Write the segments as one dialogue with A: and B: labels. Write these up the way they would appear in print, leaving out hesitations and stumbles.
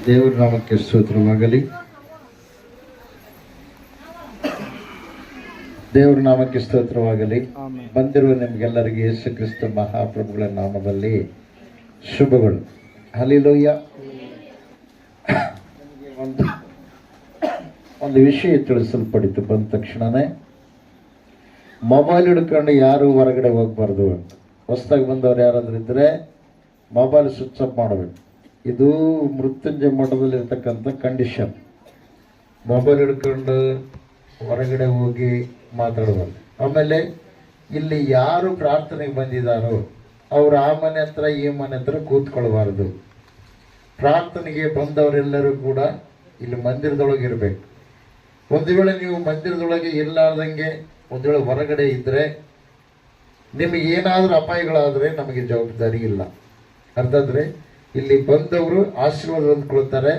A: ದೇವರ ನಾಮಕ್ಕೆ ಸ್ತೋತ್ರವಾಗಲಿ. ದೇವರ ನಾಮಕ್ಕೆ ಸ್ತೋತ್ರವಾಗಲಿ. ಬಂದಿರುವ ನಿಮಗೆಲ್ಲರಿಗೆ ಯೇಸು ಕ್ರಿಸ್ತ ಮಹಾಪ್ರಭುಗಳ ನಾಮದಲ್ಲಿ ಶುಭಗಳು. ಹಲ್ಲೆಲೂಯಾ. ಒಂದು ವಿಷಯ ತಿಳಿಸಲ್ಪಡಿತು ಬಂದ ತಕ್ಷಣನೇ. ಮೊಬೈಲ್ ಹಿಡ್ಕೊಂಡು ಯಾರು ಹೊರಗಡೆ ಹೋಗ್ಬಾರ್ದು ಅಂತ. ಹೊಸದಾಗಿ ಬಂದವರು ಯಾರಾದ್ರೂ ಇದ್ದರೆ ಮೊಬೈಲ್ ಸ್ವಿಚ್ ಆಫ್ ಮಾಡಬೇಕು. ಇದು ಮೃತ್ಯುಂಜಯ ಮಠದಲ್ಲಿರ್ತಕ್ಕಂಥ ಕಂಡೀಷನ್. ಮೊಬೈಲ್ ಹಿಡ್ಕೊಂಡು ಹೊರಗಡೆ ಹೋಗಿ ಮಾತಾಡಬಾರ್ದು. ಆಮೇಲೆ ಇಲ್ಲಿ ಯಾರು ಪ್ರಾರ್ಥನೆಗೆ ಬಂದಿದ್ದಾರೋ ಅವರು ಆ ಮನೆ ಹತ್ರ ಈ ಮನೆ ಹತ್ರ ಕೂತ್ಕೊಳ್ಬಾರ್ದು. ಪ್ರಾರ್ಥನೆಗೆ ಬಂದವರೆಲ್ಲರೂ ಕೂಡ ಇಲ್ಲಿ ಮಂದಿರದೊಳಗೆ ಇರಬೇಕು. ಒಂದು ವೇಳೆ ನೀವು ಮಂದಿರದೊಳಗೆ ಇರಲಾರ್ದಂಗೆ ಒಂದು ವೇಳೆ ಹೊರಗಡೆ ಇದ್ದರೆ ನಿಮಗೆ ಏನಾದರೂ ಅಪಾಯಗಳಾದರೆ ನಮಗೆ ಜವಾಬ್ದಾರಿ ಇಲ್ಲ. ಅರ್ಥಾದ್ರೆ ಇಲ್ಲಿ ಬಂದವರು ಆಶೀರ್ವಾದ ಹೊಂದ್ಕೊಳ್ತಾರೆ.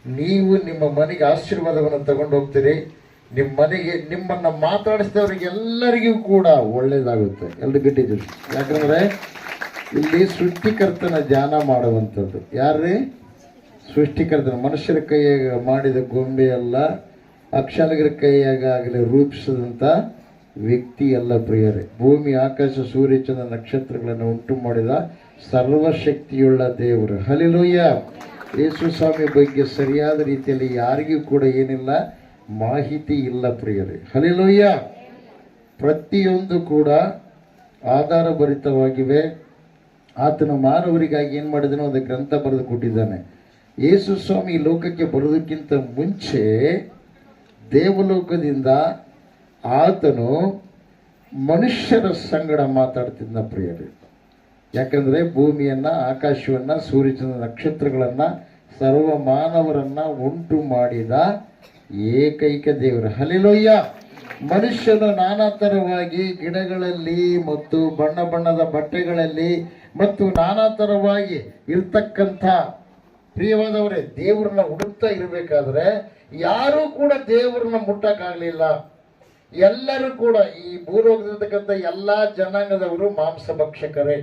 A: ನೀವು ನಿಮ್ಮ ಮನೆಗೆ ಆಶೀರ್ವಾದವನ್ನು ತಗೊಂಡು ಹೋಗ್ತೀರಿ. ನಿಮ್ಮ ಮನೆಗೆ ನಿಮ್ಮನ್ನು ಮಾತಾಡಿಸಿದವರಿಗೆ ಎಲ್ಲರಿಗೂ ಕೂಡ ಒಳ್ಳೆಯದಾಗುತ್ತೆ. ಎಲ್ಲರೂ ಗಟ್ಟಿದ್ರು. ಯಾಕಂದರೆ ಇಲ್ಲಿ ಸೃಷ್ಟಿಕರ್ತನ ಧ್ಯಾನ ಮಾಡುವಂಥದ್ದು ಯಾರೇ ಸೃಷ್ಟಿಕರ್ತನ. ಮನುಷ್ಯರ ಕೈಯಾಗ ಮಾಡಿದ ಗೊಂಬೆ ಅಲ್ಲ, ಅಕ್ಷರಗಳ ಕೈಯಾಗಲಿ ರೂಪಿಸಿದಂಥ ವ್ಯಕ್ತಿ ಎಲ್ಲ ಪ್ರಿಯರೇ. ಭೂಮಿ, ಆಕಾಶ, ಸೂರ್ಯ, ಚಂದ್ರ, ನಕ್ಷತ್ರಗಳನ್ನು ಉಂಟು ಮಾಡಿದ ಸರ್ವಶಕ್ತಿಯುಳ್ಳ ದೇವರು. ಹಲ್ಲೆಲೂಯಾ. ಯೇಸು ಸ್ವಾಮಿ ಬಗ್ಗೆ ಸರಿಯಾದ ರೀತಿಯಲ್ಲಿ ಯಾರಿಗೂ ಕೂಡ ಏನಿಲ್ಲ, ಮಾಹಿತಿ ಇಲ್ಲ ಪ್ರಿಯರೇ. ಹಲ್ಲೆಲೂಯಾ. ಪ್ರತಿಯೊಂದು ಕೂಡ ಆಧಾರಭರಿತವಾಗಿವೆ. ಆತನು ಮಾನವರಿಗಾಗಿ ಏನು ಮಾಡಿದನೋ ಒಂದು ಗ್ರಂಥ ಬರೆದು ಕೊಟ್ಟಿದ್ದಾನೆ. ಯೇಸು ಸ್ವಾಮಿ ಲೋಕಕ್ಕೆ ಬರೋದಕ್ಕಿಂತ ಮುಂಚೆ ದೇವಲೋಕದಿಂದ ಆತನು ಮನುಷ್ಯರ ಸಂಗಡ ಮಾತಾಡ್ತಿದ್ದ ಪ್ರಿಯರೇ. ಯಾಕಂದರೆ ಭೂಮಿಯನ್ನು, ಆಕಾಶವನ್ನು, ಸೂರ್ಯಚಂದ್ರ ನಕ್ಷತ್ರಗಳನ್ನು, ಸರ್ವ ಮಾನವರನ್ನು ಉಂಟು ಮಾಡಿದ ಏಕೈಕ ದೇವರು. ಹಲ್ಲೆಲೂಯಾ. ಮನುಷ್ಯನು ನಾನಾ ಥರವಾಗಿ ಗಿಡಗಳಲ್ಲಿ ಮತ್ತು ಬಣ್ಣ ಬಣ್ಣದ ಬಟ್ಟೆಗಳಲ್ಲಿ ಮತ್ತು ನಾನಾ ಥರವಾಗಿ ಇರ್ತಕ್ಕಂಥ ಪ್ರಿಯವಾದವರೇ ದೇವ್ರನ್ನ ಹುಡುಕ್ತಾ ಇರಬೇಕಾದ್ರೆ ಯಾರೂ ಕೂಡ ದೇವ್ರನ್ನ ಮುಟ್ಟಕ್ಕಾಗಲಿಲ್ಲ. ಎಲ್ಲರೂ ಕೂಡ ಈ ಭೂಲೋಕದಲ್ಲಿರ್ತಕ್ಕಂಥ ಎಲ್ಲ ಜನಾಂಗದವರು ಮಾಂಸ ಭಕ್ಷಕರೇ.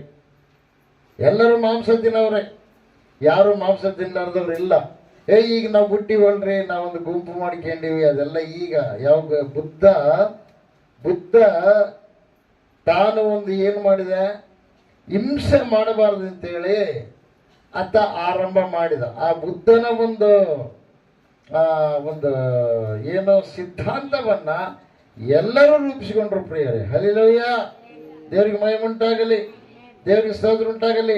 A: ಎಲ್ಲರೂ ಮಾಂಸ ತಿನ್ನೋರೆ, ಯಾರು ಮಾಂಸ ತಿನ್ನಲಾರ್ದವ್ರು ಇಲ್ಲ. ಈಗ ನಾವು ಬಿಟ್ಟಿವಲ್ರಿ, ನಾವೊಂದು ಗುಂಪು ಮಾಡ್ಕೊಂಡಿವಿ, ಅದೆಲ್ಲ ಈಗ ಯಾವಾಗ ಬುದ್ಧ ತಾನು ಒಂದು ಏನು ಮಾಡಿದೆ, ಹಿಂಸೆ ಮಾಡಬಾರ್ದು ಅಂತೇಳಿ ಆತ ಆರಂಭ ಮಾಡಿದ. ಆ ಬುದ್ಧನ ಒಂದು ಏನೋ ಸಿದ್ಧಾಂತವನ್ನ ಎಲ್ಲರೂ ರೂಪಿಸಿಕೊಂಡ್ರು ಪ್ರಿಯರೇ. ಹಲ್ಲೆಲೂಯಾ. ದೇವರಿಗೆ ಮಹಿಮೆ ಉಂಟಾಗಲಿ, ದೇವರಿಗೆ ಸ್ತೋತ್ರ ಉಂಟಾಗಲಿ.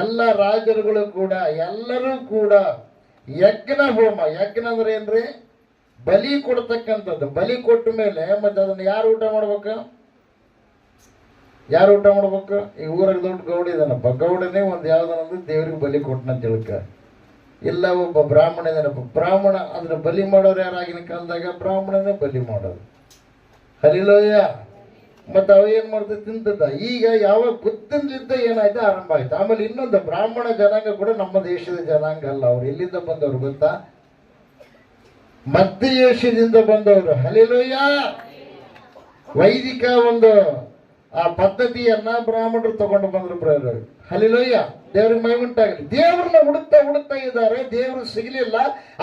A: ಎಲ್ಲ ರಾಜರುಗಳು ಕೂಡ ಎಲ್ಲರೂ ಕೂಡ ಯಜ್ಞ ಹೋಮ. ಯಜ್ಞ ಅಂದ್ರೆ ಏನ್ರಿ? ಬಲಿ ಕೊಡ್ತಕ್ಕಂಥದ್ದು. ಬಲಿ ಕೊಟ್ಟ ಮೇಲೆ ಮತ್ತೆ ಅದನ್ನು ಯಾರು ಊಟ ಮಾಡ್ಬೇಕು? ಯಾರು ಊಟ ಮಾಡ್ಬೇಕು? ಈ ಊರಾಗ ದೊಡ್ಡ ಗೌಡ ಇದಾನಪ್ಪ, ಗೌಡನೇ ಒಂದು ಯಾವ್ದನ್ನೊಂದು ದೇವ್ರಿಗೆ ಬಲಿ ಕೊಟ್ಟನ ತಿಳ್ಕ. ಇಲ್ಲ ಒಬ್ಬ ಬ್ರಾಹ್ಮಣ ಇದಾನಪ್ಪ, ಬ್ರಾಹ್ಮಣ ಅದನ್ನ ಬಲಿ ಮಾಡೋರು ಯಾರಾಗಿನ ಕಾಲದಾಗ ಬ್ರಾಹ್ಮಣನೇ ಬಲಿ ಮಾಡೋದು. ಹಲ್ಲೆಲೂಯಾ. ಮತ್ತೆ ಅವ ಏನ್ ಮಾಡ್ತದೆ, ತಿಂತದ. ಈಗ ಯಾವ ಬುದ್ಧನಿಂದ ಏನಾಯ್ತು ಆರಂಭ ಆಯ್ತು. ಆಮೇಲೆ ಇನ್ನೊಂದು ಬ್ರಾಹ್ಮಣ ಜನಾಂಗ ಕೂಡ ನಮ್ಮ ದೇಶದ ಜನಾಂಗ ಅಲ್ಲ. ಅವ್ರು ಎಲ್ಲಿಂದ ಬಂದವರು ಗೊತ್ತಾ? ಮಧ್ಯ ಏಷ್ಯಾದಿಂದ ಬಂದವರು. ಹಲ್ಲೆಲೂಯಾ. ವೈದಿಕ ಒಂದು ಆ ಪದ್ಧತಿಯನ್ನ ಬ್ರಾಹ್ಮಣರು ತಗೊಂಡು ಬಂದ್ರು ಬ್ರದರ್. ಹಲ್ಲೆಲೂಯಾ. ದೇವರಿಗೆ ಮಹಿಮೆ ಉಂಟಾಗಲಿ. ದೇವರನ್ನ ಹುಡುಕ್ತಾ ಇದ್ದಾರೆ, ದೇವರು ಸಿಗಲಿಲ್ಲ.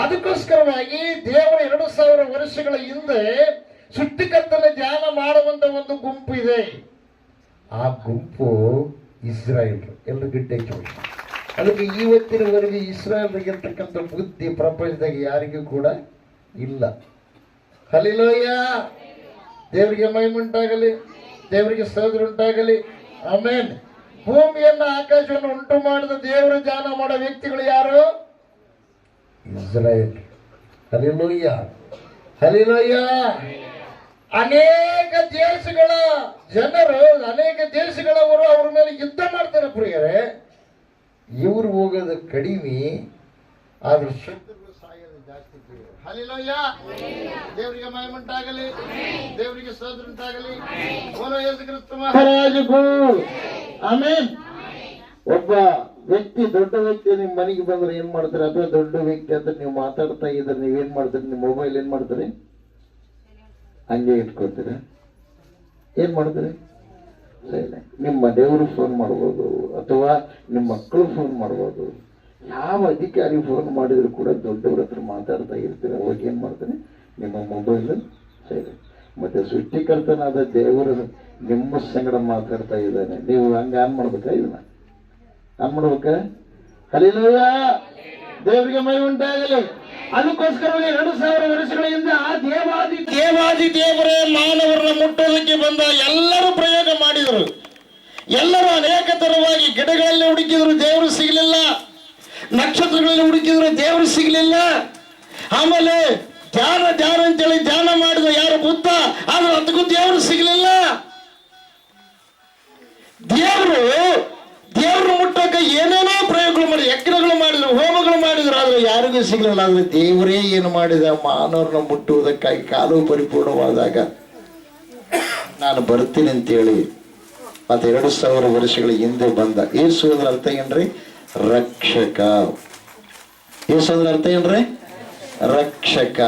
A: ಅದಕ್ಕೋಸ್ಕರವಾಗಿ ದೇವರ 2000 ವರ್ಷಗಳ ಹಿಂದೆ ಸೃಷ್ಟಿಕರ್ತನ ಧ್ಯಾನ ಮಾಡುವಂತ ಒಂದು ಗುಂಪು ಇದೆ. ಆ ಗುಂಪು ಇಸ್ರಾಯೇಲ್. ಎಲ್ಲರೂ ಗಿಟ್ಟೆ. ಅದಕ್ಕೆ ಇವತ್ತಿನವರೆಗೆ ಇಸ್ರಾಯೇಲ್ಗಿರ್ತಕ್ಕಂಥ ಬುದ್ಧಿ ಪ್ರಪಂಚದಾಗ ಯಾರಿಗೂ ಕೂಡ ಇಲ್ಲ. ಹಲ್ಲೆಲೂಯಾ. ದೇವರಿಗೆ ಮಹಿಮೆ ಉಂಟಾಗಲಿ, ದೇವರಿಗೆ ಸ್ತೋತ್ರ ಉಂಟಾಗಲಿ. ಆಮೇನ್. ಭೂಮಿಯನ್ನ, ಆಕಾಶವನ್ನು ಉಂಟು ಮಾಡಿದ ದೇವರ ಧ್ಯಾನ ಮಾಡೋ ವ್ಯಕ್ತಿಗಳು ಯಾರು? ಇಸ್ರಾಯೇಲ್. ಹಲ್ಲೆಲೂಯಾ. ಹಲ್ಲೆಲೂಯಾ. ಅನೇಕ ದೇಶಗಳ ಜನರು, ಅನೇಕ ದೇಶಗಳವರು ಅವ್ರ ಮೇಲೆ ಯುದ್ಧ ಮಾಡ್ತಾರೆ ಪ್ರಿಯರೇ. ಇವ್ರು ಹೋಗೋದು ಕಡಿಮೆ, ಆದ್ರೆ ಶತ್ರುಗಳು ಸಾಯೋದು ಜಾಸ್ತಿ ಪ್ರಿಯರೇ. ಹಲ್ಲೆಲೂಯಾ. ದೇವರಿಗೆ ಮಹಿಮೆ ಉಂಟಾಗಲಿ, ದೇವರಿಗೆ ಸ್ತೋತ್ರ ಉಂಟಾಗಲಿ. ಬೋಲೋ ಯೇಸು ಕ್ರಿಸ್ತ ಮಹಾರಾಜಗೂ. ಆಮೆನ್. ಒಬ್ಬ ವ್ಯಕ್ತಿ, ದೊಡ್ಡ ವ್ಯಕ್ತಿ ನಿಮ್ಮ ಮನೆಗೆ ಬಂದ್ರೆ ಏನ್ ಮಾಡ್ತಾರೆ? ಅಥವಾ ದೊಡ್ಡ ವ್ಯಕ್ತಿ ಅಂತ ನೀವು ಮಾತಾಡ್ತಾ ಇದ್ರೆ ನೀವೇನ್ ಮಾಡ್ತೀರಿ? ನಿಮ್ಮ ಮೊಬೈಲ್ ಏನ್ ಮಾಡ್ತೀರಿ? ಹಂಗೆ ಇಟ್ಕೊಳ್ತೀರ? ಏನ್ ಮಾಡ್ತೀರಿ? ನಿಮ್ಮ ದೇವರು ಫೋನ್ ಮಾಡ್ಬೋದು, ಅಥವಾ ನಿಮ್ಮ ಮಕ್ಕಳು ಫೋನ್ ಮಾಡ್ಬೋದು, ಯಾವ ಅಧಿಕಾರಿ ಫೋನ್ ಮಾಡಿದ್ರು ಕೂಡ ದೊಡ್ಡವ್ರ ಹತ್ರ ಮಾತಾಡ್ತಾ ಇರ್ತೀರ. ಅವಾಗ ಏನು ಮಾಡ್ತಾನೆ, ನಿಮ್ಮ ಮೊಬೈಲ್ ಸೈಲೆಂಟ್. ಮತ್ತೆ ಸೃಷ್ಟಿಕರ್ತನಾದ ದೇವರು ನಿಮ್ಮ ಸಂಗಡ ಮಾತಾಡ್ತಾ ಇದ್ದಾನೆ. ನೀವು ಹಂಗೆ ಆನ್ ಮಾಡ್ಬೇಕಾ? ಇದನ್ನ ಆನ್ ಮಾಡ್ಬೇಕ? ಹಲ್ಲೆಲೂಯಾ, ದೇವರಿಗೆ ಮಹಿಮೆ ಉಂಟಾಗಲಿ. ಅದಕ್ಕೋಸ್ಕರವಾಗಿ 2000 ವರ್ಷಗಳ ಹಿಂದೆ ಆ ದೇವಾದಿ ದೇವರೇ ಮಾನವರನ್ನ ಮುಟ್ಟೋದಕ್ಕೆ ಬಂದ. ಎಲ್ಲರೂ ಪ್ರಯೋಗ ಮಾಡಿದರು, ಎಲ್ಲರೂ ಅನೇಕ ತರವಾಗಿ ಗಿಡಗಳಲ್ಲಿ ಹುಡುಕಿದ್ರು, ದೇವರು ಸಿಗಲಿಲ್ಲ. ನಕ್ಷತ್ರಗಳಲ್ಲಿ ಹುಡುಕಿದ್ರು, ದೇವರು ಸಿಗಲಿಲ್ಲ. ಆಮೇಲೆ ಧ್ಯಾನ ಅಂತೇಳಿ ಧ್ಯಾನ ಮಾಡಿದ ಯಾರು ಬುದ್ಧ, ಆದ್ರೆ ಅದಕ್ಕೂ ದೇವರು ಸಿಗಲಿಲ್ಲ. ದೇವರು ಮುಟ್ಟಕ್ಕೆ ಏನೇನೋ ಪ್ರಯೋಗಗಳು ಮಾಡಿ, ಯಜ್ಞಗಳು ಮಾಡಿದ್ರು, ಹೋಮಗಳು ಮಾಡಿದ್ರು, ಆದ್ರೆ ಯಾರಿಗೂ ಸಿಗಲಿಲ್ಲ. ಆದ್ರೆ ದೇವರೇ ಏನು ಮಾಡಿದ, ಮಾನವರನ್ನ ಮುಟ್ಟುವುದಕ್ಕಾಗಿ ಕಾಲು ಪರಿಪೂರ್ಣವಾದಾಗ ನಾನು ಬರ್ತೀನಿ ಅಂತೇಳಿ ಮತ್ತೆ 2000 ವರ್ಷಗಳ ಹಿಂದೆ ಬಂದ. ಯೇಸು ಅಂದ್ರೆ ಅರ್ಥ ಏನ್ರಿ? ರಕ್ಷಕ. ಯೇಸು ಅಂದ್ರೆ ಅರ್ಥ ಏನ್ರಿ? ರಕ್ಷಕ.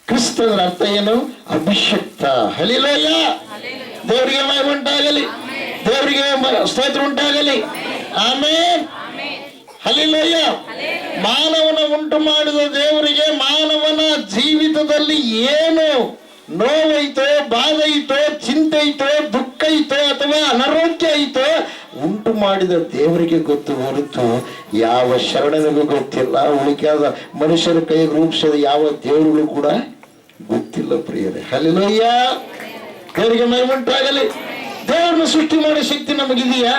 A: ಕ್ರಿಸ್ತ ಅಂದ್ರೆ ಅರ್ಥ ಏನು? ಅಭಿಷಕ್ತ. ಹಲ್ಲೆಲೂಯಾ, ದೇವರಿಗೆ ಮಹಿಮೆ ಉಂಟಾಗಲಿ, ದೇವರಿಗೆ ಸ್ತೋತ್ರ ಉಂಟಾಗಲಿ. Amen, hallelujah. ಮಾನವನ ಉಂಟು ಮಾಡಿದ ದೇವರಿಗೆ ಮಾನವನ ಜೀವಿತದಲ್ಲಿ ಏನು ನೋವೈತೋ, ಬಾಧೆ ಐತೋ, ಚಿಂತೆ ಐತೋ, ದುಃಖ ಐತೋ ಅಥವಾ ಅನಾರೋಗ್ಯ ಐತೋ ಉಂಟು ಮಾಡಿದ ದೇವರಿಗೆ ಗೊತ್ತು ಹೊರತು ಯಾವ ಶರಣನಿಗೂ ಗೊತ್ತಿಲ್ಲ. ಉಳಿಕಾದ ಮನುಷ್ಯರ ಕೈಗೆ ರೂಪಿಸಿದ ಯಾವ ದೇವರುಗಳು ಕೂಡ ಗೊತ್ತಿಲ್ಲ ಪ್ರಿಯರೇ. ಹಲ್ಲೆಲೂಯಾ, ದೇವರಿಗೆ ಮಹಿಮೆ ಉಂಟಾಗಲಿ. ದೇವರನ್ನ ಸೃಷ್ಟಿ ಮಾಡೋ ಶಕ್ತಿ ನಮಗಿದೆಯಾ?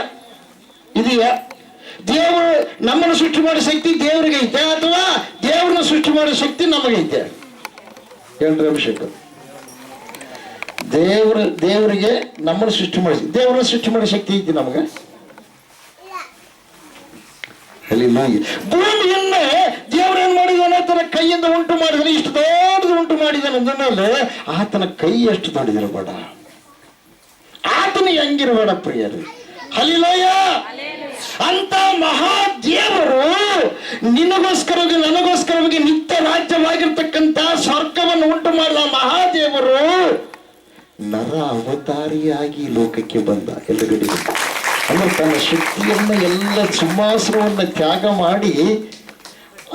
A: ದೇವರು ನಮ್ಮನ್ನು ಸೃಷ್ಟಿ ಮಾಡೋ ಶಕ್ತಿ ದೇವರಿಗೆ ಐತೆ ಅಥವಾ ದೇವರನ್ನ ಸೃಷ್ಟಿ ಮಾಡೋ ಶಕ್ತಿ ನಮಗೈತೆ? ಹೇಳ್ರಿ ಅಭಿಷೇಕ. ದೇವರಿಗೆ ನಮ್ಮನ್ನು ಸೃಷ್ಟಿ ಮಾಡಿ, ದೇವರನ್ನ ಸೃಷ್ಟಿ ಮಾಡೋ ಶಕ್ತಿ ಐತಿ ನಮಗೆ? ಭೂಮಿಯನ್ನೇ ದೇವರು ಏನ್ ಮಾಡಿದಾನೆ, ಆತನ ಕೈಯಿಂದ ಉಂಟು ಮಾಡಿದಾನೆ. ಇಷ್ಟು ದೊಡ್ಡದು ಉಂಟು ಮಾಡಿದಾನೆ ಅಂದಮೇಲೆ ಆತನ ಕೈ ಎಷ್ಟು ದೊಡ್ಡದಿರಬೇಡ, ಆತನಿಗೆ ಹೆಂಗಿರಬೇಡ ಪ್ರಿಯರು. ಹಲ್ಲೆಲೂಯಾ. ಅಂತ ಮಹಾ ದೇವರು ನಿನಗೋಸ್ಕರವಾಗಿ ನನಗೋಸ್ಕರವಾಗಿ ನಿತ್ಯ ರಾಜ್ಯವಾಗಿರ್ತಕ್ಕಂಥ ಸ್ವರ್ಗವನ್ನು ಉಂಟು ಮಾಡಿದ ಮಹಾದೇವರು ನರ ಅವತಾರಿಯಾಗಿ ಲೋಕಕ್ಕೆ ಬಂದ. ಎಲ್ಲಗಡೆ ಅಂದ್ರೆ ತನ್ನ ಶಕ್ತಿಯನ್ನ ಎಲ್ಲ ಸಿಂಹಾಸನವನ್ನು ತ್ಯಾಗ ಮಾಡಿ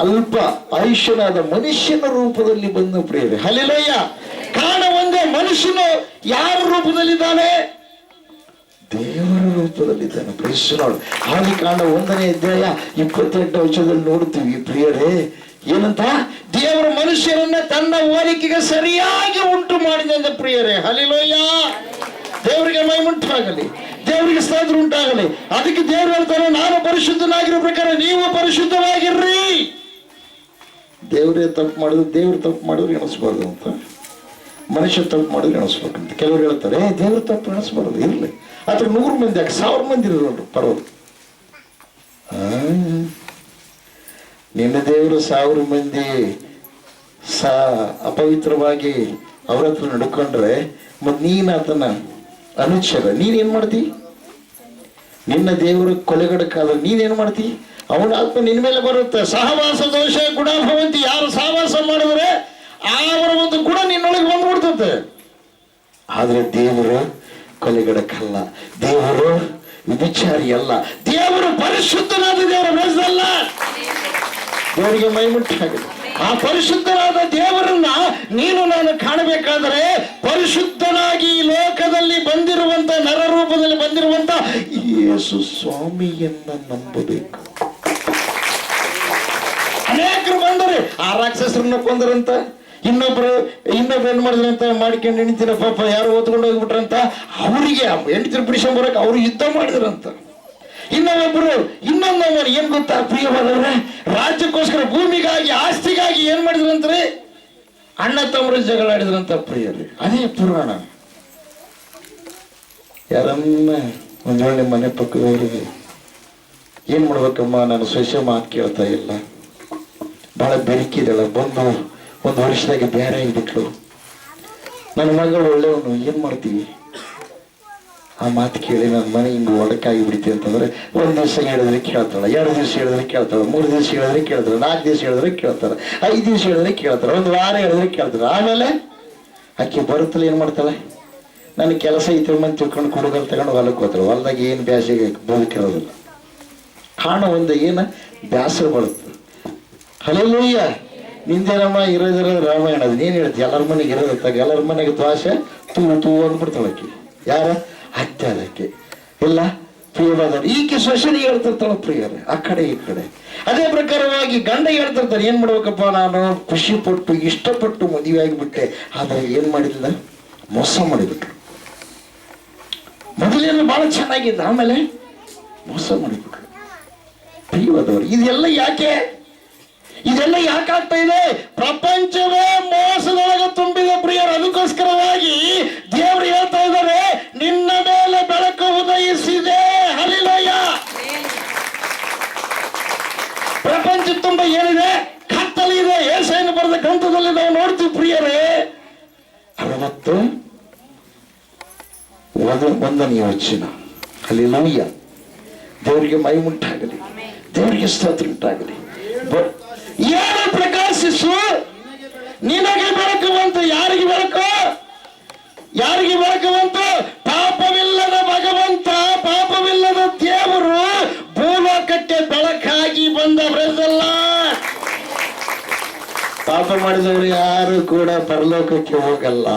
A: ಅಲ್ಪ ಆಯುಷ್ಯನಾದ ಮನುಷ್ಯನ ರೂಪದಲ್ಲಿ ಬಂದ ಪ್ರಿಯರೇ. ಹಲ್ಲೆಲೂಯಾ. ಕಾರಣ ಒಂದೇ, ಮನುಷ್ಯನು ಯಾರ ರೂಪದಲ್ಲಿದ್ದಾನೆ? ದೇವರ ರೂಪದಲ್ಲಿದ್ದಾನೆ. ಪ್ರಿಯರು, ಹಾಗೆ ಕಾರಣ 1ನೇ ಅಧ್ಯಾಯ 28ನೇ ವಚನದಲ್ಲಿ ನೋಡ್ತೀವಿ ಪ್ರಿಯರೇ, ಏನಂತ? ದೇವರು ಮನುಷ್ಯರನ್ನ ತನ್ನ ಹೋಲಿಕೆಗೆ ಸರಿಯಾಗಿ ಉಂಟು ಮಾಡಿದ ಪ್ರಿಯರೇ. ಹಲ್ಲೆಲೂಯಾ, ದೇವರಿಗೆ ಮಹಿಮೆ ಉಂಟಾಗಲಿ, ದೇವರಿಗೆ ಸ್ತೋತ್ರ ಉಂಟಾಗಲಿ. ಅದಕ್ಕೆ ದೇವರು ಹೇಳ್ತಾರೆ, ನಾನು ಪರಿಶುದ್ಧನಾಗಿರೋ ಪ್ರಕಾರ ನೀವು ಪರಿಶುದ್ಧವಾಗಿರ್ರಿ. ದೇವರೇ ತಪ್ಪು ಮಾಡಿದ್ರು, ದೇವರು ತಪ್ಪು ಮಾಡಿದ್ರು ಎಣಿಸ್ಬಾರ್ದು ಅಂತ, ಮನುಷ್ಯ ತಪ್ಪು ಮಾಡಿದ್ರು ಎಣಿಸ್ಬೇಕಂತ. ಕೆಲವರು ಹೇಳ್ತಾರೆ, ದೇವರು ತಪ್ಪು ಎಣಿಸ್ಬಾರ್ದು, ಇರಲಿ ಅದ್ರ 100 ಮಂದಿ 1000 ಮಂದಿ ಇರೋರು ಪರವಾಗಿ. ನಿನ್ನ ದೇವರು 1000 ಮಂದಿ ಅಪವಿತ್ರವಾಗಿ ಅವ್ರ ಹತ್ರ ನಡ್ಕೊಂಡ್ರೆ ಮತ್ ನೀನ್ ಆತನ ಅನುಚ್ಛೇದ ನೀನೇನ್ ಮಾಡ್ತಿ? ನಿನ್ನ ದೇವರು ಕೊಲೆಗಡಕ್ಕಾದ್ರೆ ನೀನೇನ್ ಮಾಡ್ತಿ? ಅವನ ಆತ್ಮ ನಿನ್ ಮೇಲೆ ಬರುತ್ತೆ. ಸಹವಾಸ ದೋಷ ಗುಣ ಭವಂತಿ. ಯಾರು ಸಹವಾಸ ಮಾಡಿದ್ರೆ ಅವರ ಒಂದು ಗುಣ ನಿನ್ನೊಳಗೆ ಬಂದ್ಬಿಡ್ತದೆ. ಆದ್ರೆ ದೇವರು ಕೊಲೆಗಡಕಲ್ಲ, ದೇವರು ವಿಚಾರಿ ಅಲ್ಲ, ದೇವರು ಪರಿಶುದ್ಧನಾದ ದೇವರಲ್ಲ. ದೇವರಿಗೆ ಮೈಮುಟ್ಟಾಗಿದೆ. ಆ ಪರಿಶುದ್ಧನಾದ ದೇವರನ್ನ ನೀನು ನಾನು ಕಾಣಬೇಕಾದರೆ ಪರಿಶುದ್ಧನಾಗಿ ಈ ಲೋಕದಲ್ಲಿ ಬಂದಿರುವಂತ ನರ ರೂಪದಲ್ಲಿ ಬಂದಿರುವಂತ ಯೇಸು ಸ್ವಾಮಿಯನ್ನ ನಂಬಬೇಕು. ಅನೇಕರು ಬಂದರೆ ಆ ರಾಕ್ಷಸರನ್ನ ಕೊಂದರಂತ, ಇನ್ನೊಬ್ರು ಏನ್ ಮಾಡಿದ್ರಂತ, ಮಾಡ್ಕೊಂಡು ಹೆಣ್ತಿನ ಪಾಪ ಯಾರು ಓದ್ಕೊಂಡು ಹೋಗ್ಬಿಟ್ರಂತ, ಅವರಿಗೆ ಹೆಣ್ತಿನ ಬಿಡಿಸ್ಕೊಂಡ್ ಬರಕ್ ಅವ್ರು ಯುದ್ಧ ಮಾಡಿದ್ರಂತ. ಇನ್ನೊಬ್ಬರು ಇನ್ನೊಂದೊಬ್ಬರು ಏನ್ ಗೊತ್ತಾ ಪ್ರಿಯವಾದವ್ರೆ, ರಾಜ್ಯಕ್ಕೋಸ್ಕರ ಭೂಮಿಗಾಗಿ ಆಸ್ತಿಗಾಗಿ ಏನ್ ಮಾಡಿದ್ರಂತ್ರಿ, ಅಣ್ಣ ತಮ್ಮರು ಜಗಳ ಆಡಿದ್ರಂತ ಪ್ರಿಯರಿ. ಅದೇ ಪುರಾಣ. ಯಾರನ್ನ ಒಂದ್ ವೇಳೆ ಮನೆ ಪಕ್ಕದವರಿಗೆ ಏನ್ ಮಾಡ್ಬೇಕಮ್ಮ, ನಾನು ಸೊಸೆ ಮಾತು ಕೇಳ್ತಾ ಇಲ್ಲ, ಬಹಳ ಬೆರಕಿದಳ, ಬಂದು 1 ವರ್ಷದಾಗೆ ಬೇರೆ ಆಗಿಬಿಟ್ಲು, ನನ್ನ ಮಗಳು ಒಳ್ಳೆಯವನು, ಏನ್ ಮಾಡ್ತೀವಿ? ಆ ಮಾತು ಕೇಳಿ ನನ್ನ ಮನೆ ಹಿಂಗೆ ಒಡಕಾಗಿ ಬಿಡ್ತೀವಿ ಅಂತಂದ್ರೆ 1 ದಿವಸ ಹೇಳಿದ್ರೆ ಕೇಳ್ತಾಳೆ, 2 ದಿವಸ ಹೇಳಿದ್ರೆ ಕೇಳ್ತಾಳೆ, 3 ದಿವಸ ಹೇಳಿದ್ರೆ ಕೇಳ್ತಾಳೆ, 4 ದಿವಸ ಹೇಳಿದ್ರೆ ಕೇಳ್ತಾಳೆ, 5 ದಿವಸ ಹೇಳಿದ್ರೆ ಕೇಳ್ತಾಳೆ, 1 ವಾರ ಹೇಳಿದ್ರೆ ಕೇಳ್ತಾಳೆ. ಆಮೇಲೆ ಆಕೆ ಬರುತ್ತಲ್ಲ ಏನ್ ಮಾಡ್ತಾಳೆ, ನನಗೆ ಕೆಲಸ ಐತೆ ಮಂದಿ ತಿಳ್ಕೊಂಡು ಕುಡುಗಲ್ ತಗೊಂಡು ಹೊಲಕ್ಕೆ ಹೋಗ್ತಾಳೆ. ಹೊಲದಾಗ ಏನು ಬ್ಯಾಸಿಗೆ ಬದುಕಿರೋದಿಲ್ಲ. ಕಾಣೋ ಒಂದು ಏನು ಬ್ಯಾಸರ ಬರುತ್ತೆ. ಹಲ್ಲೆಲೂಯ್ಯ. ನಿಂದೇನಮ್ಮ ಇರೋದಿರೋ ರಾಮಾಯಣ ಅದು ನೀನು ಹೇಳ್ತಿ ಎಲ್ಲರ ಮನೆಗೆ ಇರೋದತ್ತಾಗ ಎಲ್ಲರ ಮನೆಗೆ ದ್ವಾಸೆ ತೂ ಅಂದ್ಬಿಡ್ತಾಳಕ್ಕೆ. ಯಾರ ಅತ್ತೆ ಅದಕ್ಕೆ ಇಲ್ಲ ಪ್ರಿಯವಾದವ್ರು ಈಕೆ ಸೊಸೆನಿಗೆ ಹೇಳ್ತಿರ್ತಾಳ ಪ್ರಿಯರೇ ಆ ಕಡೆ ಈ ಕಡೆ. ಅದೇ ಪ್ರಕಾರವಾಗಿ ಗಂಡ ಹೇಳ್ತಿರ್ತಾರೆ ಏನ್ ಮಾಡ್ಬೇಕಪ್ಪ, ನಾನು ಖುಷಿ ಪಟ್ಟು ಇಷ್ಟಪಟ್ಟು ಮದುವೆ ಆಗಿಬಿಟ್ಟೆ, ಆದ್ರೆ ಏನ್ ಮಾಡಿಲ್ಲ, ಮೋಸ ಮಾಡಿಬಿಟ್ರು. ಮೊದಲೇನು ಬಹಳ ಚೆನ್ನಾಗಿದ್ದ, ಆಮೇಲೆ ಮೋಸ ಮಾಡಿಬಿಟ್ರು. ಪ್ರಿಯವಾದವರು ಇದೆಲ್ಲ ಯಾಕೆ, ಇದೆಲ್ಲ ಯಾಕಾಗ್ತಾ ಇದೆ? ಪ್ರಪಂಚವೇ ಮೋಸದೊಳಗೆ ತುಂಬಿದ ಪ್ರಿಯರು. ಅದಕ್ಕೋಸ್ಕರವಾಗಿ ದೇವರು ಹೇಳ್ತಾ ಇದ್ದಾರೆ, ನಿನ್ನ ಮೇಲೆ ಬೆಳಕು ಉದಯಿಸಿದೆ. ಹಲ್ಲೆಲೂಯಾ. ಪ್ರಪಂಚ ತುಂಬಾ ಏನಿದೆ, ಕತ್ತಲು ಇದೆ. ಯೆಶಾಯನು ಬರೆದ ಗ್ರಂಥದಲ್ಲಿ ನಾವು ನೋಡ್ತೀವಿ ಪ್ರಿಯರೇ, 61ನೇ ವಚನ. ಹಲ್ಲೆಲೂಯಾ. ದೇವರಿಗೆ ಮಹಿಮೆ ಉಂಟಾಗಲಿ, ದೇವರಿಗೆ ಸ್ತೋತ್ರ ಉಂಟಾಗಲಿ. ಏನು ಪ್ರಕಾಶಿಸು, ನಿನಗೆ ಬೆಳಕು ಬಂತು. ಯಾರಿಗೆ ಬೆಳಕು? ಯಾರಿಗೆ ಬೆಳಕು ಬಂತು? ಪಾಪವಿಲ್ಲದ ಭಗವಂತ, ಪಾಪವಿಲ್ಲದ ದೇವರು ಭೂಲೋಕಕ್ಕೆ ಬೆಳಕಾಗಿ ಬಂದವರೆಲ್ಲ. ಪಾಪ ಮಾಡಿದವರು ಯಾರು ಕೂಡ ಪರಲೋಕಕ್ಕೆ ಹೋಗಲ್ಲ.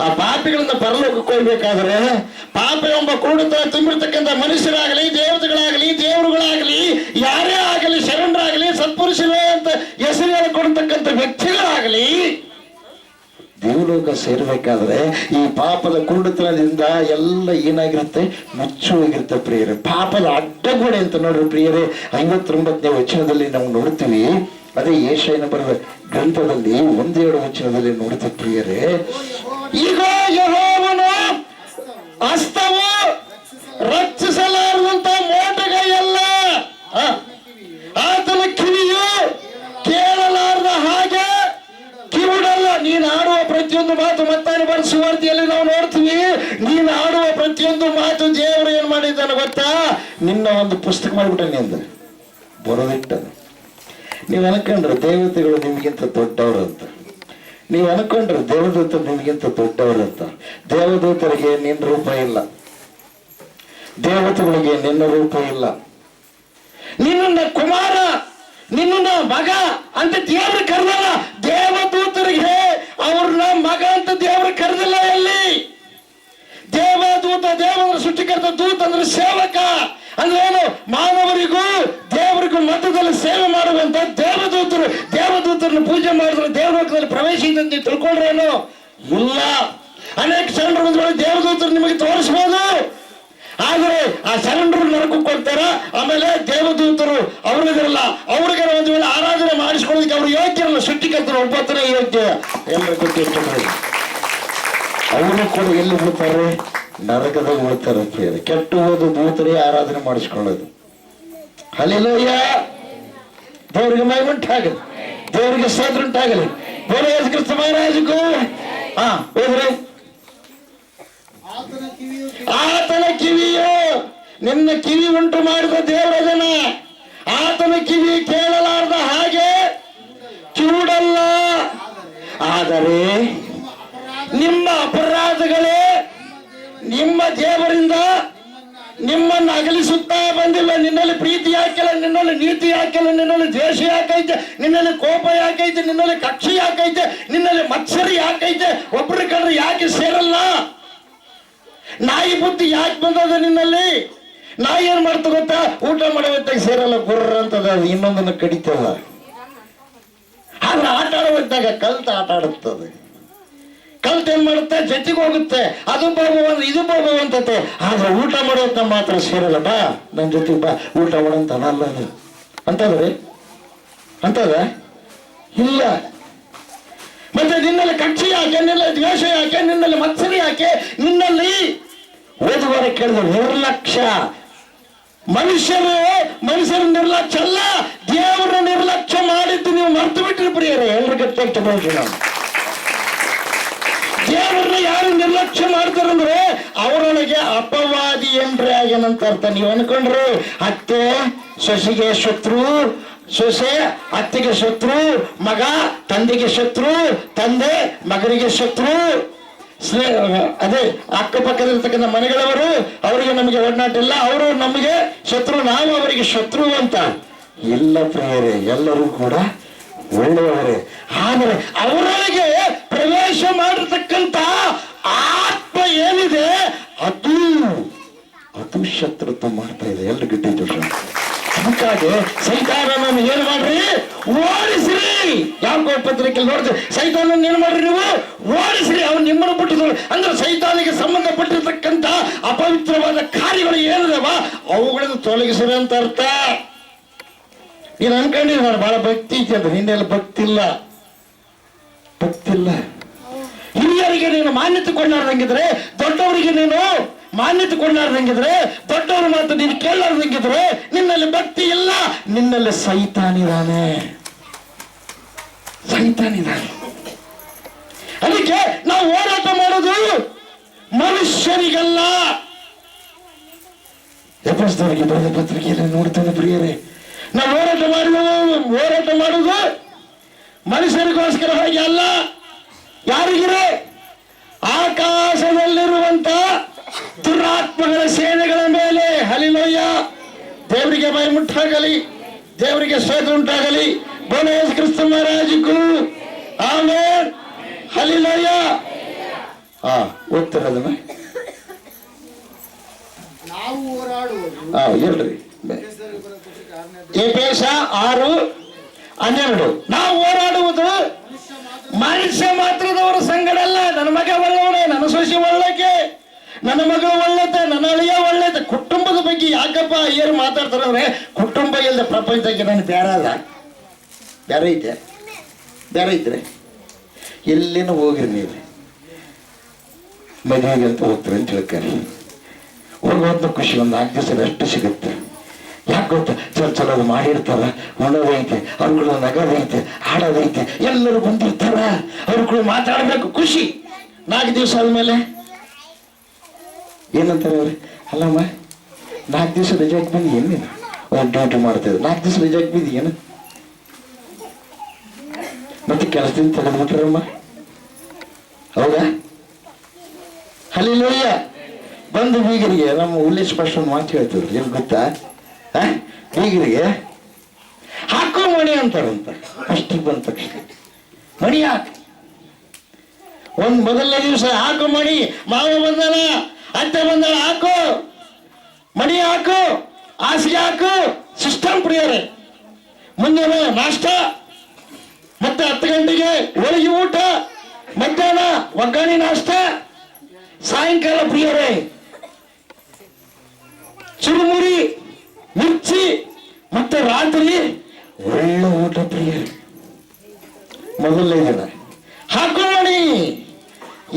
A: ಆ ಪಾಪಿಗಳನ್ನ ಪರಲೋಕಕ್ಕೆ ಹೋಗ್ಬೇಕಾದ್ರೆ ಪಾಪ ಎಂಬ ಕೂಡುತ್ತ ತುಂಬಿರ್ತಕ್ಕಂಥ ಮನುಷ್ಯರಾಗಲಿ, ದೇವತೆಗಳಾಗಲಿ, ದೇವರುಗಳಾಗಲಿ, ಯಾರೇ ಆಗಲಿ, ಶರಣರಾಗಲಿ, ಸತ್ಪುರುಷರೇ ಅಂತ ಹೆಸರು ಹೇಳಿಕೊಡ್ತಕ್ಕಂಥ ವ್ಯಕ್ತಿಗಳಾಗಲಿ ದೇವಲೋಕ ಸೇರ್ಬೇಕಾದ್ರೆ ಈ ಪಾಪದ ಕುರುಡುತನದಿಂದ ಎಲ್ಲ ಏನಾಗಿರುತ್ತೆ, ಮುಚ್ಚಿ ಹೋಗಿರುತ್ತೆ ಪ್ರಿಯರೇ. ಪಾಪದ ಅಡ್ಡಗೋಡೆ ಅಂತ ನೋಡ್ರಿ ಪ್ರಿಯರೇ, 59ನೇ ವಚನದಲ್ಲಿ ನಾವು ನೋಡ್ತೀವಿ. ಅದೇ ಯೆಶಾಯನ ಬರೆದ ಗ್ರಂಥದಲ್ಲಿ 1-2 ವಚನದಲ್ಲಿ ನೋಡ್ತೀವಿ ಪ್ರಿಯರೇ. ಈಗ ಯೆಹೋವನ ಹಸ್ತವು ರಕ್ಷಿಸಲಾರದಂತ ಮೋಟಗೈಯಲ್ಲ, ಆತನ ಕಿವಿಯು ಕೇಳಲಾರದ ಹಾಗೆ ಕಿವುಡಲ್ಲ. ನೀನು ಆಡುವ ಪ್ರತಿಯೊಂದು ಮಾತು, ಮತ್ತಾನೆ ಬರೆದ ಸುವಾರ್ತೆಯಲ್ಲಿ ನಾವು ನೋಡ್ತೀವಿ, ನೀನು ಆಡುವ ಪ್ರತಿಯೊಂದು ಮಾತು ದೇವರು ಏನ್ ಮಾಡಿದ್ದಾನೆ ಗೊತ್ತಾ? ನಿನ್ನ ಒಂದು ಪುಸ್ತಕ ಮಾಡಿಬಿಟ್ಟಾನೆ ಅಂದ, ಬರೋದಿಟ್ಟ. ನೀವು ಅನ್ಕೊಂಡ್ರೆ ದೇವತೆಗಳು ನಿಮಗಿಂತ ದೊಡ್ಡವರು ಅಂತ, ನೀವು ಅನ್ಕೊಂಡ್ರೆ ದೇವದೂತರು ನಿಮಗಿಂತ ದೊಡ್ಡವರು ಅಂತ. ದೇವದೂತರಿಗೆ ನಿನ್ನ ರೂಪ ಇಲ್ಲ, ದೇವತೆಗಳಿಗೆ ನಿನ್ನ ರೂಪ ಇಲ್ಲ. ನಿನ್ನ ಕುಮಾರ, ನಿನ್ನ ಮಗ ಅಂತ ದೇವರು ಕರೆದಲ್ಲ. ದೇವದೂತರಿಗೆ ಅವ್ರನ್ನ ಮಗ ಅಂತ ದೇವರು ಕರೆದಿಲ್ಲ. ಎಲ್ಲಿ ದೇವದೂತ, ದೇವರ ಸೃಷ್ಟಿಕರ್ತ. ದೂತ ಅಂದ್ರೆ ಸೇವಕ ಅಂದ್ರೆ ಏನು? ಮಾನವರಿಗೂ ದೇವರಿಗೂ ಮಧ್ಯದಲ್ಲಿ ಸೇವೆ ಮಾಡುವಂತ ದೇವದೂತರು. ದೇವದೂತರನ್ನು ಪೂಜೆ ಮಾಡಿದ್ರೆ ದೇವಲೋಕದಲ್ಲಿ ಪ್ರವೇಶ ಇದೆ ಅಂತ ತಿಳ್ಕೊಂಡ್ರೇನು? ಇಲ್ಲ. ಅನೇಕ ಶರಣರು ದೇವದೂತರು ನಿಮಗೆ ತೋರಿಸಬಹುದು, ಆದರೆ ಆ ಶರಣರು ನರಕಕ್ಕೆ ಕೊಡ್ತಾರ. ಆಮೇಲೆ ದೇವದೂತರು ಅವ್ರಿಗಿರಲ್ಲ, ಅವ್ರಿಗೆ ಒಂದು ವೇಳೆ ಆರಾಧನೆ ಮಾಡಿಸ್ಕೊಳ್ಳೋದಕ್ಕೆ ಅವ್ರು ಯೋಗ್ಯರಲ್ಲ. ಸೃಷ್ಟಿಕರ್ತರು ಒಬ್ಬತ್ತನೇ ಯೋಗ್ಯ. ಎಲ್ಲರೂ ಗೊತ್ತಿರ್ತದೆ. ಅವರು ಕೂಡ ಎಲ್ಲಿ ಬಿಡ್ತಾರೆ? ನರಕದಲ್ಲಿ ಉಳ್ತಾರೆ ಪ್ರಿಯರೇ. ಕೆಟ್ಟು ಹೋದ ದೂತರೇ ಆರಾಧನೆ ಮಾಡಿಸ್ಕೊಳ್ಳೋದು. ಹಲ್ಲೆಲೂಯಾ. ದೇವರಿಗೆ ಮಹಿಮೆ ಉಂಟಾಗಲಿ, ದೇವರಿಗೆ ಸ್ತೋತ್ರ ಉಂಟಾಗಲಿ. ಬೋಲೋ ಯೇಸು ಕ್ರಿಸ್ತ ಮಹಾರಾಜಗೂ. ಹೋದ್ರೆ ಆತನ ಕಿವಿಯು, ನಿನ್ನ ಕಿವಿ ಉಂಟು ಮಾಡಿದ ದೇವರದನ. ಆತನ ಕಿವಿ ಕೇಳಲಾರ್ದ ಹಾಗೆ ಕಿವುಡಲ್ಲ, ಆದರೆ ನಿಮ್ಮ ಅಪರಾಧಗಳೇ ನಿಮ್ಮ ದೇವರಿಂದ ನಿಮ್ಮನ್ನು ಅಗಲಿಸುತ್ತಾ ಬಂದಿಲ್ಲ. ನಿನ್ನಲ್ಲಿ ಪ್ರೀತಿ ಯಾಕಿಲ್ಲ, ನಿನ್ನಲ್ಲಿ ನೀತಿ ಯಾಕಿಲ್ಲ, ನಿನ್ನಲ್ಲಿ ದ್ವೇಷ ಯಾಕೈತೆ, ನಿನ್ನಲ್ಲಿ ಕೋಪ ಯಾಕೈತೆ, ನಿನ್ನಲ್ಲಿ ಕಕ್ಷಿ ಯಾಕೈತೆ, ನಿನ್ನಲ್ಲಿ ಮತ್ಸರಿ ಯಾಕೈತೆ, ಒಬ್ಬರ ಕಂಡ್ರೆ ಯಾಕೆ ಸೇರಲ್ಲ? ನಾಯಿ ಬುದ್ಧಿ ಯಾಕೆ ಬಂದದ ನಿನ್ನಲ್ಲಿ? ನಾಯಿ ಏನ್ ಮಾಡ್ತ ಗೊತ್ತಾ? ಊಟ ಮಾಡೋ ಹೊತ್ತಾಗ ಸೇರಲ್ಲ, ಗುರ್ರ ಅಂತದ, ಇನ್ನೊಂದನ್ನು ಕಡಿತಲ್ಲ. ಆದ್ರೆ ಆಟ ಆಡೋ ಹೊತ್ತಾಗ ಕಲ್ತ ಆಟ ಆಡುತ್ತದೆ. ಕಲ್ತ ಏನ್ ಮಾಡುತ್ತೆ? ಜೊತೆಗೆ ಹೋಗುತ್ತೆ. ಅದು ಬಾಬು ಇದು ಬಾಬು ಅಂತತೆ. ಆದ್ರೆ ಊಟ ಮಾಡೋದನ್ನ ಮಾತ್ರ ಸೇರಲ್ಲ. ಬಾ ನನ್ನ ಜೊತೆಗೆ ಬಾ, ಊಟ ಮಾಡೋಂತ ಅನ್ನಲ್ಲ ಅದು ಅಂತದ್ರಿ ಅಂತದ ಇಲ್ಲ. ಮತ್ತೆ ನಿನ್ನಲ್ಲಿ ಕಕ್ಷಿ ಯಾಕೆ, ನಿನ್ನಲ್ಲಿ ದ್ವೇಷ ಯಾಕೆ, ನಿನ್ನಲ್ಲಿ ಮತ್ಸರಿ ಯಾಕೆ? ನಿನ್ನಲ್ಲಿ ಓದುವರ ಕೇಳಿದ ನಿರ್ಲಕ್ಷ್ಯ. ಮನುಷ್ಯರ ನಿರ್ಲಕ್ಷ್ಯ ಅಲ್ಲ, ದೇವರ ನಿರ್ಲಕ್ಷ್ಯ ಮಾಡಿದ್ದು ನೀವು ಮರ್ತು ಬಿಟ್ರಿ ಪ್ರಿಯರೇ. ಎಲ್ರು ಗಟ್ಟಿ ನಾವು ದೇವರನ್ನ ಯಾರು ನಿರ್ಲಕ್ಷ್ಯ ಮಾಡ್ತಾರಂದ್ರೆ ಅವರೊಳಗೆ ಅಪವಾದಿ ಏನ್ರಿ ಆಗ್ಯಾನಂತ ಅರ್ಥ. ನೀವು ಅನ್ಕೊಂಡ್ರು ಅತ್ತೆ ಸೊಸೆಗೆ ಶತ್ರು, ಸೊಸೆ ಅತ್ತೆಗೆ ಶತ್ರು, ಮಗ ತಂದೆಗೆ ಶತ್ರು, ತಂದೆ ಮಗನಿಗೆ ಶತ್ರು.
B: ಅದೇ ಅಕ್ಕಪಕ್ಕದಲ್ಲಿರ್ತಕ್ಕಂಥ ಮನೆಗಳವರು, ಅವರಿಗೆ ನಮಗೆ ಒಡನಾಟ ಇಲ್ಲ, ಅವರು ನಮಗೆ ಶತ್ರು, ನಾವು ಅವರಿಗೆ ಶತ್ರು ಅಂತ ಇಲ್ಲ ಪ್ರಿಯರೇ. ಎಲ್ಲರೂ ಕೂಡ ಒಳ್ಳೆಯವರೇ. ಆದರೆ ಅವರೊಳಗೆ ಪ್ರವೇಶ ಮಾಡಿರ್ತಕ್ಕಂಥ ಆತ್ಮ ಏನಿದೆ ಅದು ಶತ್ರುತ್ವ ಮಾಡ್ತಾ ಇದೆ. ಎಲ್ಲರೂ ಗಿಟ್ಟಿ ದೋಷ. ಅದಕ್ಕಾಗಿ ಸೈತಾನನನ್ನು ಏನ್ ಮಾಡ್ರಿ? ಓಡಿಸ್ರಿ. ಯಾಕೋ ಪತ್ರಿಕೆ ನೋಡಿದ್ರೆ ಸೈತಾನನ್ನು ಏನ್ ಮಾಡ್ರಿ? ನೀವು ಓಡಿಸ್ರಿ. ಅವನು ನಿಮ್ಮನ್ನು ಬಿಟ್ಟು ಅಂದ್ರೆ ಸೈತಾನಿಗೆ ಸಂಬಂಧಪಟ್ಟಿರ್ತಕ್ಕಂಥ ಅಪವಿತ್ರವಾದ ಕಾರ್ಯಗಳು ಏನಿದಾವ ಅವುಗಳನ್ನು ತೊಲಗಿಸ್ರಿ ಅಂತ ಅರ್ಥ. ನೀನು ಅನ್ಕೊಂಡಿದ್ದೀನಿ ನಾನು ಬಹಳ ಭಕ್ತಿ ಐತಿ ಅಂತ, ನಿನ್ನೆಲ್ಲ ಭಕ್ತಿ ಇಲ್ಲ. ಹಿರಿಯರಿಗೆ ನೀನು ಮಾನ್ಯತೆ ಕೊಂಡಾರ್ದಂಗಿದ್ರೆ, ದೊಡ್ಡವರಿಗೆ ನೀನು ಮಾನ್ಯತೆ ಕೊಂಡಾರ್ದಂಗಿದ್ರೆ, ದೊಡ್ಡವ್ರ ಮಾತು ನೀನು ಕೇಳಾರ್ದಂಗಿದ್ರೆ ನಿನ್ನಲ್ಲಿ ಭಕ್ತಿ ಇಲ್ಲ, ನಿನ್ನಲ್ಲಿ ಸೈತಾನಿದಾನೆ. ಅದಕ್ಕೆ ನಾವು ಹೋರಾಟ ಮಾಡೋದು ಮನುಷ್ಯರಿಗಲ್ಲ. ಎಪ್ಪಸ್ತವರಿಗೆ ಬರೆದ ಪತ್ರಿಕೆಯಲ್ಲಿ ನೋಡ್ತಾನೆ ಪ್ರಿಯರೇ, ನಾವು ಹೋರಾಟ ಮಾಡುವುದು ಮನುಷ್ಯರಿಗೋಸ್ಕರವಾಗಿ ಅಲ್ಲ. ಯಾರಿಗಿದೆ? ಆಕಾಶದಲ್ಲಿರುವಂತ ದುರಾತ್ಮಗಳ ಸೇನೆಗಳ ಮೇಲೆ. ಹಲ್ಲಿಲೂಯ. ದೇವರಿಗೆ ಬಾಯಿ ಮುಟ್ಟಾಗಲಿ, ದೇವರಿಗೆ ಸ್ತೋತ್ರ ಉಂಟಾಗಲಿ. ಬೋಲೋ ಯೇಸು ಕ್ರಿಸ್ತ ಮಹಾರಾಜಗೂ ಆಮೆನ್. ಹಲ್ಲಿಲೂಯ. ಓದ್ತಿರೋದನ್ನ ಹೇಳ್ರಿ. ಎಫೆಸ 6:12. ನಾವು ಹೋರಾಡುವುದು ಮನುಷ್ಯ ಮಾತ್ರದವರ ಸಂಗಡಲ್ಲ. ನನ್ನ ಮಗ ಒಳ್ಳೆಯವನೇ, ನನ್ನ ಸೊಸೆ ಒಳ್ಳೆಕೆ, ನನ್ನ ಮಗಳು ಒಳ್ಳೆತೆ, ನನ್ನ ಅಳಿಯ ಒಳ್ಳೆತೆ. ಕುಟುಂಬದ ಬಗ್ಗೆ ಯಾಕಪ್ಪ ಏನು ಮಾತಾಡ್ತಾರೆ ಅಂದ್ರೆ, ಕುಟುಂಬ ಇಲ್ಲದೆ ಪ್ರಪಂಚಕ್ಕೆ ನಾನು ಬೇರೆ ಐತೆ. ಎಲ್ಲಿನೂ ಹೋಗಿರಿ ನೀವು, ಮದುವೆಗೆ ಅಂತ ಹೋಗ್ತಾರೆ ಅಂತ ಹೇಳ್ತಾರೆ. ಹೋಗುವಂತ ಖುಷಿ ಒಂದು 4 ದಿವಸ ರೆಸ್ಟ್ ಸಿಗುತ್ತೆ. ಯಾಕೆ ಗೊತ್ತಾ? ಚಲೋ ಮಾಡಿರ್ತಾರ, ಉಣೋದೈತೆ, ಅವ್ರುಗಳು ನಗೋದೈತೆ, ಆಡೋದೈತೆ, ಎಲ್ಲರೂ ಬಂದಿರ್ತಾರ, ಅವ್ರುಗಳು ಮಾತಾಡಬೇಕು, ಖುಷಿ. 4 ದಿವಸ ಆದ್ಮೇಲೆ ಏನಂತಾರೆ ಅವ್ರಿ? ಅಲ್ಲಮ್ಮ 4 ದಿವಸ ರಜಾಕ್ ಬಂದು ಏನೇನು ಒಂದು ಡ್ಯೂಟಿ ಮಾಡ್ತಿದ್ರು, 4 ದಿವಸ ರಜಾಕ್ ಬಿದ್ದು ಏನು ಮತ್ತೆ ಕೆಲಸದಿಂದ ತೆಗೆದ್ಬಿಟ್ರಮ್ಮ. ಹೌದಾ? ಹಲ್ಲಿಲೂಯ. ಬಂದು ಬೀಗರಿಗೆ ನಮ್ಮ ಹುಲಿ ಸ್ಪಷ್ಟ ಒಂದು ಮಾತು ಹೇಳ್ತಿದ್ರು, ಏನು ಗೊತ್ತಾ? ಬೀಗರಿಗೆ ಹಾಕೋ ಮಣಿ ಅಂತಾರಂತ. ಅಷ್ಟಿಗೆ ಬಂದ ತಕ್ಷಣ ಮಣಿ ಹಾಕಿ ಒಂದು ಮೊದಲನೇ ದಿವಸ ಹಾಕೋ ಮಣಿ, ಮಾವ ಬಂದಾನ, ಅತ್ತೆ ಬಂದಾಳ, ಹಾಕು ಮಣಿ, ಹಾಕು ಹಾಸಿಗೆ ಹಾಕು. ಸಿಸ್ಟಮ್ ಪ್ರಿಯರೇ. ಮುಂಜಾನೆ ನಾಷ್ಟ, ಮತ್ತೆ 10 ಗಂಟೆಗೆ ಹೋಳಿಗೆ ಊಟ, ಮಧ್ಯಾಹ್ನ ಒಗ್ಗರಣೆ ನಾಷ್ಟ, ಸಾಯಂಕಾಲ ಪ್ರಿಯರೇ ಚುರುಮುರಿ, ಮಿರ್ಚಿ, ಮತ್ತೆ ರಾತ್ರಿ ಒಳ್ಳೆ ಊಟ ಪ್ರಿಯರೇ. ಮೊದಲನೇ ದಿನ ಹಾಕು ಮಣಿ,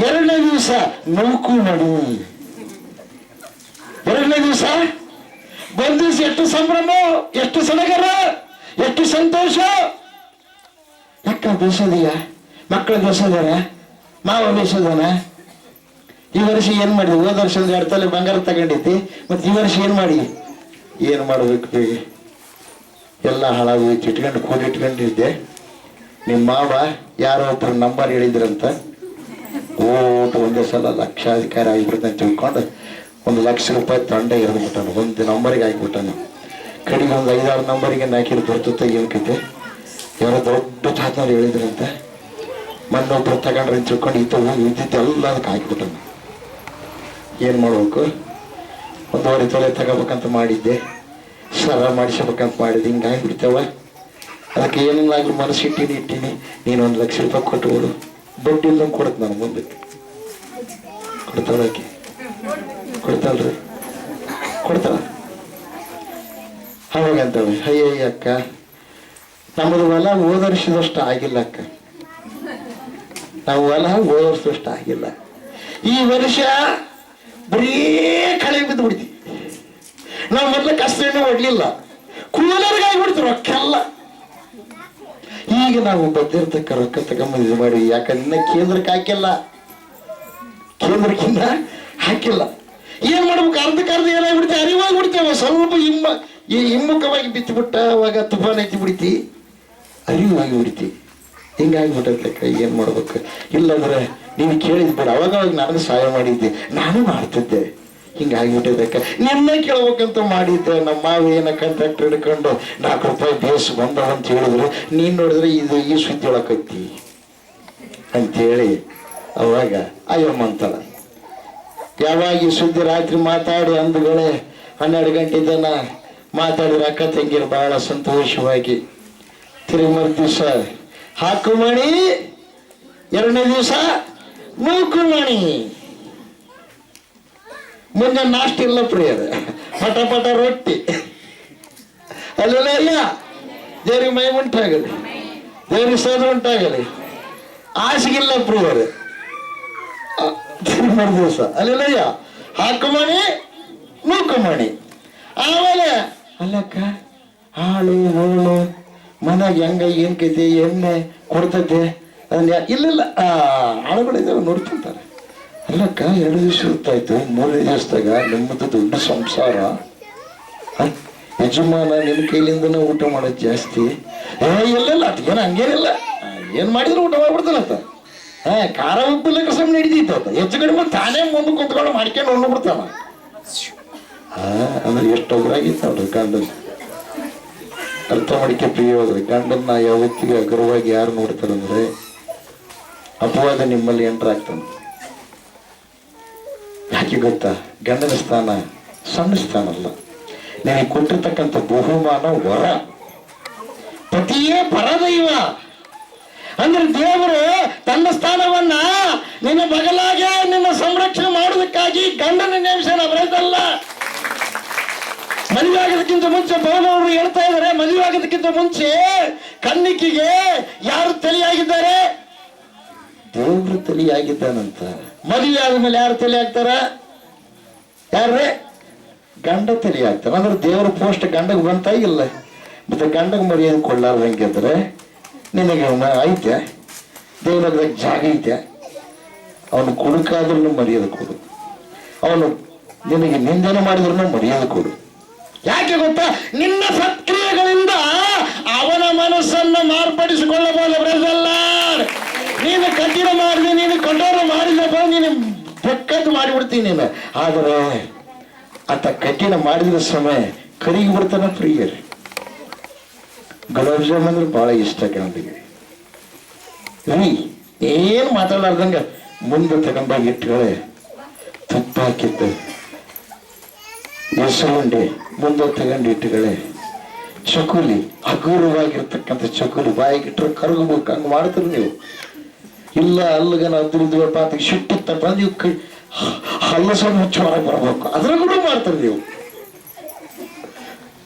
B: 2ನೇ ದಿವಸ ನೂಕು ಮಣಿ, 2ನೇ ದಿವಸ ಬಂದ ಎಷ್ಟು ಸಂಭ್ರಮ, ಎಷ್ಟು ಸಡಗರ, ಎಷ್ಟು ಸಂತೋಷ. ಅಕ್ಕ ಬೇಸೋದಿಯ, ಮಕ್ಕಳು ಬೇಸೋದಾರ, ಮಾವ ಬೇಸೋದಾನ. ಈ ವರ್ಷ ಏನ್ ಮಾಡಿ? ಹೋದ ವರ್ಷ 2 ತೊಲೆ ಬಂಗಾರ ತಗೊಂಡಿದ್ದಿ, ಮತ್ತೆ ಈ ವರ್ಷ ಏನು ಮಾಡ್ಬೇಕು? ಬೇಗ ಎಲ್ಲ ಹಾಳಾಗೋಯ್ತು. ಕೂಡಿಟ್ಕೊಂಡಿದ್ದೆ. ನಿಮ್ಮ ಮಾವ ಯಾರೋ ಒಬ್ರು ನಂಬರ್ ಹೇಳಿದ್ರಂತ, ಒಂದೇ ಸಲ ಲಕ್ಷಾಧಿಕಾರಿ ಆಗಿಬಿಡ್ತಾನೆ ತಿಳ್ಕೊಂಡು 1 ಲಕ್ಷ ರೂಪಾಯಿ ದಂಡ ಎರೆದ್ಬಿಟ್ಟಾನು. ಒಂದು ನಂಬರಿಗೆ ಆಗಿಬಿಟ್ಟಾನು. ಕಡೆಗೆ ಒಂದು 5-6 ನಂಬರಿಗೆ ಹಾಕಿರು ಬರ್ತದೆ. ಏನು ಕತೆ? ಯಾರೋ ದೊಡ್ಡ ತಾತನವ್ರು ಹೇಳಿದ್ರಂತ. ಮಣ್ಣೊಬ್ರು ತಗೊಂಡ್ರೆ ಅಂತ ತಿಳ್ಕೊಂಡು ಇದ್ದಿದ್ದು ಎಲ್ಲ ಅದಕ್ಕೆ ಹಾಕಿಬಿಟ್ಟಾನು. ಏನು ಮಾಡ್ಬೇಕು? 1.5 ತೊಲೆ ತಗೋಬೇಕಂತ ಮಾಡಿದ್ದೆ, ಸರ ಮಾಡಿಸ್ಬೇಕಂತ ಮಾಡಿದ್ದೆ. ಹಿಂಗೆ ಆಗಿಬಿಡ್ತಾವ. ಅದಕ್ಕೆ ಏನಾಗ್ಲೂ ಮನಸ್ಸಿಟ್ಟೀನಿ. ನೀನು 1 ಲಕ್ಷ ರೂಪಾಯಿ ಕೊಟ್ಟುಬಿಡು, ಬಡ್ಡಿ ಇಲ್ದಂಗೆ ಕೊಡುತ್ತೆ ನಾನು ಮುಂದೆ. ಕೊಡ್ತಾಳಕ್ಕೆ ಕೊಡ್ತಾಳ್ರಿ, ಕೊಡ್ತಾಳ. ಅವಾಗಂತವೆ, ಅಯ್ಯ ಅಕ್ಕ, ನಮ್ಮದು ಹೊಲ ಹೋದ ವರ್ಷದಷ್ಟು ಆಗಿಲ್ಲ ಅಕ್ಕ, ನಾವು ಹೊಲ ಹೋದ ವರ್ಷದಷ್ಟು ಆಗಿಲ್ಲ. ಈ ವರ್ಷ ಬರೀ ಕಳೆ ಬಿದ್ದು ಬಿಡ್ತೀವಿ. ನಾವು ಮೊದಲು ಕಷ್ಟನೇ ಹೊಡ್ಲಿಲ್ಲ, ಕೂಲರ್ಗೆ ಆಗಿಬಿಡ್ತೀವಿ ರೊಕ್ಕೆಲ್ಲ. ಈಗ ನಾವು ಬದ್ದಿರ್ತಕ್ಕ ರೊಕ್ಕ ತಗೊಂಬಂದು ಮಾಡಿ. ಯಾಕಂದ್ರೆ ಕೇಂದ್ರಕ್ಕೆ ಹಾಕಿಲ್ಲ, ಕೇಂದ್ರಕ್ಕಿಂತ ಹಾಕಿಲ್ಲ. ಏನ್ ಮಾಡ್ಬೇಕು? ಅರ್ಧಕ್ಕರ್ಧ ಏನಾಗ್ಬಿಡ್ತೀವಿ, ಅರಿವಾಗ್ಬಿಡ್ತೇವೆ. ಸ್ವಲ್ಪ ಹಿಮ್ಮುಖವಾಗಿ ಬಿತ್ತು ಬಿಟ್ಟ ಅವಾಗ ತುಫಾನ್ ಐತಿ ಬಿಡ್ತಿ, ಅರಿವಾಗಿ ಬಿಡ್ತಿ. ಹಿಂಗಾಗ್ಬಿಟ್ಟೈತೆ. ಏನು ಮಾಡ್ಬೇಕು? ಇಲ್ಲಂದ್ರೆ ನೀನು ಕೇಳಿದ್ ಬಿಡ, ಅವಾಗ ನನಗೆ ಸಹಾಯ ಮಾಡಿದ್ದೆ, ನಾನು ಮಾಡ್ತಿದ್ದೆ. ಹಿಂಗಾಗ್ಬಿಟ್ಟಿದ್ದಕ್ಕೆ ನಿನ್ನ ಕೇಳ್ಬೇಕಂತ ಮಾಡಿದ್ದೆ. ನಮ್ಮ ಮಾವ ಏನ ಕಾಂಟ್ರಾಕ್ಟರ್ ಹಿಡ್ಕೊಂಡು ₹4 ಬೇಸ್ ಬಂದವ ಅಂತ ಹೇಳಿದ್ರು, ನೀನು ನೋಡಿದ್ರೆ ಇದು ಈ ಸುದ್ದಿ ಒಳಕೈತಿ ಅಂತೇಳಿ ಅವಾಗ ಅಯ್ಯಮ್ಮ ಅಂತಾಳ. ಯಾವಾಗ ಈ ಸುದ್ದಿ ರಾತ್ರಿ ಮಾತಾಡಿ ಅಂದುಗಳೇ 12 ಗಂಟೆ ತನ ಮಾತಾಡಿದ್ರೆ ಅಕ್ಕ ತಂಗಿರು ಬಹಳ ಸಂತೋಷವಾಗಿ ತಿರುಗಿ ದಿವಸ ಹಾಕು ಮಣಿ, 2ನೇ ದಿವಸ ನೂಕು ಮಣಿ. ಮುಂದೆ ನಾಷ್ಟ ಇಲ್ಲ ಪ್ರಿಯರ, ಪಟ ಪಟ ರೊಟ್ಟಿ. ಅಲ್ಲೆಲ್ಲ ಇಲ್ಲ, ದೇವ್ರಿಗೆ ಮೈ ಉಂಟಾಗಲಿ, ದೇವ್ರಿಗೆ ಸೋದ ಉಂಟಾಗಲಿ. ಆಸೆಗಿಲ್ಲ ಪ್ರಿಯರು. ದಿವಸ ಅಲ್ಲೆಲ್ಲ ಹಾಕು ಮಣಿ, ನೂಕು ಮಣಿ. ಆಮೇಲೆ ಅಲ್ಲಕ್ಕ ಹಾಳು ಹೋಳು ಮನೆಗೆ ಹೆಂಗ ಏನ್ ಕೈತಿ, ಎಣ್ಣೆ ಕೊಡ್ತೈತೆ ಅದನ್ನ ಇಲ್ಲ ಆಳುಗಳಿದ್ದಾವೆ ನೋಡ್ತಿರ್ತಾರೆ. ಅಲ್ಲಕ್ಕ 2 ದಿವಸ ಇರ್ತಾಯ್ತು, 3ನೇ ದಿವಸದಾಗ ನಿಮ್ಮದು ದೊಡ್ಡ ಸಂಸಾರ, ಯಜಮಾನ ನಿನ್ನ ಕೈಲಿಂದನೇ ಊಟ ಮಾಡೋದು ಜಾಸ್ತಿ. ಇಲ್ಲೆಲ್ಲ ಏನು ಹಂಗೇನಿಲ್ಲ, ಏನು ಮಾಡಿದ್ರು ಊಟ ಮಾಡ್ಬಿಡ್ತಾನಂತ. ಖಾರ ಉಪ್ಪಿಲ್ಲ ಕಸಮ್ ನಡೀತಿತ್ತು. ಹೆಚ್ಚು ಕಡಿಮೆ ತಾನೇ ಮುಂದೆ ಕುಂತ್ಕೊಂಡು ಮಾಡ್ಕೊಂಡು ಉಂಡ್ಬಿಡ್ತಾನ. ಅಂದ್ರೆ ಎಷ್ಟು ಒಬ್ಬರಾಗಿತ್ತು ನೋಡ್ರಿ ಗಂಡನ್. ಅರ್ಥ ಮಾಡಿಕೆ ಪ್ರಿಯವಾದ್ರೆ ಗಂಡನ್ನ ಯಾವತ್ತಿಗೆ ಹಗುರವಾಗಿ ಯಾರು ನೋಡ್ತಾರಂದ್ರೆ ಅಪವಾದ ನಿಮ್ಮಲ್ಲಿ ಎಂಟ್ರ್ ಆಗ್ತಾನೆ. ಯಾಕೆ ಗೊತ್ತಾ? ಗಂಡನ ಸ್ಥಾನ ಸಣ್ಣ ಸ್ಥಾನ ಅಲ್ಲ. ನಿನಗೆ ಕೊಟ್ಟಿರ್ತಕ್ಕಂಥ ಬಹುಮಾನ ವರ. ಪತಿಯೇ ಪರದೈವ. ಅಂದ್ರೆ ದೇವರು ತನ್ನ ಸ್ಥಾನವನ್ನ ನಿನ್ನ ಬಗಲಾಗೆ ನಿನ್ನ ಸಂರಕ್ಷಣೆ ಮಾಡುವುದಕ್ಕಾಗಿ ಗಂಡನ ನೇಮಿಸೋಣ, ಬರೋದಲ್ಲ. ಮದುವೆ ಆಗೋದಕ್ಕಿಂತ ಮುಂಚೆ ಪೌಲವರು ಹೇಳ್ತಾ ಇದ್ದಾರೆ, ಮದುವೆ ಆಗೋದಕ್ಕಿಂತ ಮುಂಚೆ ಕನ್ನಿಕೆಗೆ ಯಾರು ತಲೆಯಾಗಿದ್ದಾರೆ? ದೇವರು ತಲೆಯಾಗಿದ್ದಾನಂತ. ಮದುವೆ ಆದ್ಮೇಲೆ ಯಾರು ತಲೆ ಆಗ್ತಾರ? ಯಾರೇ? ಗಂಡ ತಲೆ ಆಗ್ತಾನ. ಅಂದ್ರೆ ದೇವ್ರ ಪೋಸ್ಟ್ ಗಂಡಗೆ ಬಂತ ಇಲ್ಲ. ಮತ್ತೆ ಗಂಡಗೆ ಮರ್ಯಾದೆ ಕೊಡ್ಲಾರ್ದಂಗಿದ್ರೆ ನಿನಗೆ ಐತೆ, ದೇವ್ರದಾಗ ಜಾಗ ಐತೆ, ಅವನು ಕೊಡುಕಾದ್ರೂ ಮರ್ಯಾದೆ ಕೊಡು, ಅವನು ನಿನಗೆ ನಿಂದನೆ ಮಾಡಿದ್ರು ಮರ್ಯಾದೆ ಕೊಡು. ಯಾಕೆ ಗೊತ್ತಾ? ನಿನ್ನ ಸತ್ಕ್ರಿಯೆಗಳಿಂದ ಅವನ ಮನಸ್ಸನ್ನು ಮಾರ್ಪಡಿಸಿಕೊಳ್ಳಬಹುದು. ಬ್ರದಲ್ಲ, ನೀನು ಕಠಿಣ ಮಾಡಿದೆ, ನೀನು ಕಠೋರ ಮಾಡಿದ, ನೀನು ಬೆಕ್ಕದ್ದು ಮಾಡಿಬಿಡ್ತೀನಿ ನೀನು. ಆದರೆ ಆತ ಕಠಿಣ ಮಾಡಿದ ಸಮಯ ಕರಿಗಿ ಬಿಡ್ತಾನ. ಪ್ರಿಯರೇ, ಗುಲಾಬ್ ಜಾಮ್ ಅಂದ್ರೆ ಬಹಳ ಇಷ್ಟ ಗಂಡಿಗೆ. ಏನು ಮಾತಾಡಲಾರ್ದಂಗ ಮುಂದೆ ತಗೊಂಡಾಗ ಇಟ್ಟುಗಳೇ ತುಪ್ಪ ಹಾಕಿದ್ದೆ, ಎಸರುಂಡೆ ಮುಂದೆ ತಗೊಂಡು ಇಟ್ಟುಗಳೇ, ಚಕುಲಿ ಹಗುರವಾಗಿರ್ತಕ್ಕಂಥ ಚಕುಲಿ ಬಾಯಿಗಿಟ್ರೆ ಕರಗಬೇಕು. ಹಂಗೆ ಮಾಡ್ತೀರಿ ನೀವು. ಇಲ್ಲ ಅಲ್ಲಿಗನ ಅದ್ರದ್ದು ಪಾತಿಗೆ ಶಿಟ್ಟಿತ್ತಪ್ಪ ನೀವು ಹಲ್ಲು ಸಹ ಮುಚ್ಚ ಹೊರಗೆ ಬರ್ಬೇಕು, ಅದ್ರ ಕೂಡ ಮಾಡ್ತಾರೆ ನೀವು.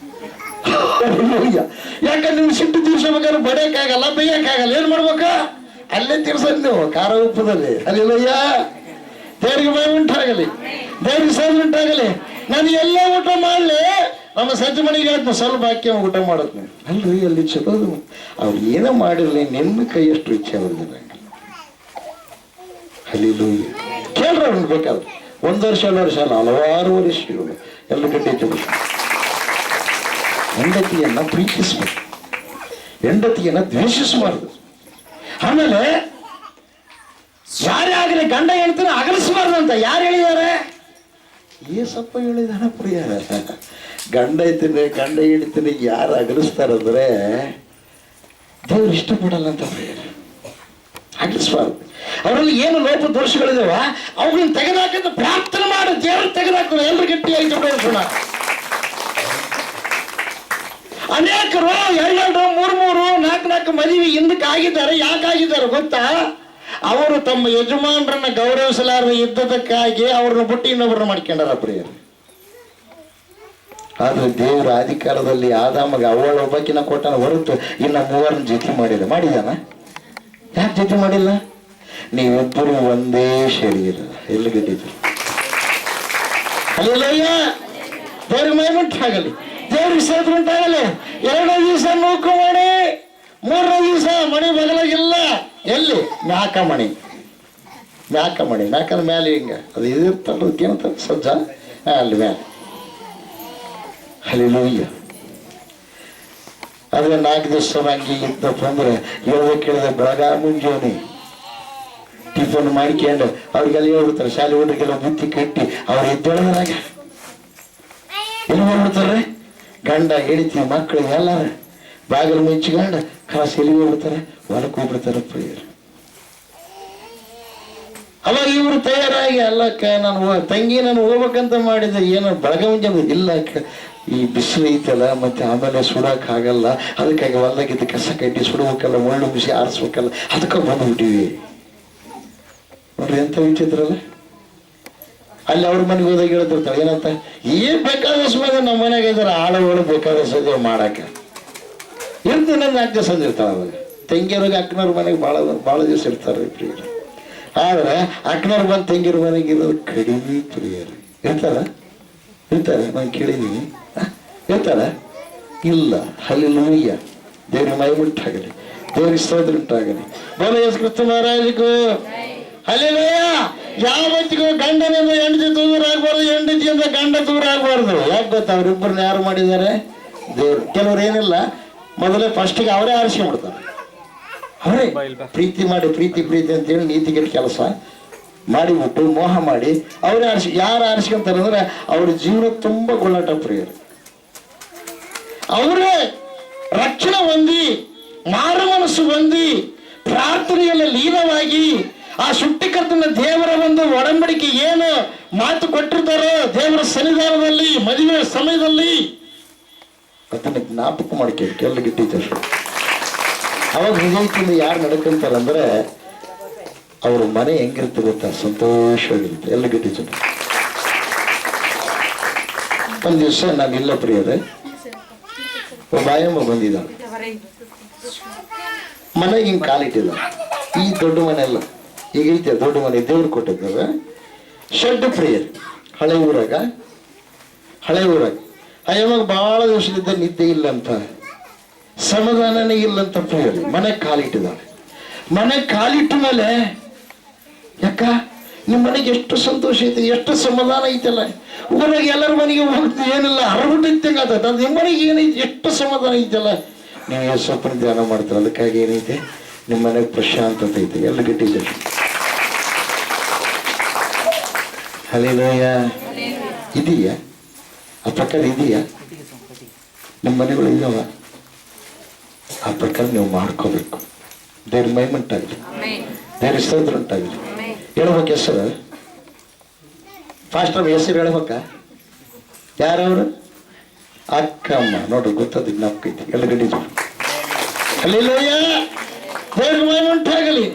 B: ಯಾಕಂದ್ರೆ ನೀವು ಸಿಟ್ಟು ತೀರ್ಸಬೇಕಾದ್ರೆ ಬಡಿಯಕ್ಕಾಗಲ್ಲ, ಬೇಯಕ್ಕಾಗಲ್ಲ. ಏನ್ ಮಾಡ್ಬೇಕ? ಅಲ್ಲೇ ತೀರ್ಸದ್ ನೀವು ಖಾರ ಉಪ್ಪದಲ್ಲಿ. ಅಲ್ಲಿಲ್ಲಯ್ಯ, ದೇವ್ರಿಗೆ ಮೈ ಉಂಟಾಗಲಿ, ದೇವ್ರಿಗೆ ಸೋದು ಉಂಟಾಗಲಿ. ನಾನು ಎಲ್ಲ ಊಟ ಮಾಡಲಿ, ನಮ್ಮ ಸಜ್ಜ ಮನೆಗೆ ಹೇಳ್ತೀನಿ ಸ್ವಲ್ಪ ಹಾಕಿ ಊಟ ಮಾಡೋದು. ಅಲ್ರಿ ಅಲ್ಲಿ ಚಲೋದು, ಅವ್ರು ಏನೋ ಮಾಡಿರ್ಲಿ, ನಿನ್ನ ಕೈ ಎಷ್ಟು ರುಚಿ ಅವ್ರದ್ದು. ಅಲ್ಲಿ ಕೇಳ್ರ ಅವ್ನು ಬೇಕಾದ್ರೆ 1 ವರ್ಷ 2 ವರ್ಷ ಅಲ್ಲ, ಹಲವಾರು ವರ್ಷಗಳು ಎಲ್ಲ ಗಟ್ಟಿ. ಹೆಂಡತಿಯನ್ನ ಪ್ರೀತಿಸ್ಬೇಕು, ಹೆಂಡತಿಯನ್ನ ದ್ವೇಷಿಸಬಾರ್ದು. ಆಮೇಲೆ ಯಾರೇ ಆಗಲಿ ಗಂಡ ಹೆಂಡತಿನ ಅಗಲಿಸಬಾರ್ದು ಅಂತ ಯಾರು ಹೇಳಿದ್ದಾರೆ? ಏಸಪ್ಪ ಹೇಳಿದಾನ ಪ್ರಿಯ. ಗಂಡ ಐತೀನಿ ಗಂಡ ಹಿಡಿತೀನಿ ಯಾರು ಅಗಲಿಸ್ತಾರಂದ್ರೆ ದೇವ್ರು ಇಷ್ಟಪಡಲ್ಲ ಅಂತ ಪ್ರಿಯ. ಅಗಲಿಸ್ಬಾರ್ದು. ಅವರಲ್ಲಿ ಏನು ಲೋಪ ದೋಷಗಳಿದಾವ ಅವುಗಳನ್ನ ತೆಗೆದಾಕಿದ್ದು ಪ್ರಾರ್ಥನೆ ಮಾಡಿ ದೇವ್ರು ತೆಗೆದಾಕ್ತಾರೆ. ಎಲ್ಲರೂ ಗಟ್ಟಿಯಾಗಿ ತಗೊಳ್ಸೋಣ. ಅನೇಕರು 2 3 4 ಮದುವೆ ಹಿಂದಕ್ಕೆ ಆಗಿದ್ದಾರೆ. ಯಾಕಾಗಿದ್ದಾರೆ ಗೊತ್ತಾ? ಅವರು ತಮ್ಮ ಯಜಮಾನರನ್ನ ಗೌರವಿಸಲಾರದೆ ಇದ್ದದಕ್ಕಾಗಿ ಅವ್ರನ್ನ ಬಿಟ್ಟು ಇನ್ನೊಬ್ಬರನ್ನ ಮಾಡ್ಕೊಂಡಾರ ಪ್ರಿಯರು. ಆದ್ರೆ ದೇವರ ಅಧಿಕಾರದಲ್ಲಿ ಆದಾಮಗೆ ಅವಳ ಒಬ್ಬಕಿನ ಕೊಟ್ಟನ ಹೊರತು ಇನ್ನ 3 ಜೊತೆ ಮಾಡಿದಾನ? ಯಾಕೆ ಜೊತೆ ಮಾಡಿಲ್ಲ? ನೀವಿಬ್ಬರು ಒಂದೇ ಶರೀರ. ಎಲ್ಲಿ ಗಟ್ಟಿದ್ರು ಅಲ್ಲಯ್ಯ. ದೇವ್ರ ಮೈ ಉಂಟಾಗಲಿ, ದೇವ್ರಿಗೆ ಸೇತ್ರ ಉಂಟಾಗಲಿ. 2ನೇ ದಿವಸ ನೂಕು ಮಣಿ, 3ನೇ ದಿವಸ ಮಣಿ ಬಗಲಾಗಿಲ್ಲ. ಎಲ್ಲಿ? ಮ್ಯಾಕಮಣಿ. ಮ್ಯಾಕಂದ ಮ್ಯಾಲೆ ಹಿಂಗ ಅದು ಇದಿರ್ತಾರ, ಏನಂತ ಸಜ್ಜ ಅಲ್ಲಿ ಮ್ಯಾಲೆ. ಹಲ್ಲೆಲೂಯಾ. ಆದ್ರೆ 4 ದಿವಸ ಹಂಗೆ ಇದ್ದಪ್ಪ ಅಂದ್ರೆ ಕೇಳಿದೆ ಬೆಳಗ ಮುಂಜಾನೆ ಟಿಫನ್ ಮಾಡ್ಕೊಂಡು ಅವ್ರಿಗೆಲ್ಲ ಹೇಳ್ಬಿಡ್ತಾರೆ, ಶಾಲೆ ಹುಡುಗೆಲ್ಲ ಬುತ್ತಿ ಕಟ್ಟಿ ಅವ್ರು ಎದ್ದೇಳದ್ರಾಗ ಎಲ್ಲಿ ಹೋಗ್ಬಿಡ್ತಾರೆ, ಗಂಡ ಹೆಂಡತಿ ಮಕ್ಕಳು ಎಲ್ಲಾರ ಬಾಗಿಲು ಮುಚ್ಚಿಕೊಂಡು ಕಾಸು ಎಲ್ಲಿ ಹೋಗ್ಬಿಡ್ತಾರೆ, ಹೊಲಕ್ಕೆ ಹೋಗ್ಬಿಡ್ತಾರೆ ಪ್ರಿಯರು. ಅವಾಗ ಇವರು ತಯಾರಾಗಿ ಅಲ್ಲಕ್ಕ ನಾನು ತಂಗಿ ನಾನು ಹೋಗ್ಬೇಕಂತ ಮಾಡಿದೆ, ಏನೋ ಬೆಳಗ್ಗೆ ಮುಂಜಾನೆ ಇಲ್ಲ ಈ ಬಿಸಿಲು ಐತಲ್ಲ, ಮತ್ತೆ ಆಮೇಲೆ ಸುಡಕ್ ಆಗಲ್ಲ, ಅದಕ್ಕಾಗಿ ಹೊಲ್ದಾಗಿದ್ದ ಕಸ ಕಟ್ಟಿ ಸುಡಬೇಕಲ್ಲ, ಮಣ್ಣು ಬಿಸಿ ಆರಿಸ್ಬೇಕಲ್ಲ, ಅದಕ್ಕೆ ಬಂದ್ಬಿಟ್ಟಿವಿ ನೋಡ್ರಿ. ಎಂತ ವಿಚಿತ್ರಲ್ಲ. ಅಲ್ಲಿ ಅವ್ರ ಮನೆಗೆ ಹೋದಾಗ ಹೇಳ್ತಿರ್ತಾಳೆ ಏನಂತ, ಏನ್ ಬೇಕಾದ ಸಮಯ ನಮ್ಮ ಮನೆಯಾಗ ಇದಾರೆ ಆಳುಗಳು ಬೇಕಾದ ಸದ್ಯ ಮಾಡಾಕ ಇರ್ತೀನಿ. 4 ದಿವಸ ಇರ್ತಾಳೆ. ಅವಾಗ ತಂಗಿಯವ್ರಿಗೆ ಅಕ್ಕನವ್ರ ಮನೆಗೆ ಭಾಳ ದಿವಸ ಇರ್ತಾರೆ ಪ್ರಿಯರು. ಆದ್ರೆ ಅಕ್ಕನವ್ರು ಬಂದು ತಂಗಿಯವ್ರ ಮನೆಗೆ ಇರೋದು ಕಡಿಮೆ ಪ್ರಿಯರು. ಇರ್ತಾರ ನಾನು ಕೇಳಿದೀನಿ, ಇರ್ತಾರ ಇಲ್ಲ. ಹಲ್ಲೆಲೂಯಾ, ದೇವ್ರ ಮೈಮುಟ್ಟಾಗಲಿ, ದೇವ್ರಿಗೆ ಸ್ತೋತ್ರ ಉಂಟಾಗಲಿ. ಬೋಲ ಯೇಸು ಕ್ರಿಸ್ತ ಮಹಾರಾಜಗೂ ಹಲ್ಲೆಲೂಯಾ. ಯಾವತ್ತಿಗೂ ಗಂಡನಿಂದ ಹೆಂಡತಿ ದೂರ ಆಗ್ಬಾರ್ದು, ಹೆಂಡತಿಯಿಂದ ಗಂಡ ದೂರ ಆಗ್ಬಾರ್ದು. ಯಾಕೆ ಗೊತ್ತಾ, ಅವ್ರಿಬ್ಬರನ್ನ ಯಾರು ಮಾಡಿದ್ದಾರೆ? ದೇವ್ರು. ಕೆಲವ್ರು ಏನಿಲ್ಲ, ಮೊದಲೇ ಫಸ್ಟಿಗೆ ಅವರೇ ಆರಿಸ್ಕೊಂಡ್ಬಿಡ್ತಾರೆ. ಅವರೇ ಪ್ರೀತಿ ಮಾಡಿ ಪ್ರೀತಿ ಅಂತೇಳಿ ನೀತಿಗೆಟ್ಟ ಕೆಲಸ ಮಾಡಿಬಿಟ್ಟು ಮೋಹ ಮಾಡಿ ಅವರೇ ಯಾರು ಆರಿಸ್ಕೊಂತಾರೆ ಅಂದ್ರೆ ಅವ್ರ ಜೀವನ ತುಂಬಾ ಗೋಳಾಟ ಪ್ರಿಯರು. ಅವರೇ ರಕ್ಷಣೆ ಹೊಂದಿ ಮಾರು ಮನಸ್ಸು ಹೊಂದಿ ಪ್ರಾರ್ಥನೆಯಲ್ಲಿ ಲೀನವಾಗಿ ಆ ಸೃಷ್ಟಿಕರ್ತನ ದೇವರ ಒಂದು ಒಡಂಬಡಿಕೆ ಏನು ಮಾತು ಕೊಟ್ಟಿರ್ತಾರೋ ದೇವರ ಸನ್ನಿಧಾನದಲ್ಲಿ ಮದುವೆ ಸಮಯದಲ್ಲಿ ಅದನ್ನ ಜ್ಞಾಪಕ ಮಾಡ್ಕೇಳಿ ಕೆಳಗೆ ಟೀಚರ್. ಅವಾಗ ಹೃದಯದಿಂದ ಯಾರು ನಡ್ಕೊಂತಾರಂದ್ರೆ ಅವ್ರ ಮನೆ ಹೆಂಗಿರುತ್ತೆ ಗೊತ್ತಾ, ಸಂತೋಷವಾಗಿರುತ್ತೆ. ಎಲ್ಲ ಟೀಚರ್. ಒಂದ್ ದಿವಸ ನಾನಿಲ್ಲ ಪ್ರಿಯರೇ, ಒಬ್ಬ ಆಯಮ್ಮ ಬಂದಿದ್ದಾಳೆ, ಮನೆಗೆ ಹಿಂಗೆ ಕಾಲಿಟ್ಟಿಲ್ಲ. ಈ ದೊಡ್ಡ ಮನೆ ಅಲ್ಲ, ಈಗ ಐತೆ ದೊಡ್ಡ ಮನೆ, ದೇವ್ರು ಕೊಟ್ಟಿದ್ದಾವೆ ಶೆಡ್ ಪ್ರಿಯರ್. ಹಳೆ ಊರಾಗ ಅಯ್ಯವಾಗ ಬಹಳ ದಿವಸದಿಂದ ನಿದ್ದೆ ಇಲ್ಲಂತ, ಸಮಾಧಾನನೇ ಇಲ್ಲಂತ ಪ್ರಿಯರ್. ಮನೆ ಕಾಲಿಟ್ಟಿದ್ದಾಳೆ. ಮನೆ ಕಾಲಿಟ್ಟ ಮೇಲೆ ಯಾಕ ನಿಮ್ಮ ಮನೆಗೆ ಎಷ್ಟು ಸಂತೋಷ ಐತೆ, ಎಷ್ಟು ಸಮಾಧಾನ ಐತಲ್ಲ. ಊರಾಗ ಎಲ್ಲರ ಮನೆಗೆ ಹೋಗ್ತೀವಿ, ಏನಿಲ್ಲ ಹರಬಿಟ್ಟಿದ್ದಂಗೆ ಆತ. ನಿಮ್ಮ ಮನೆಗೆ ಏನೈತಿ, ಎಷ್ಟು ಸಮಾಧಾನ ಐತಲ್ಲ. ನೀವು ಯೇಸಪ್ಪನ ಧ್ಯಾನ ಮಾಡ್ತಾರೆ, ಅದಕ್ಕಾಗಿ ಏನೈತೆ ನಿಮ್ಮ ಮನೆಗೆ ಪ್ರಶಾಂತತೆ ಐತೆ. ಎಲ್ಲ ಗಟ್ಟಿದ್ದಾರೆ. ಹಲ್ಲೆಲೂಯಾ. ಇದೆಯಾ ಆ ಪ್ರಕಾರ? ಇದೆಯಾ ನಿಮ್ಮ ಮನೆಗಳು ಇದಾವ? ಆ ಪ್ರಕಾರ ನೀವು ಮಾಡ್ಕೋಬೇಕು. ದೇವ್ರ ಮೈಮಂಟಾಗಲಿ, ದೇವ್ರ ಸ್ತೋತ್ರ ಉಂಟಾಗಲಿ. ಹೇಳ್ಬೇಕು ಹೆಸರು, ಫಾಸ್ಟರ್ ಹೆಸರು ಹೇಳ್ಬೇಕ? ಯಾರವರು? ಅಕ್ಕಮ್ಮ. ನೋಡ್ರಿ ಗೊತ್ತದ ಜ್ಞಾಪಕ ಐತಿ. ಎಲ್ಲ ಗಡಿದ್ರು. ಹಲ್ಲೆಲೂಯಾ. ದೇವ್ರ ಮೈಮಂಟಾಗಲಿ,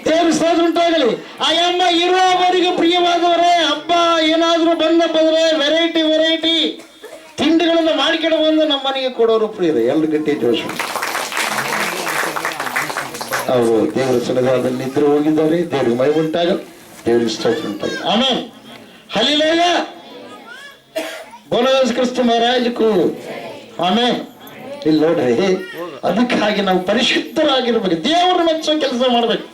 B: ದೇವ್ರ ಸ್ತೋತ್ರ ಉಂಟಾಗಲಿ. ಆ ಅಮ್ಮ ಇರುವವರಿಗೆ ಪ್ರಿಯವಾದವರೇ, ಹಬ್ಬ ಏನಾದ್ರೂ ಬಂದ್ರೆ ವೆರೈಟಿ ತಿಂಡಿಗಳನ್ನ ಮಾಡಿಕೊಂಡು ಬಂದು ನಮ್ಮ ಮನೆಗೆ ಕೊಡೋರು ಪ್ರಿಯರೇ. ಎಲ್ಲ ಗಟ್ಟಿ ಜೋಶ. ಅವರು ದೇವರ ಸನ್ನಿಧಾನದಲ್ಲಿ ನಿದ್ರೆ ಹೋಗಿದ್ದಾರೆ. ದೇವ್ರಿಗೆ ಮೈ ಉಂಟಾಗಲಿ, ದೇವರಿಗೆ ಸ್ತೋತ್ರ ಉಂಟಾಗಲಿ. ಆಮೇಲೆ ಹಲ್ಲೆಲೂಯಾ. ಬೋಲೋ ಯೇಸು ಕ್ರಿಸ್ತ ಮಹಾರಾಜಕ್ಕೂ ಆಮೇಲೆ. ಇಲ್ಲಿ ನೋಡ್ರಿ, ಅದಕ್ಕಾಗಿ ನಾವು ಪರಿಶುದ್ಧರಾಗಿರ್ಬೇಕು, ದೇವರ ಮೆಚ್ಚೋ ಕೆಲಸ ಮಾಡ್ಬೇಕು.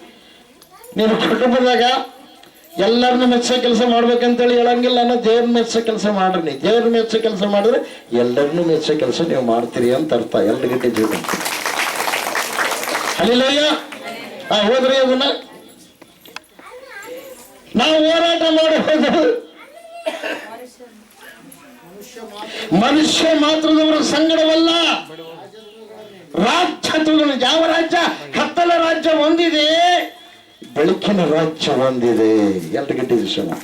B: ನೀನು ಕುಟುಂಬದಾಗ ಎಲ್ಲರನ್ನ ಮೆಚ್ಚೋ ಕೆಲಸ ಮಾಡ್ಬೇಕಂತೇಳಿ ಹೇಳಂಗಿಲ್ಲ. ದೇವ್ರ ಮೆಚ್ಚೋ ಕೆಲಸ ಮಾಡ್ರಿ. ದೇವ್ರ ಮೆಚ್ಚೋ ಕೆಲಸ ಮಾಡಿದ್ರೆ ಎಲ್ಲರನ್ನೂ ಮೆಚ್ಚೋ ಕೆಲಸ ನೀವು ಮಾಡ್ತೀರಿ ಅಂತ ಅರ್ಥ. ಎಲ್ಲ ಗಂಟೆ ಜೀವನ. ಹಲ್ಲೆಲೂಯಾ. ಹೋದ್ರಿ ಅದನ್ನ ನಾವು ಹೋರಾಟ ಮಾಡಬಹುದು. ಮನುಷ್ಯ ಮಾತ್ರದವರ ಸಂಗಡವಲ್ಲ, ರಾಜ್ಯ. ಯಾವ ರಾಜ್ಯ? ಕತ್ತಲ ರಾಜ್ಯ ಹೊಂದಿದೆ, ಬೆಳಕಿನ ರಾಜ್ಯ ಹೊಂದಿದೆ. ಎರಡು ಗಂಟೆ ವಿಷಯ.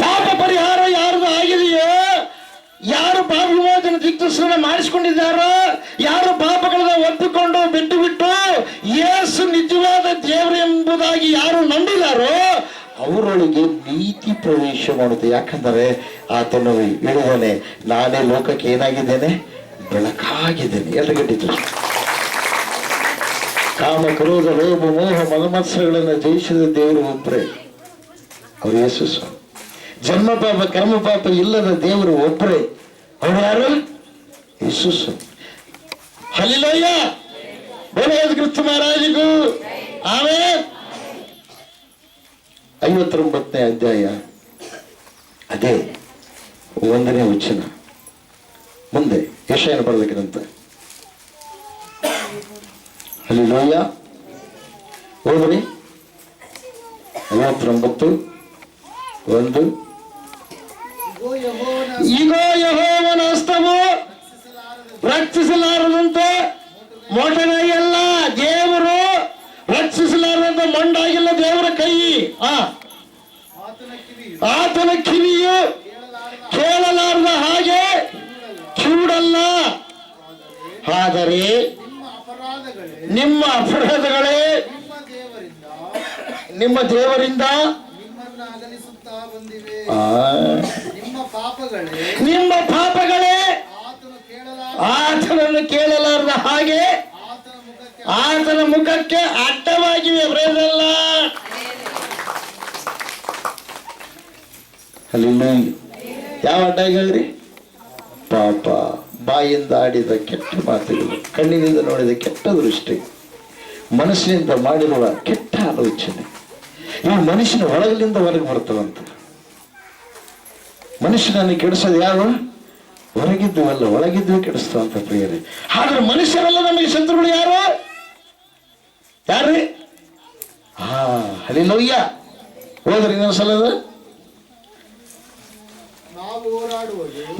B: ಪಾಪ ಪರಿಹಾರ ಯಾರ್ದು ಆಗಿದೆಯೋ, ಯಾರು ಪಾಪ ವಿಮೋಚನೆ ದಿಗ್ದರ್ಶನ ಮಾಡಿಸಿಕೊಂಡಿದ್ದಾರೋ, ಯಾರು ಪಾಪಗಳನ್ನ ಒಪ್ಪಿಕೊಂಡು ಬಿಟ್ಟು ಯೇಸು ನಿಜವಾದ ದೇವರು ಎಂಬುದಾಗಿ ಯಾರು ನಂಬಿದಾರೋ ಅವರೊಳಗೆ ನೀತಿ ಪ್ರವೇಶ ಮಾಡುತ್ತೆ. ಯಾಕಂದರೆ ಆತನು ಹೇಳಿದಾನೆ, ನಾನೇ ಲೋಕಕ್ಕೆ ಏನಾಗಿದ್ದೇನೆ? ಬೆಳಕಾಗಿದ್ದೇನೆ. ಎರಡು ಗಂಟೆ. ಕಾಮ ಕ್ರೋಧ ಲೋಭ ಮೋಹ ಮದಮತ್ಸರಗಳನ್ನು ಜಯಿಸಿದ ದೇವರು ಒಬ್ಬರೇ, ಅವರು ಯೇಸು ಸ್ವಾಮಿ. ಜನ್ಮ ಪಾಪ ಕರ್ಮ ಪಾಪ ಇಲ್ಲದ ದೇವರು ಒಬ್ಬರೇ, ಅವರು ಯಾರು? ಯೇಸು ಸ್ವಾಮಿ. ಹಲ್ಲೆಲೂಯಾ. ಬೋಲೋ ಯೇಸು ಕ್ರಿಸ್ತ ಮಹಾರಾಜಗೂ ಆಮೇಲೆ. 59ನೇ ಅಧ್ಯಾಯ, ಅದೇ 1ನೇ ವಚನ. ಮುಂದೆ ಯೆಶಾಯನು ಬರಬೇಕಂತ ಹಲ್ಲೆಲೂಯಾ. ಹೋದ್ರಿ 59 1. ಇಗೋ ಯೆಹೋವನ ಹಸ್ತವು ರಕ್ಷಿಸಲಾರದಂತೆ ಮೊಟನೆಯಲ್ಲ, ದೇವರು ರಕ್ಷಿಸಲಾರದಂತೆ ಮೊಂಡಾಗಿಲ್ಲ ದೇವರ ಕೈ. ಆತನ ಕಿವಿಯು ಕೇಳಲಾರದ ಹಾಗೆ ಕಿವುಡಲ್ಲ. ಆದರೆ ನಿಮ್ಮ ಅಪರಾಧಗಳೇ ನಿಮ್ಮ ದೇವರಿಂದ ನಿಮ್ಮ ಪಾಪಗಳೇ ಆತನನ್ನು ಕೇಳಲಾರದ ಹಾಗೆ ಆತನ ಮುಖಕ್ಕೆ ಅಡ್ಡವಾಗಿವೆ. ಬರೆಯಲ್ಲ ಅಲ್ಲಿ ಯಾವ ಅಡ್ಡಾಗಿದ್ರಿ? ಪಾಪ, ಬಾಯಿಂದ ಆಡಿದ ಕೆಟ್ಟ ಮಾತುಗಳು, ಕಣ್ಣಿನಿಂದ ನೋಡಿದ ಕೆಟ್ಟ ದೃಷ್ಟಿ, ಮನಸ್ಸಿನಿಂದ ಮಾಡಿರುವ ಕೆಟ್ಟ ಆಲೋಚನೆ, ಇವು ಮನುಷ್ಯನ ಒಳಗಲಿಂದ ಹೊರಗೆ ಬರ್ತವಂತ. ಮನುಷ್ಯನನ್ನು ಕೆಡಿಸೋದು ಯಾರು? ಹೊರಗಿದ್ದು ಅಲ್ಲ, ಒಳಗಿದ್ದು ಕೆಡಿಸ್ತವಂತ ಪ್ರಿಯರೇ. ಆದ್ರೆ ಮನುಷ್ಯರೆಲ್ಲ ನಮಗೆ ಶತ್ರುಗಳು ಯಾರು? ಯಾರ್ರಿ? ಹಲ್ಲೆಲೂಯ. ಹೋದ್ರಿ ಇನ್ನೊಂದ್ಸಲ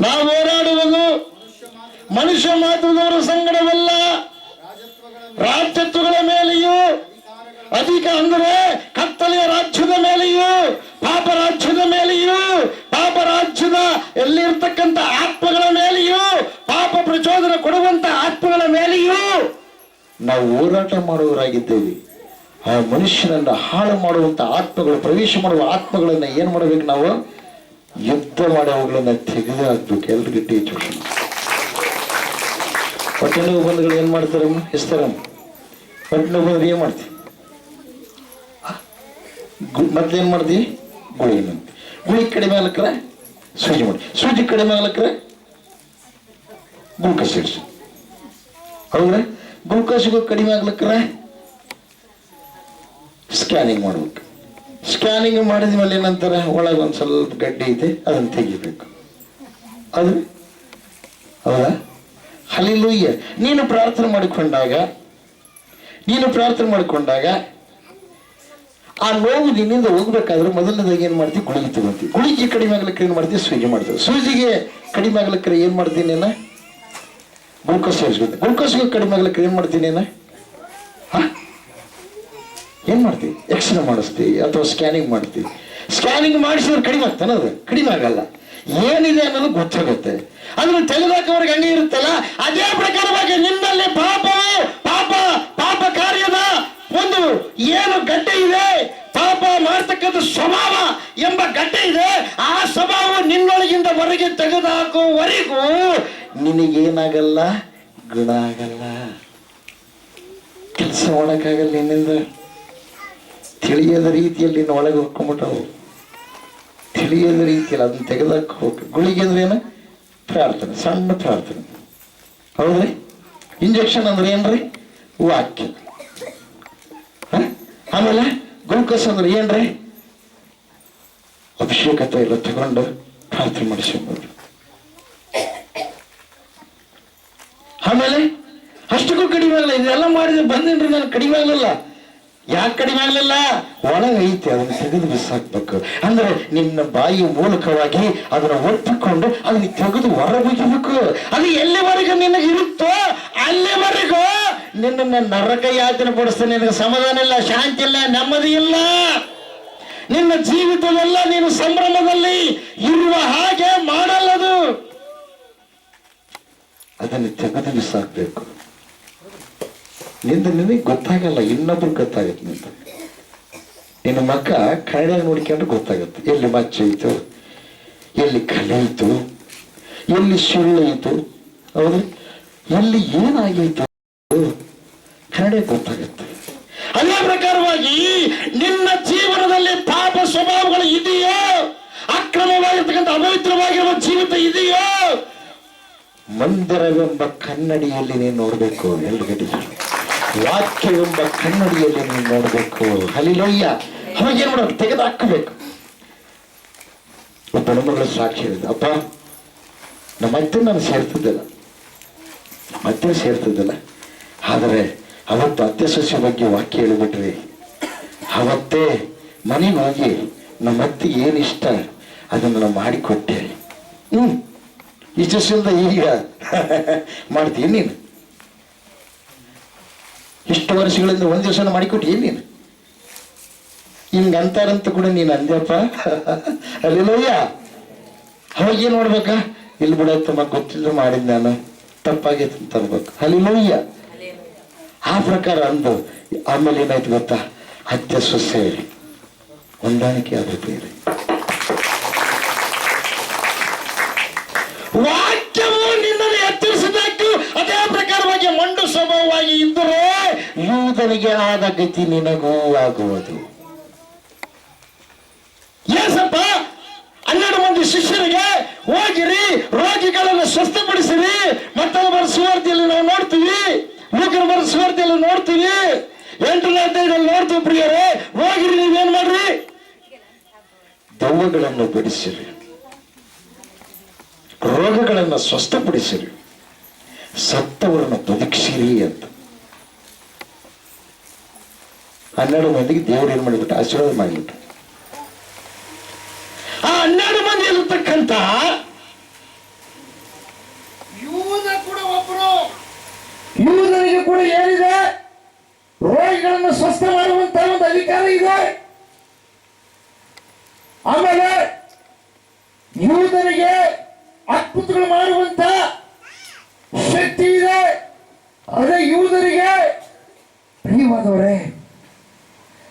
B: ನಾವು ಹೋರಾಡುವುದು ಮನುಷ್ಯ ಮಾತುದವರ ಸಂಗಡವಲ್ಲ, ರಾಜ್ಯತ್ವಗಳ ಮೇಲೆಯೂ ಅಧಿಕ ಅಂದರೆ ಕತ್ತಲೆಯ ರಾಜ್ಯದ ಮೇಲೆಯೂ ಪಾಪ ರಾಜ್ಯದ ಮೇಲೆಯೂ ಪಾಪ ರಾಜ್ಯದ ಎಲ್ಲಿರ್ತಕ್ಕಂಥ ಆತ್ಮಗಳ ಮೇಲೆಯೂ ಪಾಪ ಪ್ರಚೋದನೆ ಕೊಡುವಂತ ಆತ್ಮಗಳ ಮೇಲೆಯೂ ನಾವು ಹೋರಾಟ ಮಾಡುವವರಾಗಿದ್ದೇವೆ. ಆ ಮನುಷ್ಯನನ್ನ ಹಾಳು ಮಾಡುವಂತ ಆತ್ಮಗಳು, ಪ್ರವೇಶ ಮಾಡುವ ಆತ್ಮಗಳನ್ನ ಏನ್ ಮಾಡಬೇಕು? ನಾವು ಯುದ್ಧ ಮಾಡಿ ಅವುಗಳನ್ನ ತೆಗೆದು ಹಾಕ್ಬೇಕು. ಎಲ್ರಿಗೂ ಟೀಚರ್ ಪಟ್ಟಣ ಬಂಧುಗಳು ಏನ್ ಮಾಡ್ತಾರಮ್ಮ? ಇಸ್ತಾರಮ್ಮ. ಪಟ್ಟಣ ಬಂದ್ರೆ ಏನ್ ಮಾಡ್ತೀವಿ? ಮೊದ್ಲೇನ್ ಮಾಡ್ತೀವಿ? ಗುಳಿ ಕಡಿಮೆ ಆಗ್ಲಕ್ರ ಸೂಜಿ ಮಾಡಿ, ಸೂಜಿ ಕಡಿಮೆ ಆಗ್ಲಕ್ರ ಗ್ಲೂಕೋಸ್ ಇಡ್ಸು. ಹೌದ್ರ? ಗ್ಲೂಕೋಸ್ಗೂ ಕಡಿಮೆ ಆಗ್ಲಕ್ರ ಸ್ಕ್ಯಾನಿಂಗ್ ಮಾಡ್ಬೇಕು. ಸ್ಕ್ಯಾನಿಂಗ್ ಮಾಡಿದ್ಮೇಲೆ ಏನಂತಾರೆ? ಒಳಗೆ ಒಂದು ಸ್ವಲ್ಪ ಗಡ್ಡೆ ಐತೆ, ಅದನ್ನು ತೆಗಿಬೇಕು. ಅದು ಹೌದಾ? ಹಲ್ಲೆಲೂಯಾ. ನೀನು ಪ್ರಾರ್ಥನೆ ಮಾಡಿಕೊಂಡಾಗ ಆ ನೋವು ನಿನ್ನಿಂದ ಹೋಗ್ಬೇಕಾದ್ರೆ ಮೊದಲನೇದಾಗಿ ಏನ್ ಮಾಡ್ತೀವಿ? ಗುಳಿಗೆ ತಗೊಂತೀವಿ. ಗುಳಿಗೆ ಕಡಿಮೆ ಆಗ್ಲಿಕ್ಕೆ ಏನ್ ಮಾಡ್ತೀವಿ? ಸೂಜಿ ಮಾಡ್ತೀವಿ. ಸೂಜಿಗೆ ಕಡಿಮೆ ಆಗ್ಲಿಕ್ಕೆ ಏನ್ ಮಾಡ್ತೀನಿ? ನೀನ ಗ್ಲೂಕೋಸ್ ಸೇರಿಸ್ಬೇಕು. ಗ್ಲೂಕೋಸ್ಗೆ ಕಡಿಮೆ ಆಗ್ಲಿಕ್ಕೆ ಏನ್ ಮಾಡ್ತೀನಿ? ನೀನ ಏನ್ ಮಾಡ್ತೀವಿ? ಎಕ್ಸ್ರೇ ಮಾಡಿಸ್ತೀವಿ ಅಥವಾ ಸ್ಕ್ಯಾನಿಂಗ್ ಮಾಡ್ತೀವಿ. ಸ್ಕ್ಯಾನಿಂಗ್ ಮಾಡಿಸಿದ್ರೆ ಕಡಿಮೆ ಆಗ್ತಾನೆ? ಅದು ಕಡಿಮೆ ಆಗಲ್ಲ. ಏನಿದೆ ಅನ್ನೋದು ಗೊತ್ತಾಗುತ್ತೆ. ಅದನ್ನು ತೆಗೆದಾಕವ್ರಿಗೆ ಹಂಗೆ ಇರುತ್ತಲ್ಲ, ಅದೇ ಪ್ರಕಾರವಾಗಿ ನಿನ್ನಲ್ಲಿ ಪಾಪ ಕಾರ್ಯದ ಒಂದು ಏನು ಗಡ್ಡೆ ಇದೆ, ಪಾಪ ಮಾಡ್ತಕ್ಕಂಥ ಸ್ವಭಾವ ಎಂಬ ಗಡ್ಡೆ ಇದೆ. ಆ ಸ್ವಭಾವ ನಿನ್ನೊಳಗಿಂದ ಹೊರಗೆ ತೆಗೆದುಹಾಕುವವರೆಗೂ ನಿನಗೇನಾಗಲ್ಲ? ಗುಣ ಆಗಲ್ಲ, ಕೆಲಸ ಮಾಡಕ್ಕಾಗಲ್ಲ. ನಿನ್ನಿಂದ ತಿಳಿಯದ ರೀತಿಯಲ್ಲಿ ನಿನ್ನ ಒಳಗೆ ಹೊಕ್ಕೊಂಬಿಟ್ಟವು, ತಿಳಿಯದ ರೀತಿಯಲ್ಲಿ ಅದನ್ನ ತೆಗೆದಾಕ ಹೋಗ. ಗುಳಿಗೆ ಅಂದ್ರೆ ಏನು? ಪ್ರಾರ್ಥನೆ, ಸಣ್ಣ ಪ್ರಾರ್ಥನೆ. ಹೌದ್ರಿ? ಇಂಜೆಕ್ಷನ್ ಅಂದ್ರೆ ಏನ್ರಿ? ವಾಕ್ಯ. ಆಮೇಲೆ ಗ್ಲೂಕೋಸ್ ಅಂದ್ರೆ ಏನ್ರಿ? ಅಭಿಷೇಕತೆ ಎಲ್ಲ ತಗೊಂಡು ಪ್ರಾರ್ಥನೆ ಮಾಡಿಸ್ಕೊಂಡು. ಆಮೇಲೆ ಅಷ್ಟಕ್ಕೂ ಕಡಿಮೆ ಆಗಲ್ಲ. ಇದೆಲ್ಲ ಮಾಡಿದ್ರೆ ಬಂದೇನ್ರಿ ನಾನು ಕಡಿಮೆ ಆಗಲಿಲ್ಲ. ಯಾಕೆ ಕಡಿಮೆ ಆಗಲಿಲ್ಲ? ಒಳಗೈತೆ, ಅದನ್ನು ತೆಗೆದು ಬಿಸಾಕ್ಬೇಕು. ಅಂದ್ರೆ ನಿನ್ನ ಬಾಯಿ ಮೂಲಕವಾಗಿ ಅದನ್ನ ಒಪ್ಪಿಕೊಂಡು ಅದನ್ನ ತೆಗೆದು ಹೊರಬಿಡಬೇಕು. ಅದು ಎಲ್ಲಿವರೆಗೂ ನಿನಗೆ ಇರುತ್ತೋ ಅಲ್ಲಿವರೆಗೂ ನಿನ್ನ ನರಕ ಯಾತನೆ ಪಡಿಸ್ತಾನೆ. ನಿನಗೆ ಸಮಾಧಾನ ಇಲ್ಲ, ಶಾಂತಿ ಇಲ್ಲ, ನೆಮ್ಮದಿ ಇಲ್ಲ. ನಿನ್ನ ಜೀವಿತವೆಲ್ಲ ನೀನು ಸಂಭ್ರಮದಲ್ಲಿ ಇರುವ ಹಾಗೆ ಮಾಡಲ್ಲದು. ಅದನ್ನು ತೆಗೆದು ಬಿಸಾಕ್ಬೇಕು. ನಿನಗೆ ಗೊತ್ತಾಗಲ್ಲ, ಇನ್ನೊಬ್ರಿಗೆ ಗೊತ್ತಾಗತ್ತೆ. ನಿನ್ನ ಮಕ್ಕ ಕನ್ನಡ ನೋಡ್ಕೊಂಡ್ರೆ ಗೊತ್ತಾಗತ್ತೆ. ಎಲ್ಲಿ ಮಚ್ಚ ಐತು, ಎಲ್ಲಿ ಕಲೆ ಐತು, ಎಲ್ಲಿ ಸುಳ್ಳು ಐತು, ಹೌದು, ಎಲ್ಲಿ ಏನಾಗೈತು ಕನ್ನಡ ಗೊತ್ತಾಗತ್ತೆ. ಅದೇ ಪ್ರಕಾರವಾಗಿ ನಿನ್ನ ಜೀವನದಲ್ಲಿ ಪಾಪ ಸ್ವಭಾವಗಳು ಇದೆಯೋ, ಅಕ್ರಮವಾಗಿರ್ತಕ್ಕಂಥ ಅಪವಿತ್ರವಾಗಿರುವ ಜೀವಿತ ಇದೆಯೋ, ಮಂದಿರವೆಂಬ ಕನ್ನಡಿಯಲ್ಲಿ ನೀನು ನೋಡ್ಬೇಕು. ಎಲ್ರಿಗಡಿ ವಾಕ್ಯವೆಂಬ ಕನ್ನಡಿಯಲ್ಲಿ ನೀನು ನೋಡ್ಬೇಕು. ಹಲ್ಲೆಲೂಯಾ. ಅವಾಗ ಏನ್ ಮಾಡೋದು? ತೆಗೆದು ಹಾಕಬೇಕು. ಒಬ್ಬ ನಮ್ಮಗಳ ಸಾಕ್ಷಿ ಹೇಳಿದ, ಅಪ್ಪ ನಮ್ಮತ್ತೆ ನಾನು ಸೇರ್ತಿದ್ದಿಲ್ಲ, ಮತ್ತೆ ಸೇರ್ತಿದ್ದಿಲ್ಲ. ಆದರೆ ಅವತ್ತು ಅತ್ತೆ ಸೊಸೆ ಬಗ್ಗೆ ವಾಕ್ಯ ಹೇಳಿಬಿಟ್ರಿ. ಅವತ್ತೇ ಮನೆಗೆ ಹೋಗಿ ನಮ್ಮತ್ತಿಗೆ ಏನಿಷ್ಟ ಅದನ್ನು ನಾವು ಮಾಡಿಕೊಟ್ಟೆ. ಇಷ್ಟದ ಈಗ ಮಾಡ್ತೀನಿ ನೀನು. ಇಷ್ಟು ವರ್ಷಗಳಿಂದ ಒಂದು ದಿವಸ ಮಾಡಿಕೊಟ್ಟು ನೀನು ಹಿಂಗಂತಾರಂತ ಕೂಡ ನೀನು ಅಂದ್ಯಪ್ಪ. ಅಲ್ಲಿಲ್ಲಯ್ಯ ಅವಾಗ ಏನು ಮಾಡ್ಬೇಕ? ಇಲ್ಲಿ ಬಿಡತ್ತಮ್ಮ ಗೊತ್ತಿಲ್ಲ ಮಾಡಿದ್ ನಾನು ತಪ್ಪಾಗೈತೆ ಅಂತ ಅನ್ಬೇಕು. ಅಲ್ಲಿಲ್ಲಯ್ಯ ಆ ಪ್ರಕಾರ ಅಂದು ಆಮೇಲೆ ಏನಾಯ್ತು ಗೊತ್ತಾ? ಅತ್ತೆ ಸೊಸೆ ಹೊಂದಾಣಿಕೆ ಆದ್ರೆ ಬೇರೆ. ವಾಕ್ಯವು ನಿನ್ನನ್ನು ಎತ್ತರಿಸಬೇಕು. ಅದೇ ಪ್ರಕಾರವಾಗಿ ಮಂಡು ಸ್ವಭಾವವಾಗಿ ಇದ್ದರೆ ಯೂದನಿಗೆ ಆದ ಗತಿ ನಿನಗೂ ಆಗುವುದು. ಏಸಪ್ಪ 12 ಮಂದಿ ಶಿಷ್ಯರಿಗೆ ಹೋಗಿರಿ, ರೋಗಿಗಳನ್ನು ಸ್ವಸ್ಥಪಡಿಸಿರಿ. ಮತ್ತೊಬ್ಬರ ಸುವಾರ್ತೆಯಲ್ಲಿ ನಾವು ನೋಡ್ತೀವಿ, ಲೂಕನ ಸುವಾರ್ತೆಯಲ್ಲಿ ನೋಡ್ತೀವಿ, 8ನೇ ಅಧ್ಯಾಯದಲ್ಲಿ ನೋಡ್ತೀವಿ. ಪ್ರಿಯರೇ, ಹೋಗಿರಿ, ನೀವೇನ್ ಮಾಡ್ರಿ? ದೆವ್ವಗಳನ್ನು ಬಿಡಿಸಿರಿ, ರೋಗಗಳನ್ನು ಸ್ವಸ್ಥಪಡಿಸಿರಿ, ಸತ್ತವರನ್ನು ಬದುಕಿಸಿರಿ ಅಂತ 12 ಮಂದಿಗೆ ದೇವರು ಏನ್ ಮಾಡಿಬಿಟ್ಟು ಆಶೀರ್ವಾದ ಮಾಡಿಬಿಟ್ಟು. ಆ 12 ಮಂದಿ ಇರತಕ್ಕಂತ ಯೂದ ಕೂಡ ಒಬ್ಬರು. ಯೂದನಿಗೆ ಕೂಡ ಏನಿದೆ? ರೋಗಿಗಳನ್ನು ಸ್ವಸ್ಥ ಮಾಡುವಂತ ಒಂದು ಅಧಿಕಾರ ಇದೆ. ಆಮೇಲೆ ಯೂದನಿಗೆ ಅದ್ಭುತಗಳು ಮಾಡುವಂತ ಶಕ್ತಿ ಇದೆ. ಅದೇ ಯೂದನಿಗೆ ಪ್ರಿಯವಾದವರೇ,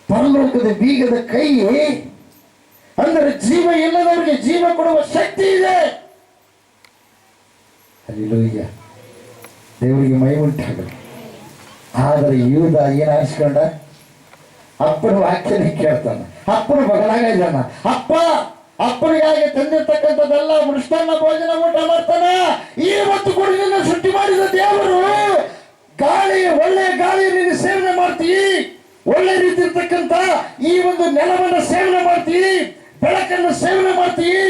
B: ಪರಲೋಕದ ಬೀಗದ ಕೈ ಅಂದರೆ ಜೀವ ಇಲ್ಲದವರಿಗೆ ಜೀವ ಕೊಡುವ ಶಕ್ತಿ ಇದೆ. ಅಲ್ಲಿಲೂಯ್ಯ, ದೇವರಿಗೆ ಮೈ ಉಂಟಾಗಲಿ. ಆದರೆ ಯೂದ ಏನ್ ಆರಿಸ್ಕೊಂಡ? ಅಪ್ಪನ ವಾಕ್ಯನೇ ಕೇಳ್ತಾನ, ಅಪ್ಪನ ಬಗಲಾಗ ಇದ್ದಾನ. ಅಪ್ಪನಿಗಾಗಿ ತಂದಿರ್ತಕ್ಕಂಥದ್ದೆಲ್ಲ ಮೃಷ್ಟಾನ್ನ ಭೋಜನ ಊಟ ಮಾಡ್ತಾನ. ಇವತ್ತು ಕೂಡ ನಿನ್ನ ಸೃಷ್ಟಿ ಮಾಡಿದ ದೇವರು ಗಾಳಿ, ಒಳ್ಳೆಯ ಗಾಳಿ ನೀನು ಸೇವನೆ ಮಾಡ್ತೀವಿ, ಒಳ್ಳೆ ರೀತಿ ಇರ್ತಕ್ಕಂಥ ಈ ಒಂದು ನೆಲವನ್ನು ಸೇವನೆ ಮಾಡ್ತೀವಿ, ಬೆಳಕನ್ನು ಸೇವನೆ ಮಾಡ್ತೀವಿ,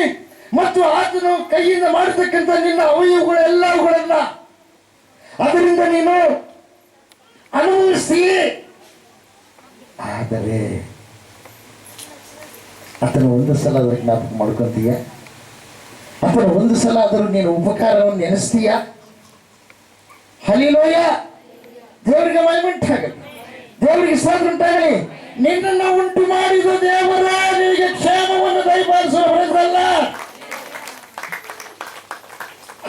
B: ಮತ್ತು ಆತನು ಕೈಯಿಂದ ಮಾಡತಕ್ಕಂಥ ನಿನ್ನ ಅವಯವಗಳೆಲ್ಲವುಗಳನ್ನ ಅದರಿಂದ ನೀನು ಅನುಭವಿಸ್ತೀವಿ. ಆದರೆ ಆತನ ಒಂದು ಸಲ ಅದರ ಜ್ಞಾಪಕ ಮಾಡ್ಕೊಂತೀಯ? ಆತನ ಒಂದು ಸಲ ಆದರೂ ನೀನು ಉಪಕಾರವನ್ನು ನೆನೆಸ್ತೀಯ? ಹಲ್ಲಿಲೋಯ, ದೇವರಿಗೆ ಮಹಿಮೆಯುಂಟಾಗಲಿ, ದೇವರಿಗೆ ಸ್ತೋತ್ರ ಉಂಟಾಗಲಿ. ನಿನ್ನನ್ನು ಉಂಟು ಮಾಡಿದ ದೇವರ ನಿನಗೆ ಕ್ಷೇಮವನ್ನು ದಯಪಾಲಿಸುವ ಹೊರತಲ್ಲ.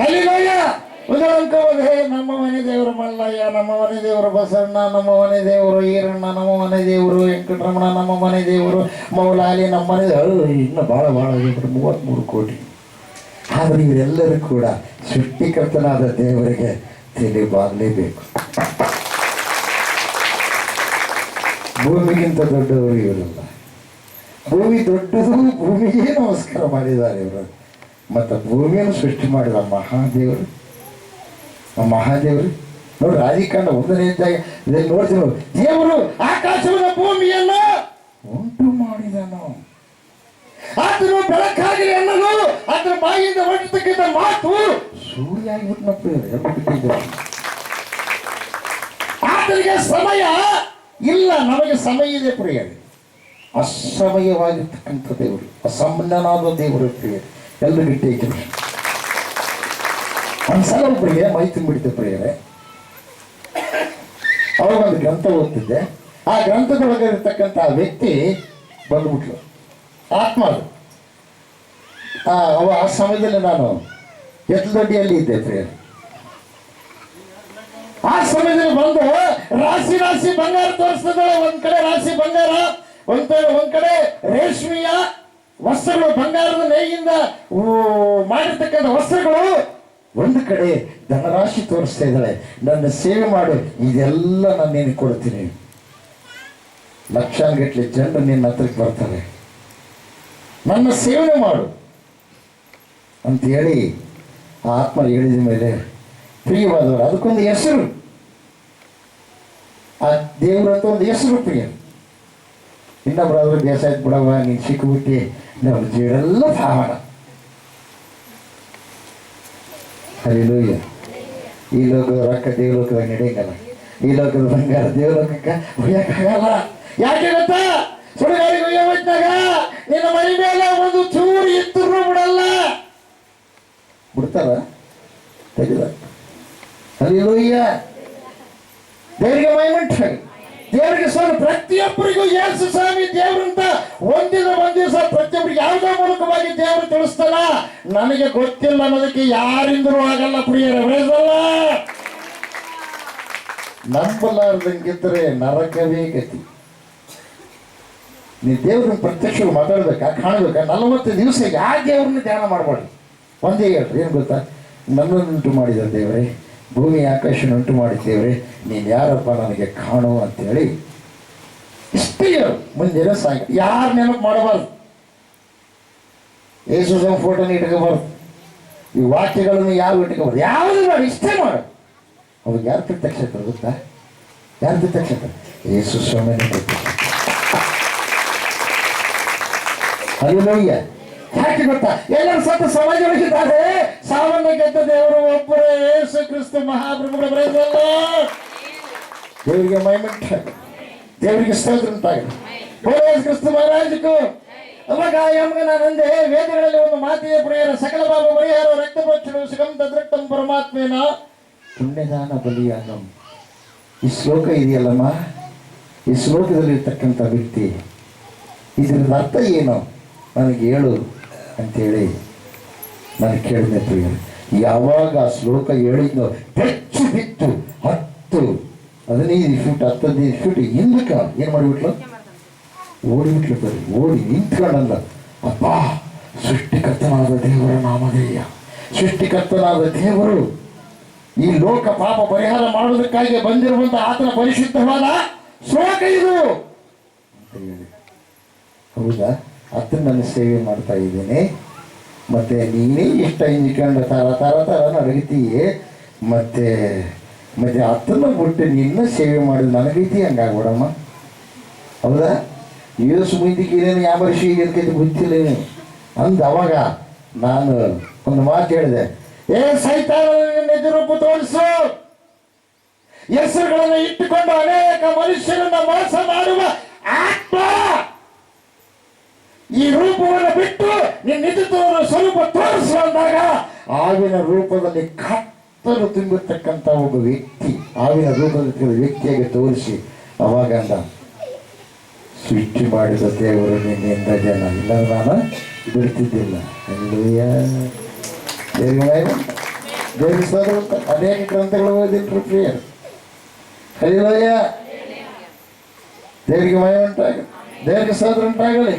B: ಹಲ್ಲಿಲೋಯ. ಉದರಂಕವೇ, ನಮ್ಮ ಮನೆ ದೇವರು ಮಲ್ಲಯ್ಯ, ನಮ್ಮ ಮನೆ ದೇವರು ಬಸಣ್ಣ, ನಮ್ಮ ಮನೆ ದೇವರು ಈರಣ್ಣ, ನಮ್ಮ ಮನೆ ದೇವರು ವೆಂಕಟರಮಣ, ನಮ್ಮ ಮನೆ ದೇವರು ಮೌಲಾಲಿ, ನಮ್ಮ ಮನೆ ಇನ್ನು ಭಾಳ 33 ಕೋಟಿ. ಆದರೆ ಇವರೆಲ್ಲರೂ ಕೂಡ ಸೃಷ್ಟಿಕರ್ತನಾದ ದೇವರಿಗೆ ತಿಳಿಬಾಗಲೇಬೇಕು. ಭೂಮಿಗಿಂತ ದೊಡ್ಡವರು ಇವರಲ್ಲ. ಭೂಮಿ ದೊಡ್ಡದು, ಭೂಮಿಗೆ ನಮಸ್ಕಾರ ಮಾಡಿದ್ದಾರೆ ಇವರು. ಮತ್ತು ಭೂಮಿಯನ್ನು ಸೃಷ್ಟಿ ಮಾಡಿದ ಮಹಾದೇವರು, ಮಹಾದೇವರು ನೋಡಿ. ರಾಧಿಕಾಂಡ 1ನೇ ಅಧ್ಯಾಯ ಇದನ್ನು ನೋಡ್ತೀವಿ. ದೇವರು ಆಕಾಶವನ್ನು ಭೂಮಿಯನ್ನು ಉಂಟು ಮಾಡಿದನು. ಆತನು ಬೆಳಕಾಗಲಿ ಅನ್ನೋದು ಆತನ ಬಾಯಿಯಿಂದ ಹೊರಟತಕ್ಕಂಥ ಮಾತು ಸೂರ್ಯ ಆಗಿಬಿಟ್ಟಿದ್ದಾರೆ. ಆತನಿಗೆ ಸಮಯ ಇಲ್ಲ, ನಮಗೆ ಸಮಯ ಇದೆ ಪ್ರಿಯರೇ. ಅಸಮಯವಾಗಿರ್ತಕ್ಕಂಥ ದೇವರು, ಅಸಮನಾದ ದೇವರು ಪ್ರಿಯರೇ. ಎಲ್ಲರೂ ಇಟ್ಟೇಕೆ ಒಂದ್ಸಲ ಒಬ್ಬರಿಗೆ ಮೈ ತುಂಬಿಡ್ತೆ ಪ್ರಿಯರೇ. ಅವಾಗ ಒಂದು ಗ್ರಂಥ ಓದ್ತಿದ್ದೆ. ಆ ಗ್ರಂಥದೊಳಗೆ ಇರ್ತಕ್ಕಂಥ ವ್ಯಕ್ತಿ ಬಂದ್ಬಿಟ್ಲು, ಆತ್ಮ ಅದು. ಆ ಸಮಯದಲ್ಲಿ ನಾನು ಎತ್ತದೊಡ್ಡಿಯಲ್ಲಿ ಇದ್ದೆ ಪ್ರಿಯರೇ. ಆ ಸಮಯದಲ್ಲಿ ಬಂದು ರಾಶಿ ರಾಶಿ ಬಂಗಾರ ತೋರಿಸ್ತದೆ. ಒಂದ್ ಕಡೆ ರಾಶಿ ಬಂಗಾರ, ಒಂದ್ ಕಡೆ ರೇಷ್ಮೆಯ ವಸ್ತ್ರಗಳು, ಬಂಗಾರದ ನೇಗಿಂದ ಮಾಡಿರ್ತಕ್ಕಂಥ ವಸ್ತ್ರಗಳು, ಒಂದು ಕಡೆ ಧನರಾಶಿ ತೋರಿಸ್ತಾ ಇದ್ದಾಳೆ. ನನ್ನ ಸೇವೆ ಮಾಡು, ಇದೆಲ್ಲ ನಾನು ನಿನಗೆ ಕೊಡ್ತೀನಿ. ಲಕ್ಷಾನುಗಟ್ಟಲೆ ಜನರು ನಿನ್ನ ಹತ್ರಕ್ಕೆ ಬರ್ತಾರೆ, ನನ್ನ ಸೇವನೆ ಮಾಡು ಅಂತ ಹೇಳಿ ಆ ಆತ್ಮ ಹೇಳಿದ ಮೇಲೆ ಪ್ರಿಯವಾದವರು, ಅದಕ್ಕೊಂದು ಹೆಸರು, ಆ ದೇವರಂತ ಒಂದು ಹೆಸರು ಪ್ರಿಯ. ಇನ್ನೊಬ್ಬರಾದ್ರೂ ಬೇಸಾಯ್ತು ಬಿಡವ, ನೀನು ಸಿಕ್ಕಿಬಿಟ್ಟು ನಮ್ಮ ಜೀವನೆಲ್ಲ ಭಾವನ.
A: ಹಲ್ಲೆಲೂಯ. ಈ ಲೋಕದ ರೊಕ್ಕ ದೇವಲೋಕದಾಗ ನಡೆಯಂಗಲ್ಲ, ಈ ಲೋಕದ ಬಂಗಾರ ದೇವಲೋಕಕ್ಕೆ ಒಯ್ಯಕ್ಕಾಗಲ್ಲ. ಯಾಕೆ ಗೊತ್ತಾ? ಸುಡುಗಾಡಿಗೆ ಒಯ್ಯ ಹೋಯ್ತಾಗ ನಿನ್ನ ಮೈ ಮೇಲೆ ಒಂದು ಚೂರು ಇತ್ತರೂ ಬಿಡಲ್ಲ. ಬಿಡ್ತಾರ ತೆಗೆದ. ಹಲ್ಲೆಲೂಯ. ದೇವರಿಗೆ ಮಹಿಮೆ, ದೇವರಿಗೆ ಸ್ವಲ್ಪ ಪ್ರತಿಯೊಬ್ಬರಿಗೂ ಯೇಸು ಸ್ವಾಮಿ ದೇವರಂತ ಒಂದ್ ದಿವಸ ಪ್ರತಿಯೊಬ್ಬರಿಗೆ ಯಾವುದೋ ಮೂಲಕವಾಗಿ ದೇವರು ತಿಳಿಸ್ತಾನ. ನನಗೆ ಗೊತ್ತಿಲ್ಲ ಅನ್ನೋದಕ್ಕೆ ಯಾರಿಂದಲೂ ಆಗಲ್ಲ ಪ್ರಿಯರೇ. ಬೆಳೆಸಲ್ಲ. ನಂಬಲಾರ್ದಂಗಿದ್ರೆ ನರಕವೇ ಗತಿ. ನೀ ದೇವ್ರನ್ನ ಪ್ರತ್ಯಕ್ಷ ಮಾತಾಡ್ಬೇಕಾ, ಕಾಣ್ಬೇಕಾ? 40 ದಿವಸ ಯಾವ ದೇವ್ರನ್ನ ಧ್ಯಾನ ಮಾಡಬಾರ್ದು. ಒಂದೇ ಹೇಳ್ರಿ, ಏನು ಗೊತ್ತಾ? ನನ್ನನ್ನುಂಟು ಮಾಡಿದ ದೇವರೇ, ಭೂಮಿ ಆಕಾಶನ ಉಂಟು ಮಾಡಿದ್ದೇವ್ರೆ, ನೀನು ಯಾರಪ್ಪ ನನಗೆ ಕಾಣು ಅಂತೇಳಿ ಇಷ್ಟೇ ಹೇಳು. ಮುಂದಿನ ಸಾಯಂಕಾಲ ಯಾರು ನೆನಪು ಮಾಡಬಾರ್ದು. ಯೇಸುವಿನ ಫೋಟೋನ ಇಟ್ಕೋಬಾರ್ದು. ಈ ವಾಕ್ಯಗಳನ್ನು ಯಾವ ಇಟ್ಕೋಬಾರ್ದು. ಯಾವುದು ಮಾಡಿ ಇಷ್ಟೇ ಮಾಡು. ಅವಾಗ ಯಾರು ಪ್ರತ್ಯಕ್ಷತೆ ಗೊತ್ತಾ? ಯಾರು ಪ್ರತ್ಯಕ್ಷತೆ? ಯೇಸು ಸ್ವಾಮಿನ ಪ್ರತ್ಯಕ್ಷ. ಹಲ್ಲೆಲೂಯ. ಯಾಕೆ ಗೊತ್ತಾ? ಎಲ್ಲರೂ ಸತ್ತ ಸಮಾಜವಾಗಿದ್ದಾರೆ. ಸಾವನ್ನ ಗೆದ್ದ ದೇವರು ಒಬ್ಬರೇ, ಯೇಸು ಕ್ರಿಸ್ತ ಮಹಾಪ್ರಭುಗಳ. ಬರೆಯಲ್ಲ. ದೇವರಿಗೆ ಮಹಿಮೆ, ದೇವರಿಗೆ ಸ್ತೋತ್ರ ಉಂಟಾಗಲಿ. ಯೇಸು ಕ್ರಿಸ್ತ ಮಹಾರಾಜಕ್ಕೂ ಅವಾಗ ಎಂಬ ನಾನಂದೆ, ವೇದಗಳಲ್ಲಿ ಒಂದು ಮಾತಿಗೆ ಪ್ರಿಯರ ಸಕಲ ಪಾಪ ಪರಿಹಾರ ರಕ್ತಪಕ್ಷಣ ಸುಗಂ ತದ್ರಕ್ತಂ ಪರಮಾತ್ಮೇನ ಪುಣ್ಯದಾನ ಬಲಿಯಾಗಂ. ಈ ಶ್ಲೋಕ ಇದೆಯಲ್ಲಮ್ಮ, ಈ ಶ್ಲೋಕದಲ್ಲಿರ್ತಕ್ಕಂಥ ವ್ಯಕ್ತಿ ಇದರ ಅರ್ಥ ಏನು ನನಗೆ ಹೇಳು ಅಂತೇಳಿ ನಾನು ಕೇಳಿದೆ ಪ್ರಿಯರು. ಯಾವಾಗ ಆ ಶ್ಲೋಕ ಹೇಳಿದ್ನೋ ಬೆಚ್ಚು ಬಿತ್ತು 15 ಫೀಟ್ 15 ಫೀಟ್ ಹಿಂದಕ್ಕ ಏನು ಮಾಡಿಬಿಟ್ಲು? ಓಡಿಬಿಟ್ಲು. ಬರೀ ಓಡಿ ನಿಂತ್ಕೊಂಡಲ್ಲ. ಅಪ್ಪ, ಸೃಷ್ಟಿಕರ್ತನಾದ ದೇವರ ನಾಮಧೇಯ, ಸೃಷ್ಟಿಕರ್ತನಾದ ದೇವರು ಈ ಲೋಕ ಪಾಪ ಪರಿಹಾರ ಮಾಡುವುದಕ್ಕಾಗಿ ಬಂದಿರುವಂತಹ ಆತನ ಪರಿಶುದ್ಧವಾದ ಶ್ಲೋಕ ಇದು ಅಂತ ಹೇಳಿ. ಹೌದಾ? ಅದನ್ನ ನಾನು ಸೇವೆ ಮಾಡ್ತಾ ಇದ್ದೇನೆ. ಮತ್ತೆ ನೀನೇ ಇಷ್ಟ ಹಿಂದ್ಕೊಂಡು ತರ ತರ ತರ ನಡಗತೀಯೇ. ಮತ್ತೆ ಮತ್ತೆ ಅದನ್ನ ಬಿಟ್ಟು ನಿನ್ನ ಸೇವೆ ಮಾಡಿದ ನನಗೈತಿ ಹಂಗಾಗ್ಬಿಡಮ್ಮ. ಹೌದಾ? ಯೇಸು ಮುಂದಿಗೆ ಏನೇನು ಯಾವ ವರ್ಷ ಇದಕ್ಕೆ ಗೊತ್ತಿಲ್ಲ ಅಂದ. ಅವಾಗ ನಾನು ಒಂದು ಮಾತು ಹೇಳಿದೆ, ಏ ಸೈತಾನ ನಿಜರೂಪ ತೋರಿಸು. ಹೆಸರುಗಳನ್ನು ಇಟ್ಟುಕೊಂಡು ಅನೇಕ ಮನುಷ್ಯರನ್ನ ಮೋಸ ಮಾಡುವ ಆತ್ಮ ಈ ರೂಪವನ್ನು ಬಿಟ್ಟು ನಿನ್ನ ನಿಜತ್ವವನ್ನು ಸ್ವಲ್ಪ ತೋರಿಸು ಅಂದಾಗ ಆವಿನ ರೂಪದಲ್ಲಿ ಕತ್ತಲು ತುಂಬಿರ್ತಕ್ಕಂಥ ಒಬ್ಬ ವ್ಯಕ್ತಿ ಆವಿನ ರೂಪದಲ್ಲಿ ವ್ಯಕ್ತಿಯಾಗಿ ತೋರಿಸಿ ಅವಾಗ ಅಂದ, ಸೃಷ್ಟಿ ಮಾಡಿದ ದೇವರು ನಿನ್ನಿಂದ ಜನ ಇಲ್ಲ ನಾನು ಬಿಡ್ತಿದ್ದಿಲ್ಲ. ದೇವರ ಅನೇಕ ಗ್ರಂಥಗಳು ಓದಿದ್ರು ಪ್ರಿಯರು. ಹರಿಲೋಯ. ದೇವರಿಗೆ ಮಯ ಉಂಟಾಗಲಿ, ದೇವರಿಗೆ ಸೋದರ ಉಂಟಾಗಲಿ.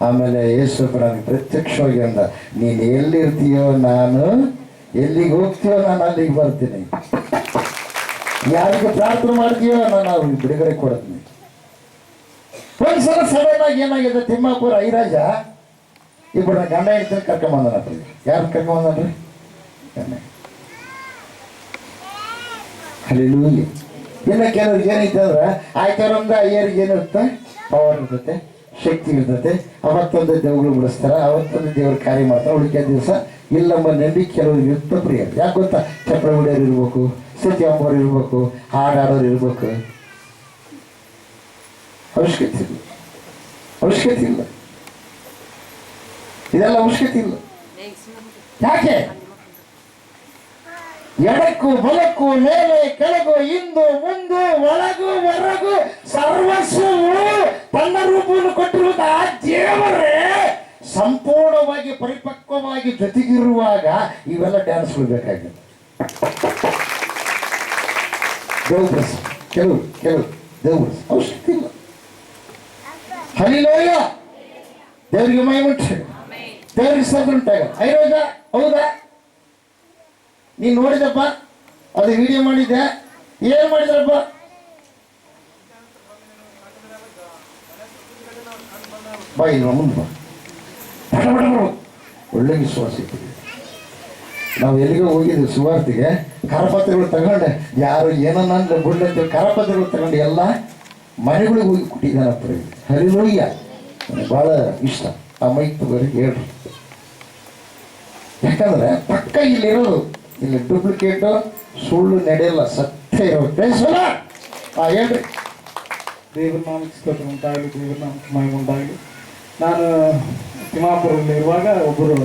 A: ಆಮೇಲೆ ಯೇಸು ನನಗೆ ಪ್ರತ್ಯಕ್ಷವಾಗಿ ಅಂದ, ನೀನು ಎಲ್ಲಿರ್ತೀಯೋ ನಾನು ಎಲ್ಲಿಗೆ ಹೋಗ್ತೀಯೋ ನಾನು ಅಲ್ಲಿಗೆ ಬರ್ತೀನಿ. ಯಾರಿಗೆ ಪ್ರಾರ್ಥನೆ ಮಾಡ್ತೀಯೋ ನಾನು ಅವ್ರಿಗೆ ಬಿಡುಗಡೆ ಕೊಡ್ತೀನಿ. ಒಂದ್ಸಲ ಸಡನ್ ಆಗಿ ಏನಾಗಿದೆ, ತಿಮ್ಮಾಪುರ ಐರಾಜ ಇಬ್ಬರ ಗಂಡ ಹೆಂಡತಿ ಕರ್ಕೊಂಬಂದನಪ್ಪ. ಯಾರು ಕರ್ಕೊಂಬಂದನ್ರಿ? ಗಂಡ. ಹಲ್ಲೆಲೂಯ. ಇನ್ನು ಕೆಲವ್ರಿಗೆ ಏನೈತೆ ಅಂದ್ರೆ ಆಯ್ತಾರೊಂದು ಅಯ್ಯರಿಗೆ ಏನಿರುತ್ತೆ, ಪವರ್ ಇರ್ತೈತೆ, ಶಕ್ತಿ ಇರ್ತೈತೆ. ಅವತ್ತೊಂದು ದೇವ್ಗಳು ಬಿಡಿಸ್ತಾರೆ, ಅವತ್ತೊಂದು ದೇವ್ರ ಕಾರ್ಯ ಮಾಡ್ತಾರೆ. ಉಳಿಕೆ ದಿವಸ ಇಲ್ಲಮ್ಮ ನಂಬಿ ಕೆಲವ್ರಿಗೆ ಇರ್ತ ಪ್ರಿಯ. ಯಾಕೆ ಗೊತ್ತಾ? ಚಪ್ರ ಹೊಡೆಯೋರು ಇರ್ಬೇಕು, ಸತಿ ಅಂಬೋರು ಇರ್ಬೇಕು, ಹಾಡಾಡೋರು ಇರ್ಬೇಕು. ಅವಶ್ಯಕತೆ ಇಲ್ಲ, ಅವಶ್ಯಕತೆ ಇಲ್ಲ, ಇದೆಲ್ಲ ಅವಶ್ಯಕತೆ ಇಲ್ಲ. ಯಾಕೆ? ಎಡಕ್ಕೂ ಬಲಕ್ಕೂ ಮೇಲೆ ಕೆಳಗು ಇಂದು ಮುಂದು ಒಳಗು ಹೊರಗು ಸರ್ವಸ್ವವು ತನ್ನ ರೂಪವನ್ನು ಕೊಟ್ಟಿರುವಂತಹ ಆ ದೇವರೇ ಸಂಪೂರ್ಣವಾಗಿ ಪರಿಪಕ್ವವಾಗಿ ಜೊತೆಗಿರುವಾಗ ಇವೆಲ್ಲ ಡ್ಯಾನ್ಸ್ಗಳು ಬೇಕಾಗಿದೆ. ದೇವ್ರ ಕೆಲವು ದೇವ್ರ ಅವಶ್ಯಕತೆ ಇಲ್ಲ. ಹಲಿಲೋಯ. ದೇವರಿಗೆ ಮೈ ಉಂಟು, ದೇವರಿಗೆ ಸದ್ರ ಉಂಟಾಗ. ಐರೋಜ ಹೌದಾ? ನೀನು ನೋಡಿದಪ್ಪ, ಅದು ವಿಡಿಯೋ ಮಾಡಿದ್ದೆ, ಏನು ಮಾಡಿದ್ರಪ್ಪ? ಬಾ ಇಲ್ಲ ಮುಂದೆ ಬಾ, ಒಳ್ಳೆ ವಿಶ್ವಾಸ ಇರ್ತದೆ. ನಾವು ಎಲ್ಲಿಗೋ ಹೋಗಿದ್ವಿ ಸುವಾರ್ತಿಗೆ, ಕರಪತ್ರಗಳು ತಗೊಂಡೆ, ಯಾರು ಏನನ್ನ ಬುಳ್ಳಂತ ಕರಪತ್ರಗಳು ತಗೊಂಡು ಎಲ್ಲ ಮನೆಗಳಿಗೆ ಹೋಗಿ ಕೊಟ್ಟಿದ್ದಾನಪ್ಪ. ಹರಿಲೋಯ್ಯ ನನಗೆ ಭಾಳ ಇಷ್ಟ. ಆ ಮೈಕ್ ತಗೋರಿ ಹೇಳ್ರಿ. ಯಾಕಂದ್ರೆ ಪಕ್ಕ ಇಲ್ಲಿರೋದು ಇಲ್ಲಿ ಡೂಪ್ಲಿಕೇಟು ಸುಳ್ಳು ನಡೆಯಲ್ಲ, ಸತ್ಯ ಇರೋದು. ಬೇಸಲ್ಲ ಹೇಳ್ರಿ.
C: ದೇವ್ರ ನಾಮಕ್ಕೆ ಸ್ತೋತ್ರ ಉಂಟಾಗಲಿ, ದೇವ್ರ ನಾಮಕ್ಕೆ ಮಹಿಮೆ ಉಂಟಾಗಲಿ. ನಾನು ತಿಮ್ಮಾಪುರದಲ್ಲಿರುವಾಗ ಒಬ್ಬರು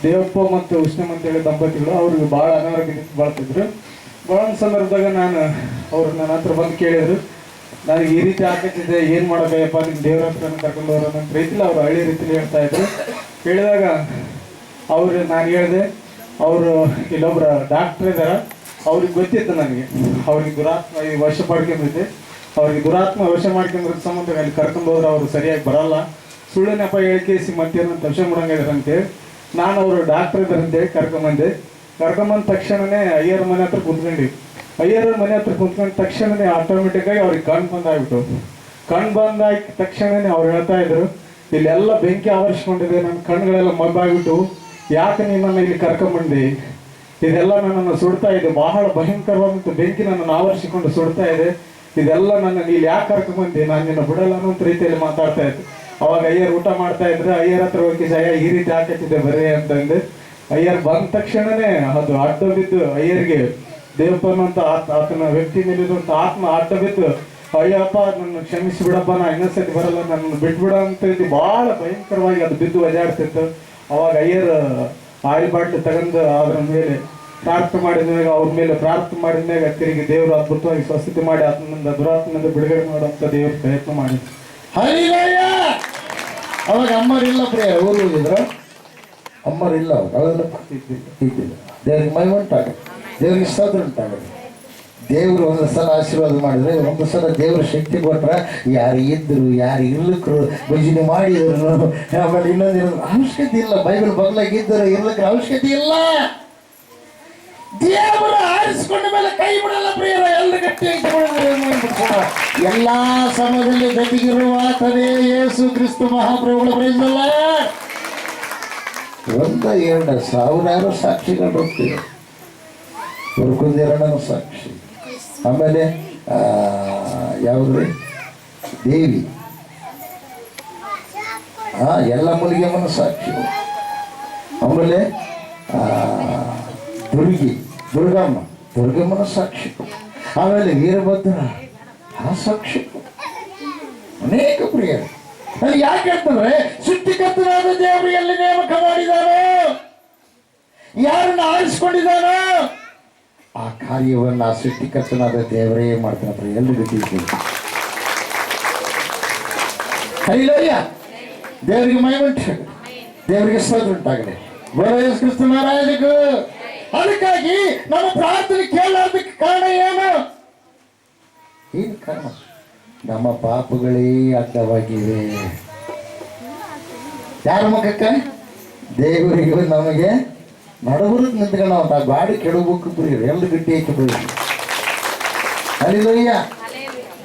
C: ದೇವಪ್ಪ ಮತ್ತು ಉಷ್ಣಮ್ ಅಂತೇಳಿ ದಂಪತಿಗಳು ಅವ್ರಿಗೆ ಭಾಳ ಅನಾರೋಗ್ಯದಿಂದ ಬಾಳ್ತಿದ್ರು. ಭಾಳ ಒಂದು ಸಂದರ್ಭದಾಗ ನಾನು ಅವ್ರು ನನ್ನ ಹತ್ರ ಬಂದು ಕೇಳಿದ್ರು, ನನಗೆ ಈ ರೀತಿ ಆಗತ್ತಿದೆ, ಏನು ಮಾಡೋಕ್ಕಯ್ಯಪ್ಪ, ನಿಮ್ಮ ದೇವ್ರ ಹತ್ರ ಕರ್ಕೊಂಡು ಬರೋ ಅಂತ ರೀತಿಲಿ ಅವ್ರು ಹಳ್ಳಿ ರೀತಿಲಿ ಹೇಳ್ತಾ ಇದ್ರು. ಹೇಳಿದಾಗ ನಾನು ಹೇಳಿದೆ, ಅವರು ಇಲ್ಲೊಬ್ಬರು ಡಾಕ್ಟ್ರ್ ಇದ್ದಾರೆ, ಅವ್ರಿಗೆ ಗೊತ್ತಿತ್ತು ನನಗೆ ಅವ್ರಿಗೆ ದುರಾತ್ಮ ಈ ವಶ ಮಾಡ್ಕೊಂಡಿದ್ದೆ, ಅವ್ರಿಗೆ ದುರಾತ್ಮ ವಶ ಮಾಡ್ಕೊಂಡ್ರ ಸಂಬಂಧ ಅಲ್ಲಿ ಕರ್ಕೊಂಡು ಹೋದ್ರೆ ಅವರು ಸರಿಯಾಗಿ ಬರಲ್ಲ, ಸುಳ್ಳು ನೆಪ ಹೇಳಿಕೇಸಿ ಮತ್ತೇನೋ ತಕ್ಷಣ ಮಾಡಂಗಿದ್ದಾರೆ ಅಂತೇಳಿ ನಾನು ಅವರು ಡಾಕ್ಟ್ರ್ ಇದ್ದಾರೆ ಅಂತೇಳಿ ಕರ್ಕೊಂಬಂದ ತಕ್ಷಣವೇ ಅಯ್ಯರ ಮನೆ ಹತ್ರ ಕುಂತ್ಕೊಂಡ್ವಿ. ಅಯ್ಯರ ಮನೆ ಹತ್ರ ಕುಂತ್ಕೊಂಡ ತಕ್ಷಣವೇ ಆಟೋಮೆಟಿಕ್ಕಾಗಿ ಅವ್ರಿಗೆ ಕಣ್ಣು ಬಂದಾಗ್ಬಿಟ್ಟು, ಕಣ್ಣು ಬಂದಾದ ತಕ್ಷಣವೇ ಅವ್ರು ಹೇಳ್ತಾ ಇದ್ರು, ಇಲ್ಲೆಲ್ಲ ಬೆಂಕಿ ಆವರಿಸ್ಕೊಂಡಿದೆ, ನನ್ನ ಕಣ್ಣುಗಳೆಲ್ಲ ಮಬ್ಬಾಗ್ಬಿಟ್ಟು, ಯಾಕೆ ನಿನ್ನನ್ನು ಇಲ್ಲಿ ಕರ್ಕೊಂಬಂದು ಇದೆಲ್ಲ ನನ್ನನ್ನು ಸುಡ್ತಾ ಇದೆ, ಬಹಳ ಭಯಂಕರವಾದಂಥ ಬೆಂಕಿ ನನ್ನನ್ನು ಆವರಿಸಿಕೊಂಡು ಸುಡ್ತಾ ಇದೆ, ಇದೆಲ್ಲ ನನ್ನ ಇಲ್ಲಿ ಯಾಕೆ ಕರ್ಕೊಂಬಂದೆ, ನಾನು ನಿನ್ನ ಬಿಡಲ್ಲ ಅನ್ನೋ ರೀತಿಯಲ್ಲಿ ಮಾತಾಡ್ತಾ ಇದ್ದೆ. ಅವಾಗ ಅಯ್ಯರ್ ಊಟ ಮಾಡ್ತಾ ಇದ್ರೆ ಅಯ್ಯರ್ ಹತ್ರ ಹೋಗಿ ಅಯ್ಯ ಈ ರೀತಿ ಹಾಕತ್ತಿದ್ದೆ ಬರೀ ಅಂತಂದು ಅಯ್ಯರ್ ಬಂದ ತಕ್ಷಣನೇ ಅದು ಅಡ್ಡ ಬಿದ್ದು ಅಯ್ಯರ್ಗೆ ದೇವಪ್ಪ ಅನ್ನೋಂಥ ಆತನ ವ್ಯಕ್ತಿ ಮೇಲಿರುವಂಥ ಆತ್ಮ ಅಡ್ಡ ಬಿದ್ದು, ಅಯ್ಯಪ್ಪ ನನ್ನ ಕ್ಷಮಿಸಿ ಬಿಡಪ್ಪ, ನಾ ಇನ್ನೊಂದ್ಸತಿ ಬರಲ್ಲ, ನನ್ನ ಬಿಟ್ಬಿಡ ಅಂತ ಹೇಳಿ ಭಾಳ ಭಯಂಕರವಾಗಿ ಅದು ಬಿದ್ದು ಒಜಾಡ್ತಿತ್ತು. ಅವಾಗ ಅಯ್ಯರ್ ಆಯಿಲ್ ಬಾಟ್ಲಿ ತಗೊಂಡು ಅದ್ರ ಮೇಲೆ ಪ್ರಾರ್ಥನೆ ಮಾಡಿದ್ಮ್ಯಾಗ ಅವ್ರ ಮೇಲೆ ಪ್ರಾರ್ಥನೆ ಮಾಡಿದ್ಮ್ಯಾಗ ತಿರುಗಿ ದೇವರು ಅದ್ಭುತವಾಗಿ ಸ್ವಸ್ಥತೆ ಮಾಡಿ ಆತನಿಂದ ದುರಾತ್ಮನಿಂದ ಬಿಡುಗಡೆ ಮಾಡುವಂಥ ದೇವ್ರ ಪ್ರಯತ್ನ ಮಾಡಿದ್ರು.
A: ಅವಾಗ ಅಮ್ಮರಿಲ್ಲ ಪ್ರಿಯ, ಊರು ಹೋಗಿದ್ರು ಅಮ್ಮರಿಲ್ಲ, ಅವೆಲ್ಲ ಇದ್ದಿಲ್ಲ. ದೇವ್ರಿಗೆ ಮೈ ಉಂಟಾಗ, ದೇವ್ರಿಗೆ ಸ್ತೋತ್ರ ಉಂಟಾಗಲಿ. ದೇವರು ಒಂದು ಸಲ ಆಶೀರ್ವಾದ ಮಾಡಿದ್ರೆ, ಒಂದು ಸಲ ದೇವ್ರ ಶಕ್ತಿ ಕೊಟ್ರೆ ಯಾರು ಇದ್ರು ಯಾರು ಇರ್ಲಿಕ್ಕರು ಭಜನೆ ಮಾಡಿದ್ರು, ಆಮೇಲೆ ಇನ್ನೊಂದು ಅವಶ್ಯಕತೆ ಇಲ್ಲ. ಬೈಬಲ್ ಬಗ್ಲಾಗಿದ್ದರು ಇರ್ಲಿಕ್ಕೆ ಅವಶ್ಯಕತೆ ಇಲ್ಲ. ದೇವರ ಆರಿಸಿಕೊಂಡ ಮೇಲೆ ಕೈ ಬಿಡಲ್ಲ ಪ್ರಿಯರ, ಎಲ್ಲ ಗಟ್ಟಿಯಾಗಿ ಎಲ್ಲಾ ಸಮಯದಲ್ಲಿ ಜೊತೆಗಿರುವ ಆತನೇ ಯೇಸು ಕ್ರಿಸ್ತ ಮಹಾಪ್ರಭುಗಳ ಪ್ರೈಸಲ್ಲ. 1-2 ಸಾವಿರಾರು ಸಾಕ್ಷಿಗಳು ಹೋಗ್ತೀವಿ, ಹುರ್ಕುಂದಿರಣ್ಣನ ಸಾಕ್ಷಿ, ಆಮೇಲೆ ಯಾವ್ದ್ರಿ ದೇವಿ, ಎಲ್ಲ ಮುಲಿಗೆಮ್ಮನ ಸಾಕ್ಷಿ, ಆಮೇಲೆ ದುರ್ಗಮ್ಮನ ಸಾಕ್ಷಿ, ಆಮೇಲೆ ವೀರಭದ್ರ ಆ ಸಾಕ್ಷಿ, ಅನೇಕ ಪ್ರಿಯರು. ಅಲ್ಲಿ ಯಾಕೆ ಅಂತಂದ್ರೆ ಸೃಷ್ಟಿಕರ್ತನಾದ ದೇವರು ಎಲ್ಲಿ ನೇಮಕ ಮಾಡಿದಾನೋ, ಯಾರನ್ನ ಆರಿಸಿಕೊಂಡಿದ್ದಾನೋ ಆ ಕಾರ್ಯವನ್ನು ಆ ಸೃಷ್ಟಿಕರ್ತನಾದ ದೇವರೇ ಮಾಡ್ತಾನೆ ಪ್ರಿಯ. ಎಲ್ಲಿ ಬಿಟ್ಟಿದ್ದೀವಿ ಹರಿಲೋಯ, ದೇವರಿಗೆ ಮಹಿಮೆ ಉಂಟಾಗಲಿ, ದೇವರಿಗೆ ಸ್ತೋತ್ರ ಉಂಟಾಗಲಿ. ಯೇಸು ಕ್ರಿಸ್ತ ಮಹಾರಾಜಗೂ. ಅದಕ್ಕಾಗಿ ನಮ್ಮ ಪ್ರಾರ್ಥನೆ ಕೇಳೋದಕ್ಕೆ ಕಾರಣ ಏನು ಕಾರಣ? ನಮ್ಮ ಪಾಪಗಳೇ ಅಡ್ಡವಾಗಿವೆ. ಯಾರ ಮುಖಕ್ಕೆ? ದೇವರಿಗೂ ನಮಗೆ ನಡುಬರಕ್ಕೆ ನಿಂತ್ಕೊಂಡು ಆ ಗಾಡಿ ಕೆಡಬೇಕು ಪ್ರಿಯರು, ಎಲ್ಲ ಗಟ್ಟಿ ಹಾಕಿ ಬಿಡ್ರಿ. ಅಲ್ಲಿಯ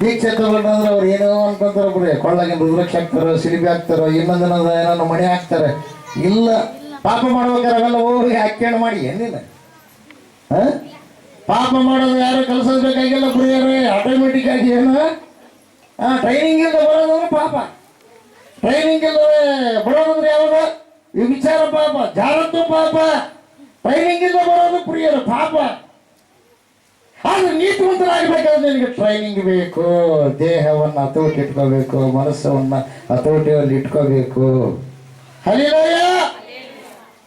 A: ದೀಕ್ಷೆ ತಗೊಂಡ್ರೆ ಅವ್ರು ಏನೋ ಅನ್ಕೊಂತಾರ ಬಿಡ್ರಿ, ಕೊಳ್ಳಾಗಿನ ರುದ್ರಾಕ್ಷಿ ಹಾಕ್ತಾರೋ, ಸಿಲಿಬಿ ಹಾಕ್ತಾರೋ, ಇನ್ನೊಂದಿನ ಏನೋ ಮಣಿ ಹಾಕ್ತಾರೆ. ಇಲ್ಲ, ಪಾಪ ಮಾಡ್ಬೇಕಾರೆ ಅವೆಲ್ಲ ಹೋಗಿ ಹಾಕ್ಯಣ ಮಾಡಿ ಏನಿಲ್ಲ. ಪಾಪ ಮಾಡೋದು ಯಾರು ಕಲಿಸೋದ್ಬೇಕಾಗಿಲ್ಲ ಪ್ರಿಯರೇ, ಆಟೋಮೆಟಿಕ್ ಆಗಿ ಏನು ಟ್ರೈನಿಂಗ್ ಇಲ್ಲದೆ ಬರೋದಂದ್ರೆ ಪಾಪ, ಟ್ರೈನಿಂಗ್ ಇಲ್ಲದೆ ಬರೋದಂದ್ರೆ ಯಾವಾಗ ಈ ವಿಚಾರ ಪಾಪ, ಜಾರದ್ದು ಪಾಪ, ಟ್ರೈನಿಂಗ್ ಇಲ್ಲದೆ ಬರೋದು ಪ್ರಿಯರು ಪಾಪ. ಆದ್ರೆ ನೀತಿವಂತರಾಗಬೇಕಾದ್ರೆ ನಿನಗೆ ಟ್ರೈನಿಂಗ್ ಬೇಕು, ದೇಹವನ್ನು ಹತೋಟಿ ಇಟ್ಕೋಬೇಕು, ಮನಸ್ಸನ್ನು ಹತೋಟಿಯಲ್ಲಿ ಇಟ್ಕೋಬೇಕು. ಹಲ್ಲಿಲೋಯ,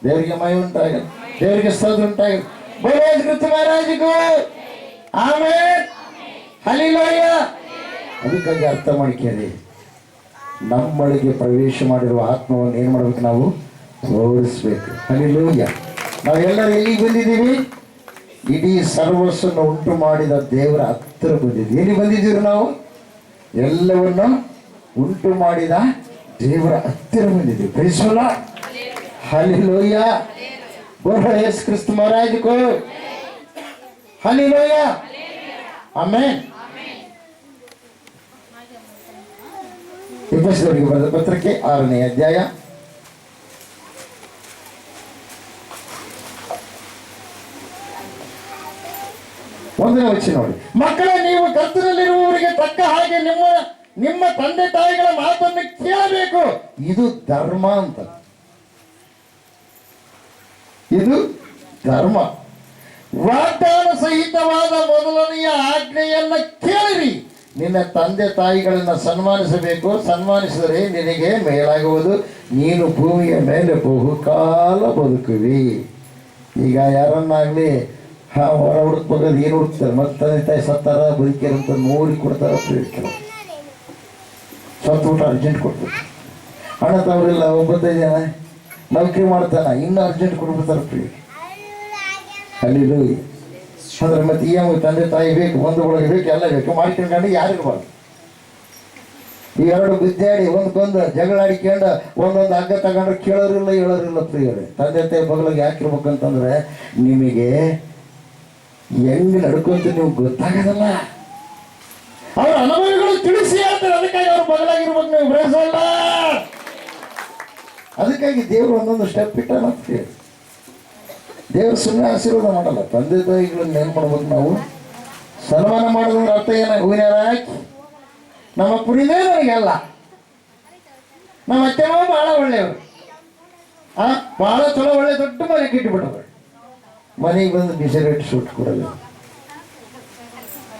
A: ದೇವರಿಗೆ ಮೈ ಉಂಟಾಗಲಿ, ದೇವರಿಗೆ ಸ್ತೋತ್ರ ಉಂಟಾಗಲಿ. ಯೇಸು ಕ್ರಿಸ್ತ ಮಹಾರಾಜಗೂ ಆಮೆನ್. ಹಲ್ಲಿಲೋಯ. ಅದಕ್ಕಾಗಿ ಅರ್ಥ ಮಾಡಿಕೊಳ್ಳಿ, ನಮ್ಮೊಳಗೆ ಪ್ರವೇಶ ಮಾಡಿರುವ ಆತ್ಮವನ್ನು ಏನು ಮಾಡ್ಬೇಕು? ನಾವು ಓಡಿಸ್ಬೇಕು. ಹಲ್ಲಿಲೋಯ. ನಾವೆಲ್ಲರೂ ಎಲ್ಲಿಗೆ ಬಂದಿದ್ದೀವಿ? ಇಡೀ ಸರ್ವಸ್ವವನ್ನು ಉಂಟು ಮಾಡಿದ ದೇವರ ಹತ್ತಿರ ಬಂದಿದ್ದೀವಿ. ಎಲ್ಲಿ ಬಂದಿದ್ದೀವಿ ನಾವು? ಎಲ್ಲವನ್ನು ಉಂಟು ಮಾಡಿದ ದೇವರ ಹತ್ತಿರ ಬಂದಿದ್ದೀವಿ. ಪ್ರೀಸೋಲ್ಲ. ಹಲ್ಲಿಲೋಯ. ಯೇಸು ಕ್ರಿಸ್ತ ಮಹಾರಾಜಗೂ ಹಲ್ಲಿಲೋಯ. ಆಮೆನ್. ಎಫೆಸದವರಿಗೆ ಬರೆದ ಪತ್ರಕ್ಕೆ 6ನೇ ಅಧ್ಯಾಯ 1ನೇ ವಚನ ನೋಡಿ. ಮಕ್ಕಳೇ, ನೀವು ಕರ್ತನಲ್ಲಿರುವವರಿಗೆ ತಕ್ಕ ಹಾಗೆ ನಿಮ್ಮ ತಂದೆ ತಾಯಿಗಳ ಮಾತನ್ನು ಕೇಳಬೇಕು. ಇದು ಧರ್ಮ ಅಂತ, ಇದು ಧರ್ಮ. ವಾಗ್ದಾನ ಸಹಿತವಾದ ಮೊದಲನೆಯ ಆಜ್ಞೆಯನ್ನ ಕೇಳಿರಿ, ನಿನ್ನ ತಂದೆ ತಾಯಿಗಳನ್ನ ಸನ್ಮಾನಿಸಬೇಕು, ಸನ್ಮಾನಿಸಿದರೆ ನಿನಗೆ ಮೇಲಾಗುವುದು, ನೀನು ಭೂಮಿಯ ಮೇಲೆ ಬಹುಕಾಲ ಬದುಕುವಿ. ಈಗ ಯಾರನ್ನಾಗ್ಲಿ ಹೊರ ಹುಡುಕ್ಬೇಕಾದ್ರೆ ಏನು ಹುಡುಕ್ತಾರೆ? ಮತ್ತೆ ತಂದೆ ತಾಯಿ ಸತ್ತಾರ ಬದುಕ್ಯಾರ ಅಂತ ನೋಡಿ ಕೊಡ್ತಾರ. ಸತ್ತುಬಿಟ್ಟು ಅರ್ಜೆಂಟ್ ಕೊಡ್ತಾರೆ. ಹಣ ತವರಿಲ್ಲ, 9 ಜನ ನೌಕರಿ ಮಾಡ್ತಾನ, ಇನ್ನೂ ಅರ್ಜೆಂಟ್ ಕೊಡ್ಬಿಡ್ತಾರೆ ಫ್ರೀ. ಅಲ್ಲಿ ಅಂದ್ರೆ ಮತ್ತೆ ತಂದೆ ತಾಯಿ ಬೇಕು, ಬಂಧುಗಳಿಗೆ ಬೇಕು, ಎಲ್ಲ ಬೇಕು, ಮಾಡ್ಕೊಂಡು ಯಾರಿರ್ಬಾರ್ದು. ಈ ಎರಡು ಬಿದ್ದಾಡಿ ಒಂದ್ಕೊಂದು ಜಗಳ ಆಡಿಕೊಂಡು ಒಂದೊಂದು ಹಗ್ಗ ತಗೊಂಡ್ರೆ ಕೇಳೋರಿಲ್ಲ ಹೇಳೋರಿಲ್ಲ ಪ್ರಿಯರೇ. ತಂದೆ ತಾಯಿ ಬಗಲಾಗಿ ಯಾಕಿರ್ಬೇಕಂತಂದ್ರೆ ನಿಮಗೆ ಹೆಂಗ್ ನಡ್ಕೊಂತ ನೀವು ಗೊತ್ತಾಗೋದಲ್ಲ. ಅವ್ರ ಅನುಭವಿಗಳು ತಿಳಿಸಿ ಹೇಳ್ತಾರೆ, ಅದಕ್ಕಾಗಿ ಅವ್ರ ಬಗಲಾಗಿರ್ಬೇಕು ನೀವು ಬೆಳೆಸಲ್ಲ. ಅದಕ್ಕಾಗಿ ದೇವರು ಒಂದೊಂದು ಸ್ಟೆಪ್ ಇಟ್ಟ ಮತ್ತೆ ದೇವರು ಸುಮ್ಮನೆ ಆಶೀರ್ವಾದ ಮಾಡಲ್ಲ. ತಂದೆ ತಾಯಿಗಳನ್ನ ಏನು ಮಾಡ್ಬೇಕು ನಾವು? ಸನ್ಮಾನ ಮಾಡೋದ್ರ ಅರ್ಥ ಏನ? ಹೂವಿನ ಹಾಕಿ ನಮ್ಮ ಪುರಿದೇ ನನಗೆಲ್ಲ. ನಮ್ಮ ಅತ್ತೆ ಮಾವ ಭಾಳ ಒಳ್ಳೆಯವರು, ಭಾಳ ಚಲೋ ಒಳ್ಳೆ ದೊಡ್ಡ ಮನೆ ಕಿಟ್ಟುಬಿಟ್ಟವರು. ಮನೆಗೆ ಬಂದು ಬಿಸಿರೇಟ್ ಸುಟ್ಟು ಕೊಡಲ್ಲ,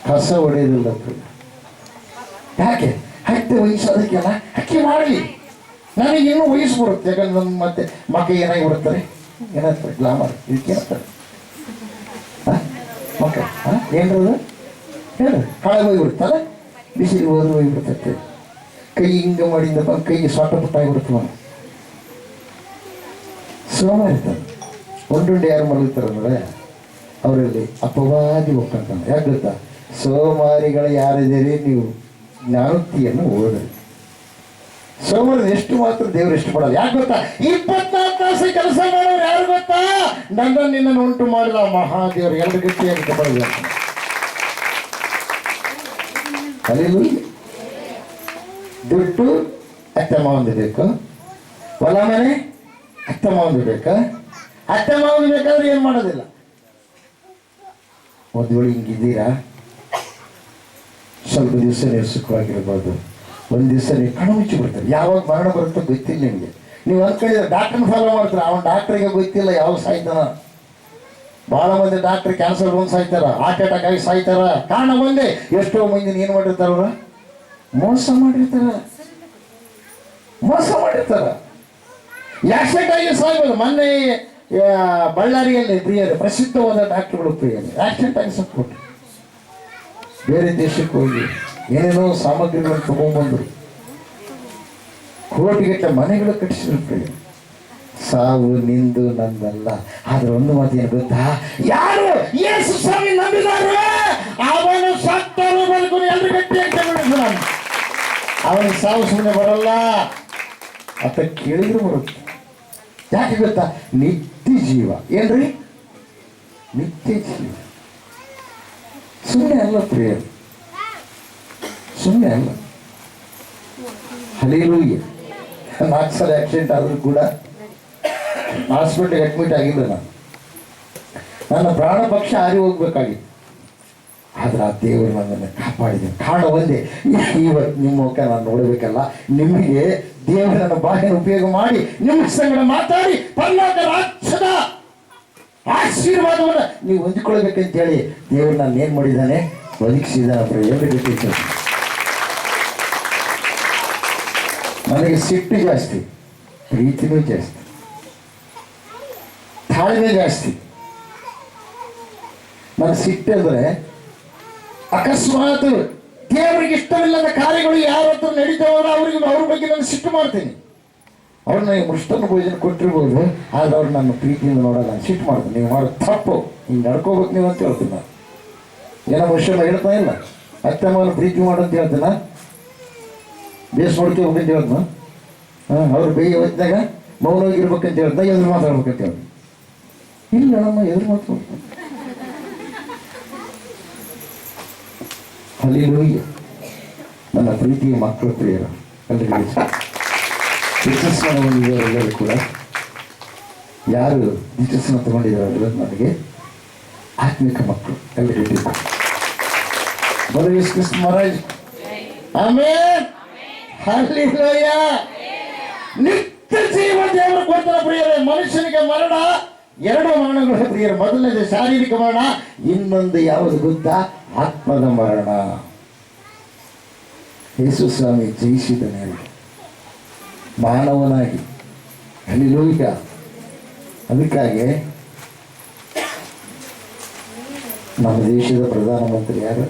A: ಕಸ ಹೊಡೆಯೋದಿಲ್ಲ. ಯಾಕೆ? ಹತ್ತೆ ವಯಸ್ಸು ಅದಕ್ಕೆಲ್ಲ ಅಕ್ಕಿ ಮಾಡಲಿ, ನನಗೆ ಇನ್ನೂ ವಯಸ್ಸು ಬರುತ್ತೆ. ಯಾಕಂದ್ರೆ ನಮ್ಮ ಮತ್ತೆ ಮಕ್ಕ ಏನಾಗಿ ಬಿಡುತ್ತಾರೆ, ಏನಂತಾರೆ ಗ್ಲಾಮರ್, ಇದಕ್ಕೇನಂತಾರೆ ಮಕ್ಕ ಏನ್ರದು ಹೇಳು, ಹಾಳಾಗಿ ಹೋಗಿಬಿಡ್ತಲ್ಲ, ಬಿಸಿಲಿಗೆ ಹೋದ್ರೆ ಹೋಗಿಬಿಡ್ತೈತೆ. ಕೈ ಹಿಂಗೆ ಮಾಡಿಂದಪ್ಪ ಕೈಗೆ ಸೊಟ್ಟ ಪುಟ್ಟಾಗಿಬಿಡುತ್ತೆ. ಮನೆ ಸೋಮಾರಿ ಇರ್ತಾರೆ. ಒಂದುಂಡೆ ಯಾರು ಮಲಗ್ತಾರಂದ್ರೆ ಅವರಲ್ಲಿ ಅಪವಾದಿ ಹೋಗ್ತಾನೆ. ಯಾಕೆ ಗೊತ್ತಾ? ಸೋಮಾರಿಗಳು ಯಾರಿದ್ದೀರಿ ನೀವು ಜ್ಞಾನೋಕ್ತಿಯನ್ನು ಓದ್ರಿ. ಸೋಮವಾರ ಎಷ್ಟು ಮಾತ್ರ ದೇವರು ಇಷ್ಟಪಡಲ್ಲ. ಯಾಕೆ ಗೊತ್ತಾ? 24 ತಾಸು ಕೆಲಸ ಮಾಡೋರು ಯಾರು ಗೊತ್ತಾ? ನನ್ನನ್ನು ನಿನ್ನನ್ನು ಉಂಟು ಮಾಡಿದ ಮಹಾದೇವರು ಎರಡು ಗಟ್ಟಿಯಾಗಿ ತಗೊಳ್ಳಿ. ಅಲ್ಲಿ ದುಡ್ಡು ಅತ್ತೆ ಮಾವಂದು ಬೇಕು, ಹೊಲ ಮನೆ ಅತ್ತೆ ಮಾವಂದು ಬೇಕಾ? ಅತ್ತೆ ಮಾವಂದು ಬೇಕಾದ್ರೆ ಏನು ಮಾಡೋದಿಲ್ಲ. ಒಂದು ವೇಳೆ ಹಿಂಗಿದ್ದೀರಾ, ಸ್ವಲ್ಪ ದಿವಸ ನೀವು ಸುಖವಾಗಿರ್ಬೋದು, ಒಂದು ದಿವಸ ನೀವು ಕಣ್ಣು ಮುಚ್ಚಿ ಬಿಡ್ತಾರೆ. ಯಾವಾಗ ಮರಣ ಬರುತ್ತೋ ಗೊತ್ತಿಲ್ಲ ನಿಮಗೆ. ನೀವು ಅಂದ್ಕೊಂಡಿದ್ರೆ ಡಾಕ್ಟ್ರನ್ನ ಫಾಲೋ ಮಾಡ್ತಾರೆ, ಅವನ ಡಾಕ್ಟ್ರಿಗೆ ಗೊತ್ತಿಲ್ಲ ಯಾವಾಗ ಸಾಯ್ತಾನ. ಭಾಳ ಮಂದಿ ಡಾಕ್ಟ್ರ್ ಕ್ಯಾನ್ಸರ್ ಬಂದು ಸಾಯ್ತಾರ, ಹಾರ್ಟ್ ಅಟ್ಯಾಕ್ ಆಗಿ ಸಾಯ್ತಾರ. ಕಾರಣ ಒಂದೇ, ಎಷ್ಟೋ ಮಂದಿ ಏನು ಮಾಡಿರ್ತಾರ? ಅವ್ರ ಮೋಸ ಮಾಡಿರ್ತಾರ, ಆಕ್ಸಿಡೆಂಟ್ ಆಗಿ ಸಾಯ್ಬೋದು. ಮೊನ್ನೆ ಬಳ್ಳಾರಿಯಲ್ಲಿ ಪ್ರಿಯರೇ ಪ್ರಸಿದ್ಧವಾದ ಡಾಕ್ಟರ್ಗಳು ಪ್ರಿಯರೇ ಆಕ್ಸಿಡೆಂಟ್ ಆಗಿ ಸತ್ಬಿಟ್ರು. ಬೇರೆ ದೇಶಕ್ಕೆ ಹೋಗಿ ಏನೇನೋ ಸಾಮಗ್ರಿಗಳನ್ನು ತಗೊಂಡ್ಬಂದ್ರು, ಕೋಟಿಗಟ್ಟಲೆ ಮನೆಗಳು ಕಟ್ಟಿಸಿದ್ರು ಪ್ರಿಯ. ಸಾವು ನಿಂದು ನಂದಲ್ಲ. ಆದ್ರೆ ಒಂದು ಮಾತು ಏನು ಗೊತ್ತಾ? ಯಾರು ಯೇಸು ಸ್ವಾಮಿ ನಂಬಿದಾರೆ ಅವನು ಸತ್ತರು ಬದುಕು ಎಲ್ರು ಗಟ್ಟಿ ಅಂತ ಹೇಳಿದ್ರು. ನಾನು ಅವನಿಗೆ ಸಾವು ಸುಮ್ಮನೆ ಬರಲ್ಲ, ಅತ್ತ ಕೇಳಿದ್ರು ಬರುತ್ತೆ. ಯಾಕೆ ಗೊತ್ತಾ? ನಿತ್ಯ ಜೀವ. ಏನ್ರಿ? ನಿತ್ಯ ಜೀವ. ಸುಮ್ಮನೆ ಅಲ್ಲ ಪ್ರಿಯ, ಸುಮ್ಮನೆ ಅಲ್ಲ. ಹಲ್ಲೆಲೂಯಾ. 4 ಸಲ ಆಕ್ಸಿಡೆಂಟ್ ಆದರೂ ಕೂಡ ಹಾಸ್ಪಿಟ್ಲಿಗೆ ಅಡ್ಮಿಟ್ ಆಗಿಲ್ಲ. ನನ್ನ ಪ್ರಾಣ ಪಕ್ಷ ಹಾರಿ ಹೋಗ್ಬೇಕಾಗಿತ್ತು. ಆದ್ರೆ ಆ ದೇವರು ನನ್ನನ್ನು ಕಾಪಾಡಿದೆ. ಕಾರಣ ಒಂದೇ, ಇವತ್ತು ನಿಮ್ಮ ಮುಖ ನಾನು ನೋಡಬೇಕಲ್ಲ. ನಿಮಗೆ ದೇವರು ನನ್ನ ಬಾಯಿನ ಉಪಯೋಗ ಮಾಡಿ ನಿಮ್ಮ ಸಂಗಡ ಮಾತಾಡಿ ಪರಲೋಕ ರಾಜ್ಯದ ಆಶೀರ್ವಾದವನ್ನು ನೀವು ಹೊಂದಿಕೊಳ್ಬೇಕಂತೇಳಿ ದೇವರು ನಾನು ಏನು ಮಾಡಿದ್ದಾನೆ? ಒದಗಿಸಿದ್ದಾನೆ. ಎಲ್ಲಿ ಗೊತ್ತಿತ್ತು? ನನಗೆ ಸಿಟ್ಟು ಜಾಸ್ತಿ, ಪ್ರೀತಿನೂ ಜಾಸ್ತಿ, ತಾಳ್ಮೆ ಜಾಸ್ತಿ. ನನ್ನ ಸಿಟ್ಟು ಅಂದರೆ ಅಕಸ್ಮಾತ್ ದೇವರಿಗೆ ಇಷ್ಟವಿಲ್ಲದ ಕಾರ್ಯಗಳು ಯಾರ ಹತ್ರ ನಡೀತಾವೋ ಅವ್ರ ಬಗ್ಗೆ ನಾನು ಸಿಟ್ಟು ಮಾಡ್ತೀನಿ. ಅವ್ರನ್ನ ಮೃಷ್ಟನ ಭೋಜನ ಕೊಟ್ಟಿರ್ಬೋದು, ಆದ್ರೆ ಅವ್ರು ನನ್ನ ಪ್ರೀತಿಯಿಂದ ನೋಡೋಲ್ಲ, ನಾನು ಸಿಟ್ಟು ಮಾಡ್ತೀನಿ. ನೀವು ಮಾಡೋದು ತಪ್ಪು, ಹಿಂಗೆ ನಡ್ಕೋಬೇಕು ನೀವು ಅಂತ ಹೇಳ್ತೀನಿ. ನಾನು ಏನೋ ಮನುಷ್ಯ ಹೇಳ್ತಾ ಇಲ್ಲ, ಅತ್ತೆ ಮಗನ ಪ್ರೀತಿ ಮಾಡೋಂತ ಹೇಳ್ತೀನ, ಬೇಸ್ ನೋಡ್ತೀವಿ ಹೋಗಂತ ಹೇಳ್ತಾನ. ಅವ್ರು ಬೇಯ ಹೊತ್ತಿದಾಗ ಮೌನವಾಗಿರ್ಬೇಕಂತ ಹೇಳ್ತಾ ಎದುರು ಮಾತಾಡ್ಬೇಕಂತ ಹೇಳಿ. ಇಲ್ಲ ನಮ್ಮ ಎದುರು ಮಾತಾಡ್ಬೇಕು. ಹಲ್ಲೆಲೂಯಾ. ನನ್ನ ಪ್ರೀತಿಯ ಮಕ್ಕಳು ಪ್ರಿಯರು ಎಲ್ಲರೂ ಕೂಡ ಯಾರು ದೀಕ್ಷಾಸ್ನಾನ ತಗೊಂಡಿದ್ದಾರೆ ನನಗೆ ಆತ್ಮಿಕ ಮಕ್ಕಳು ಎಲ್ಲರಿಗೂ ಬರೋ ಯೇಸು ಕ್ರಿಸ್ತ ಮಹಾರಾಜ್. ಆಮೆನ್. ಹಲ್ಲೆಲೂಯಾ. ನಿತ್ಯ ಜೀವ ದೇವರು ಕೊಡ್ತಾನೆ ಪ್ರಿಯರೇ. ಮನುಷ್ಯನಿಗೆ ಮರಣ ಎರಡು ಮರಣಗಳು ಪ್ರಿಯರ. ಮೊದಲನೇದು ಶಾರೀರಿಕ ಮರಣ, ಇನ್ನೊಂದು ಯಾವುದು ಗೊತ್ತಾ? ಆತ್ಮದ ಮರಣ. ಯೇಸು ಸ್ವಾಮಿ ಜಯಿಸಿದನೇ ಮಾನವನಾಗಿ. ಹಲ್ಲೆಲೂಯಾ. ಅದಕ್ಕಾಗಿ ನಮ್ಮ ದೇಶದ ಪ್ರಧಾನಮಂತ್ರಿ ಯಾರು?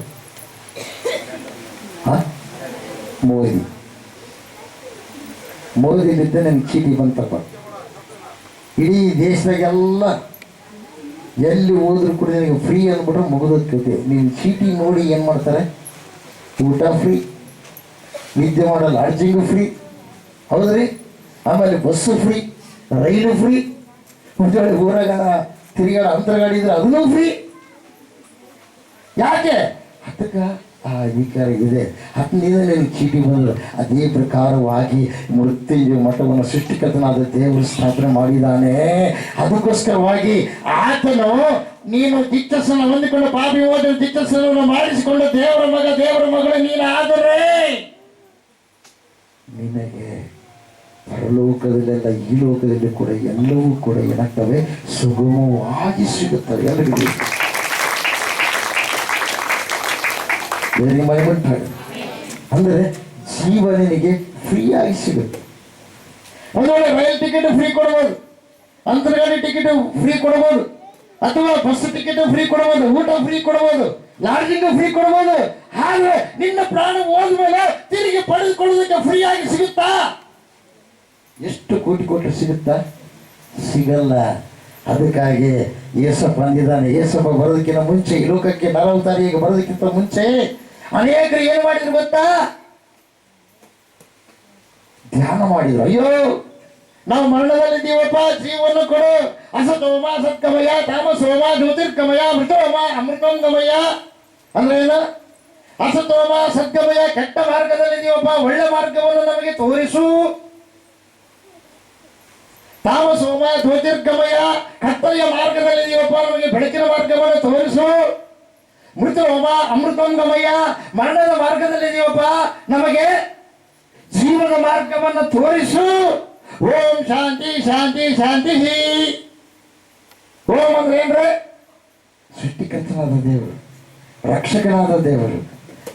A: ಮೋದಿ. ಮೋದಿಲಿದ್ದ ನನಗೆ ಚೀಟಿ ಬಂತಪ್ಪ. ಇಡೀ ದೇಶದಾಗೆಲ್ಲ ಎಲ್ಲಿ ಹೋದ್ರು ಕೂಡ ನಿನಗೆ ಫ್ರೀ ಅಂದ್ಬಿಟ್ರೆ ಮುಗಿದೋಗ್ತೈತೆ. ನೀನು ಚೀಟಿ ನೋಡಿ ಏನು ಮಾಡ್ತಾರೆ? ಊಟ ಫ್ರೀ, ನಿದ್ದೆ ಮಾಡೋ ಲಾಡ್ಜಿಂಗು ಫ್ರೀ, ಹೌದ್ರಿ? ಆಮೇಲೆ ಬಸ್ಸು ಫ್ರೀ, ರೈಲು ಫ್ರೀ, ಒಂದು ವೇಳೆ ಊರಾಗ ತಿರುಗಾಡ ಅಂತರಗಾಡಿ ಇದ್ರೆ ಅದನ್ನೂ ಫ್ರೀ. ಯಾಕೆ? ಅದಕ್ಕೆ ಆ ಅಧಿಕಾರ ಇದೆ. ಹತ್ತನಿಂದ ನನಗೆ ಚೀಟಿ ಬಂದರು. ಅದೇ ಪ್ರಕಾರವಾಗಿ ಮೃತ್ಯುಂಜಯ ಮಠವನ್ನು ಸೃಷ್ಟಿಕರ್ತನಾದ ದೇವರು ಸ್ಥಾಪನೆ ಮಾಡಿದ್ದಾನೆ. ಅದಕ್ಕೋಸ್ಕರವಾಗಿ ಆತನು ನೀನು ದಿಚ್ಚಸ್ಸನ್ನು ಹೊಂದಿಕೊಂಡು ಪಾಪಿ ಹೋದ ದಿಚ್ಚಸ್ಸನ್ನು ಮಾಡಿಸಿಕೊಂಡು ದೇವರ ಮಗ ದೇವರ ಮಗಳು ನೀನಾದರೆ ನಿನಗೆ ಪರಲೋಕದಲ್ಲೆಲ್ಲ ಈ ಲೋಕದಲ್ಲಿ ಕೂಡ ಎಲ್ಲವೂ ಕೂಡ ಏನಾಗ್ತವೆ? ಸುಗಮವಾಗಿ ಸಿಗುತ್ತವೆ. ಎಲ್ಲರಿಗೂ ವೆರಿ ಮೈಮೆಂಟ್ ಅಂದರೆ ಜೀವ ನಿನಗೆ ಫ್ರೀಯಾಗಿ ಸಿಗುತ್ತೆ. ಒಂದು ವೇಳೆ ರೈಲ್ ಟಿಕೆಟ್ ಫ್ರೀ ಕೊಡ್ಬೋದು, ಅಂತರ್ಗಾಡಿ ಟಿಕೆಟ್ ಫ್ರೀ ಕೊಡ್ಬೋದು, ಅಥವಾ ಬಸ್ ಟಿಕೆಟ್ ಫ್ರೀ ಕೊಡ್ಬೋದು, ಊಟ ಫ್ರೀ ಕೊಡ್ಬೋದು, ಲಾಡ್ಜಿಂಗ್ ಫ್ರೀ ಕೊಡ್ಬೋದು. ಆದ್ರೆ ನಿನ್ನ ಪ್ರಾಣ ಹೋದ್ಮೇಲೆ ತಿರುಗಿ ಪಡೆದುಕೊಳ್ಳೋದಕ್ಕೆ ಫ್ರೀ ಆಗಿ ಸಿಗುತ್ತಾ? ಎಷ್ಟು ಕೋಟಿ ಕೊಟ್ಟರೆ ಸಿಗುತ್ತಾ? ಸಿಗಲ್ಲ. ಅದಕ್ಕಾಗಿ ಯೇಸಪ್ಪ ಅಂದಿದ್ದಾನೆ. ಯೇಸಪ್ಪ ಬರೋದಕ್ಕಿಂತ ಮುಂಚೆ, ಈ ಲೋಕಕ್ಕೆ ನರವತಾರಿಗೆ ಬರೋದಕ್ಕಿಂತ ಮುಂಚೆ ಅನೇಕರು ಏನು ಮಾಡಿದ್ರು ಗೊತ್ತಾ? ಧ್ಯಾನ ಮಾಡಿದ್ರು. ಅಯ್ಯೋ, ನಾವು ಮರಣದಲ್ಲಿದ್ದೀವಪ್ಪ, ಜೀವವನ್ನು ಕೊಡು. ಅಸತೋಮ ಸತ್ಕಮಯ, ತಾಮಸೋಮ ಜ್ಯೋತಿರ್ಗಮಯ, ಮೃತೋಮ ಅಮೃತಂಗಮಯ. ಅಂದ್ರೆ ಏನು? ಅಸತೋಮ ಸದ್ಗಮಯ, ಕೆಟ್ಟ ಮಾರ್ಗದಲ್ಲಿದ್ದೀವಪ್ಪ, ಒಳ್ಳೆ ಮಾರ್ಗವನ್ನು ನಮಗೆ ತೋರಿಸು. ತಾಮಸೋಮ ಜ್ಯೋತಿರ್ಗಮಯ, ಕತ್ತಲೆಯ ಮಾರ್ಗದಲ್ಲಿದ್ದೀವಪ್ಪ, ನಮಗೆ ಬೆಳಕಿನ ಮಾರ್ಗವನ್ನು ತೋರಿಸು. ಮೃತೋಮ ಅಮೃತಂಗಮಯ, ಮರಣದ ಮಾರ್ಗದಲ್ಲಿದ್ದೀವಪ್ಪ, ನಮಗೆ ಜೀವನ ಮಾರ್ಗವನ್ನು ತೋರಿಸು. ಓಂ ಶಾಂತಿ ಶಾಂತಿ ಶಾಂತಿ. ಓಂ ಅಂದ್ರೆ ಏನ್ರೆ? ಸೃಷ್ಟಿಕರ್ತನಾದ ದೇವರು, ರಕ್ಷಕನಾದ ದೇವರು,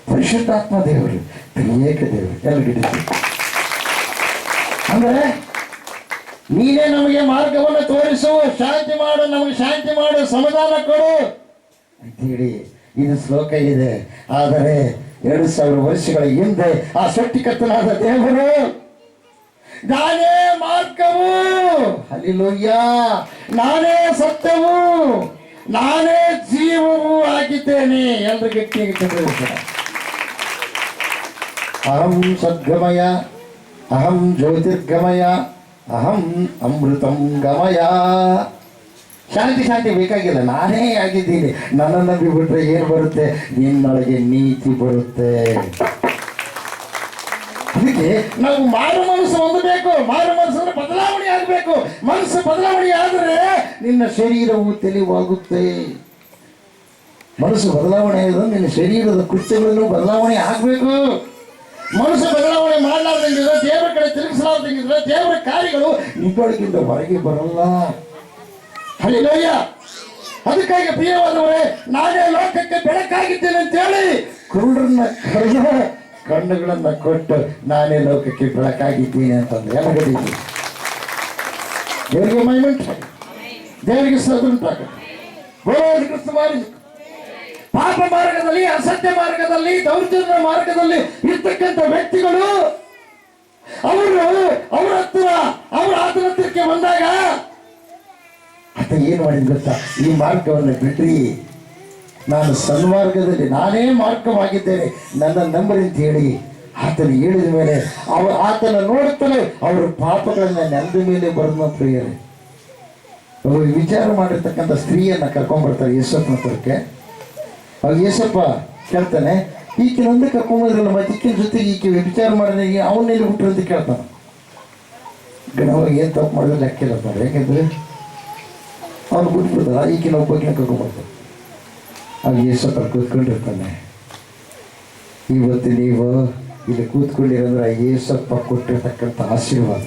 A: ಪರಿಶುದ್ಧಾತ್ಮ ದೇವರು, ತ್ರಿಯೇಕ ದೇವರು. ಎಲ್ಲರಿಗೂ ಅಂದರೆ ನೀನೇ ನಮಗೆ ಮಾರ್ಗವನ್ನು ತೋರಿಸು, ಶಾಂತಿ ಮಾಡು, ನಮಗೆ ಶಾಂತಿ ಮಾಡು, ಸಮಾಧಾನ ಕೊಡು ಅಂತೇಳಿ ಇದು ಶ್ಲೋಕ ಇದೆ. ಆದರೆ 2000 ವರ್ಷಗಳ ಹಿಂದೆ ಆ ಸೃಷ್ಟಿಕರ್ತನಾದ ದೇವರು ನಾನೇ ಮಾರ್ಗವು, ಹಲ್ಲೆಲೂಯಾ, ನಾನೇ ಸತ್ಯವು, ನಾನೇ ಜೀವವೂ ಆಗಿದ್ದೇನೆ. ಎಲ್ಲರೂ ಗಟ್ಟಿಯಾಗಿ ಅಹಂ ಸದ್ಗಮಯ, ಅಹಂ ಜ್ಯೋತಿರ್ಗಮಯ, ಅಹಂ ಅಮೃತಂ ಗಮಯ. ಶಾಂತಿ ಶಾಂತಿ ಬೇಕಾಗಿಲ್ಲ, ನಾನೇ ಆಗಿದ್ದೀನಿ. ನನ್ನನ್ನು ನಂಬಿಬಿಟ್ರೆ ಏನು ಬರುತ್ತೆ? ನಿನ್ನೊಳಗೆ ನೀತಿ ಬರುತ್ತೆ. ಅದಕ್ಕೆ ನಾವು ಮಾರು ಮನಸ್ಸು ಹೊಂದಬೇಕು. ಮಾರು ಮನಸ್ಸನ್ನು ಬದಲಾವಣೆ ಆಗಬೇಕು. ಮನಸ್ಸು ಬದಲಾವಣೆ ಆದರೆ ನಿನ್ನ ಶರೀರವು ತಿಳಿವಾಗುತ್ತೆ. ಮನಸ್ಸು ಬದಲಾವಣೆ ಆದ್ರೆ ನಿನ್ನ ಶರೀರದ ಕೃತ್ಯಗಳನ್ನು ಬದಲಾವಣೆ ಆಗಬೇಕು. ಮನಸ್ಸು ಬದಲಾವಣೆ ಮಾಡಲಾರ್ದಂಗಿದ್ರೆ, ದೇವರ ಕಡೆ ತಿರುಗಿಸಲಾರ್ದಂಗಿದ್ರೆ, ದೇವರ ಕಾರ್ಯಗಳು ನಿಮ್ಮೊಳಗಿಂದ ಹೊರಗೆ ಬರಲ್ಲ. ಹಲ್ಲೆಲೂಯಾ. ಅದಕ್ಕಾಗಿ ಪ್ರಿಯವಾದವರೇ, ನಾನೇ ಲೋಕಕ್ಕೆ ಬೆಳಕಾಗಿದ್ದೇನೆ ಅಂತೇಳಿ ಕುರುಡರನ್ನ ಕರೆದು ಕಣ್ಣುಗಳನ್ನ ಕೊಟ್ಟು ನಾನೇ ಲೋಕಕ್ಕೆ ಬೆಳಕಾಗಿದ್ದೀನಿ ಅಂತಂದ್ರೆ ಎಲ್ಲರಿಗೂ ದೇವರಿಗೆ ಮಹಿಮೆಂಟ್, ದೇವರಿಗೆ ಸ್ತೋತ್ರ. ಪಾಪ ಮಾರ್ಗದಲ್ಲಿ, ಅಸತ್ಯ ಮಾರ್ಗದಲ್ಲಿ, ದೌರ್ಜನ್ಯ ಮಾರ್ಗದಲ್ಲಿ ಇರ್ತಕ್ಕಂಥ ವ್ಯಕ್ತಿಗಳು ಅವರ ಆತನ ಹತ್ರಕ್ಕೆ ಬಂದಾಗ ಆತ ಏನು ಮಾಡಿದ್ ಗೊತ್ತಾ? ಈ ಮಾರ್ಗವನ್ನು ಬಿಡ್ರಿ, ನಾನು ಸನ್ಮಾರ್ಗದಲ್ಲಿ ನಾನೇ ಮಾರ್ಗವಾಗಿದ್ದೇನೆ, ನನ್ನ ನಂಬರಿ ಅಂತ ಹೇಳಿ ಆತನ ಹೇಳಿದ ಮೇಲೆ ಆತನ ನೋಡುತ್ತಲೇ ಅವರ ಪಾಪಗಳನ್ನ ನೆಲದ ಮೇಲೆ ಬರೆದ ಪ್ರಿಯರೇ. ಅವರು ವಿಚಾರ ಮಾಡಿರ್ತಕ್ಕಂಥ ಸ್ತ್ರೀಯನ್ನ ಕರ್ಕೊಂಡ್ಬರ್ತಾರೆ ಯೇಸಪ್ಪನ ಹತ್ರಕ್ಕೆ. ಅವಾಗ ಯೇಸಪ್ಪ ಕೇಳ್ತಾನೆ, ಈಕಿನೊಂದೇ ಕರ್ಕೊಂಬಂದ್ರಲ್ಲ, ಮತ್ತೆ ಈಕಿನ ಜೊತೆಗೆ ಈಕೆ ವಿಚಾರ ಮಾಡಿದ್ರೆ ಅವನ್ನೆಲ್ಲಿ ಬಿಟ್ರು ಅಂತ ಕೇಳ್ತಾನೆ. ನಾವು ಏನು ತಪ್ಪು ಮಾಡಿದ್ರೆ ಲೆಕ್ಕಿಲ್ಲ ನೋಡ್ರಿ, ಯಾಕೆಂದ್ರೆ ಅವ್ನು ಬಿಟ್ಬಿಡ್ತಾರ, ಈಗಿನ ಒಬ್ಬಕಿನ ಕರ್ಕೊಂಡ್ಬರ್ತಾರೆ. ಆಗ ಯೇಸಪ್ಪ ಕೂತ್ಕೊಂಡಿರ್ತಾನೆ. ಇವತ್ತು ನೀವು ಇಲ್ಲಿ ಕೂತ್ಕೊಂಡಿರಂದ್ರೆ ಯೇಸಪ್ಪ ಕೊಟ್ಟಿರ್ತಕ್ಕಂಥ ಆಶೀರ್ವಾದ.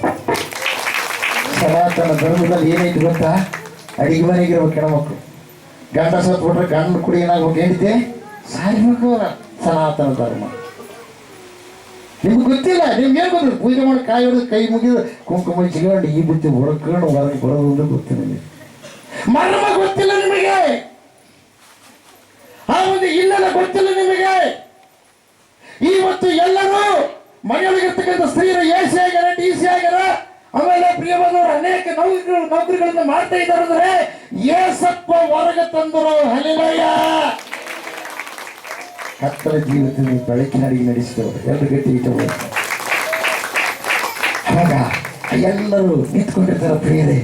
A: ಸನಾತನ ಧರ್ಮದಲ್ಲಿ ಏನೈತಿ ಗೊತ್ತಾ? ಅಡಿಗೆ ಮನೆಗೆ ಇರ್ಬೇಕು ಹೆಣ್ಮಕ್ಳು. ಗಂಡ ಸತ್ಬಿಟ್ರೆ ಗಂಡ ಕುಡಿ ಏನಾಗ್ಬೇಕು, ಹೆಂಡತಿ ಸಾಯ್ಬೇಕು. ಸನಾತನ ಧರ್ಮ ನಿಮ್ಗೆ ಗೊತ್ತಿಲ್ಲ. ನಿಮ್ಗೆ ಏನು ಗೊತ್ತಿಲ್ಲ? ಪೂಜೆ ಮಾಡಿ ಕಾಯಿ ಹೊಡೆದು ಕೈ ಮುಗಿದು ಕುಂಕುಮ ಚಿಗಂಡು ಈ ಬುತ್ತಿ ಹೊಡ್ಕೊಂಡು ಹೊರಗೆ ಬರೋದು ಅಂದ್ರೆ ಗೊತ್ತಿಲ್ಲ ನಿಮಗೆ. ಮರ್ಮ ಗೊತ್ತಿಲ್ಲ ನಿಮಗೆ, ಆ ಒಂದು ಇಲ್ಲೆಲ್ಲ ಗೊತ್ತಿಲ್ಲ ನಿಮಗೆ. ಇವತ್ತು ಎಲ್ಲರೂ ಮನೆಯೊಳಗಿರ್ತಕ್ಕಂಥ ಸ್ತ್ರೀಯರು ಎಸಿ ಆಗ್ಯಾರ, DC ಆಗ್ಯಾರ, ಆಮೇಲೆ ಪ್ರಿಯವಾದವರು ಅನೇಕ ನೌಕರಿಗಳನ್ನು ಮಾಡ್ತಾ ಇದ್ದಾರೆ. ಅಂದ್ರೆ ಏಸಪ್ಪ ಹೊರಗೆ ತಂದರು. ಹಲ್ಲೆಲೂಯಾ. ಕತ್ತಲ ಜೀವಿತದ ಬೆಳಕಿನ ಅಡಿಗೆ ನಡೆಸಿದವರು ಎರಡು ಗಟ್ಟಿ ಇಟ್ಟವರು. ಆಗ ಎಲ್ಲರೂ ನಿಂತ್ಕೊಂಡಿರ್ತಾರೆ ಪ್ರಿಯರೇ.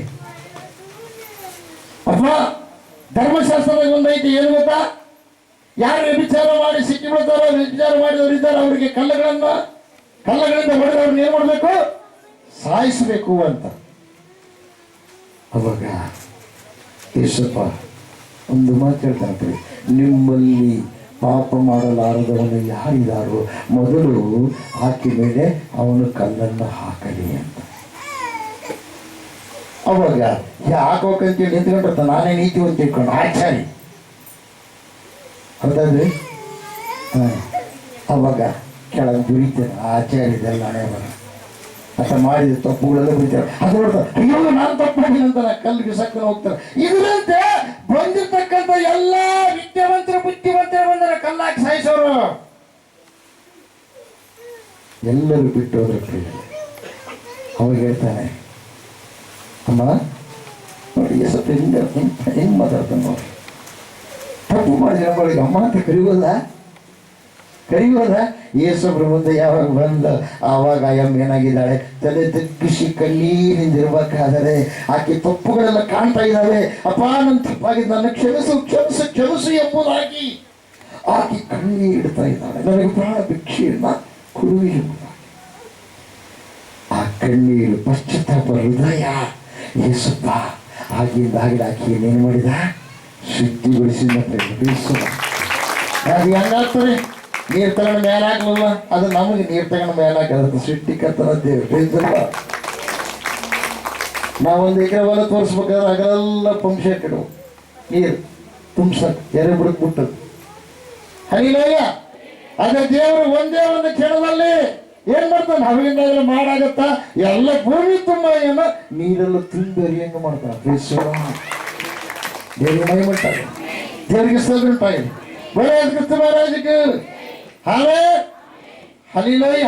A: ಅಪ್ಪ ಧರ್ಮಶಾಸ್ತ್ರದ ಒಂದೈತಿ, ಏನು ಗೊತ್ತಾ? ಯಾರು ವ್ಯಭಿಚಾರ ಮಾಡಿ ಸಿಕ್ಕಿ ಬಿಡ್ತಾರೋ, ವ್ಯಭಿಚಾರ ಮಾಡಿದವರು ಇದ್ದಾರೆ, ಅವರಿಗೆ ಕಲ್ಲಗಳಿಂದ ಹೊಡೆದವ್ರನ್ನ ಏನ್ ಮಾಡಬೇಕು? ಸಾಯಿಸಬೇಕು ಅಂತ. ಅವಾಗ ಯೇಸಪ್ಪ ಒಂದು ಮಾತು ಹೇಳ್ತಾನೆ, ನಿಮ್ಮಲ್ಲಿ ಪಾಪ ಮಾಡಲಾರದವನು ಯಾರಿದ್ದಾರೋ ಮೊದಲು ಆಕೆ ಮೇಲೆ ಅವನು ಕಲ್ಲನ್ನು ಹಾಕಲಿ ಅಂತ. ಅವಾಗ ಹಾಕೋಕಂತೇಳಿ ನಿಂತ್ಕೊಂಡಿರ್ತಾನೆ. ನಾನೇ ನೀತಿ ಅಂತ ತಿಳ್ಕೊಂಡು ಆಚಾರಿ, ಹೌದಾದ್ರಿ? ಅವಾಗ ಕೆಳಗೆ ದುರಿತೇನೆ ಆಚಾರ್ಯದೆಲ್ಲ ಹಣೆ ಬರ ಅಥ ಮಾಡಿದ ತಪ್ಪುಗಳೆಲ್ಲ ಬಿಡ್ತಾರೆ. ಅದು ನೋಡ್ತಾರೆ, ಅಯ್ಯೋ ನಾನು ತಪ್ಪು ಮಾಡಿಲ್ಲ ಅಂತ ಕಲ್ಲು ಬಿಸಾಕ್ತಾನೆ ಹೋಗ್ತಾರೆ. ಇದರಂತೆ ಬಂದಿರ್ತಕ್ಕಂಥ ಎಲ್ಲ ವಿದ್ಯಾವಂತರ ಬುದ್ಧಿವಂತರ ಬಂದರೆ ಕಲ್ಲಾಕಿ ಸಾಯಿಸೋರು ಎಲ್ಲರೂ ಬಿಟ್ಟು ಹೋದ್ರೆ ಪ್ರಿಯ. ಅವಾಗ ಹೇಳ್ತಾನೆ, ಅಮ್ಮ ನೋಡಿ ಸ್ವಲ್ಪ ಹೆಂಗ್ ಮಾತಾಡ್ತಾನೆ ನೋಡಿ. ತಪ್ಪು ಮಾಡಿದ ನಮ್ಮಗಳಿಗೆ ಅಮ್ಮ ಅಂತ ಕರಿಬೋದ? ಯೇಸೊಬ್ರ ಮುಂದೆ ಯಾವಾಗ ಬಂದ ಆವಾಗ ಅಯ್ಯಮ್ಮ ಏನಾಗಿದ್ದಾಳೆ, ತಲೆ ತಗ್ಗಿಸಿ ಕಣ್ಣೀರಿಂದಿರ್ಬೇಕಾದರೆ ಆಕೆ ತಪ್ಪುಗಳೆಲ್ಲ ಕಾಣ್ತಾ ಇದ್ದಾವೆ. ಅಪ್ಪ ನನ್ನ ತಪ್ಪಾಗಿದ್ದು ನನ್ನ ಕ್ಷಮಿಸು ಎಂಬುದಾಗಿ ಆಕೆ ಕಣ್ಣೀರಿಡ್ತಾ ಇದ್ದಾಳೆ. ನನಗೆ ಪ್ರಾಣ ಭಿಕ್ಷೆಯನ್ನ ಕೊಡುವೆ ಎಂಬುದಾಗಿ ಆ ಕಣ್ಣೀರು ಪಶ್ಚಾತ್ತಾಪ ಹೃದಯ ಯೇಸಪ್ಪ ಆಗಿಂದ ಆಕೆ ಏನೇನು ಮಾಡಿದ? ಶುದ್ಧಿಗೊಳಿಸಿದ. ಅದು ಹೆಂಗಾಗ್ತದೆ? ನೀರು ತಗೊಂಡು ಮೇಲೆ ಹಾಕಲಿಲ್ಲ, ಅದು ನಮಗೆ ನೀರು ತಗೊಂಡು ಮೇಲೆ ಹಾಕೋದು ಸೃಷ್ಟಿಕರ್ತನ ದೇವ್ರ. ನಾವೊಂದು ಎಕರೆ ಹೊಲ ತೋರಿಸ್ಬೇಕಾದ್ರೆ ಅಗಲೆಲ್ಲ ಪಂಪ್ ಸೆಟ್ ಇಡುವ ನೀರು ತುಂಬ್ಸಕ್ ಎರೆ ಬಿಡಕ್ ಬಿಟ್ಟದ್ದು. ಹರಿಲಯ್ಯ. ಅದೇ ದೇವರು ಒಂದೇ ಒಂದು ಕ್ಷಣದಲ್ಲಿ ಏನ್ ಮಾಡ್ತಾನೆ? ಹವಿಯಿಂದಾಗಲೇ ಮಾಡಾಗತ್ತಾ ಎಲ್ಲ ಭೂಮಿ ತುಂಬ ಏನೋ ನೀರೆಲ್ಲ ತುಂಬಿ ಹೆಂಗ ಮಾಡ್ತಾನೆ. ದೇವ್ರಿಗೆ ಮೈ ಮಾಡ್ತಾರೆ, ದೇವರಿಗೆ ಸಲ್ಟಾಗಿ ಬರೇ ಕ್ರಿಸ್ತ ಮಹಾರಾಜಕ್ಕೆ ಹಾವೇ ಹಲಿಲಯ್ಯ.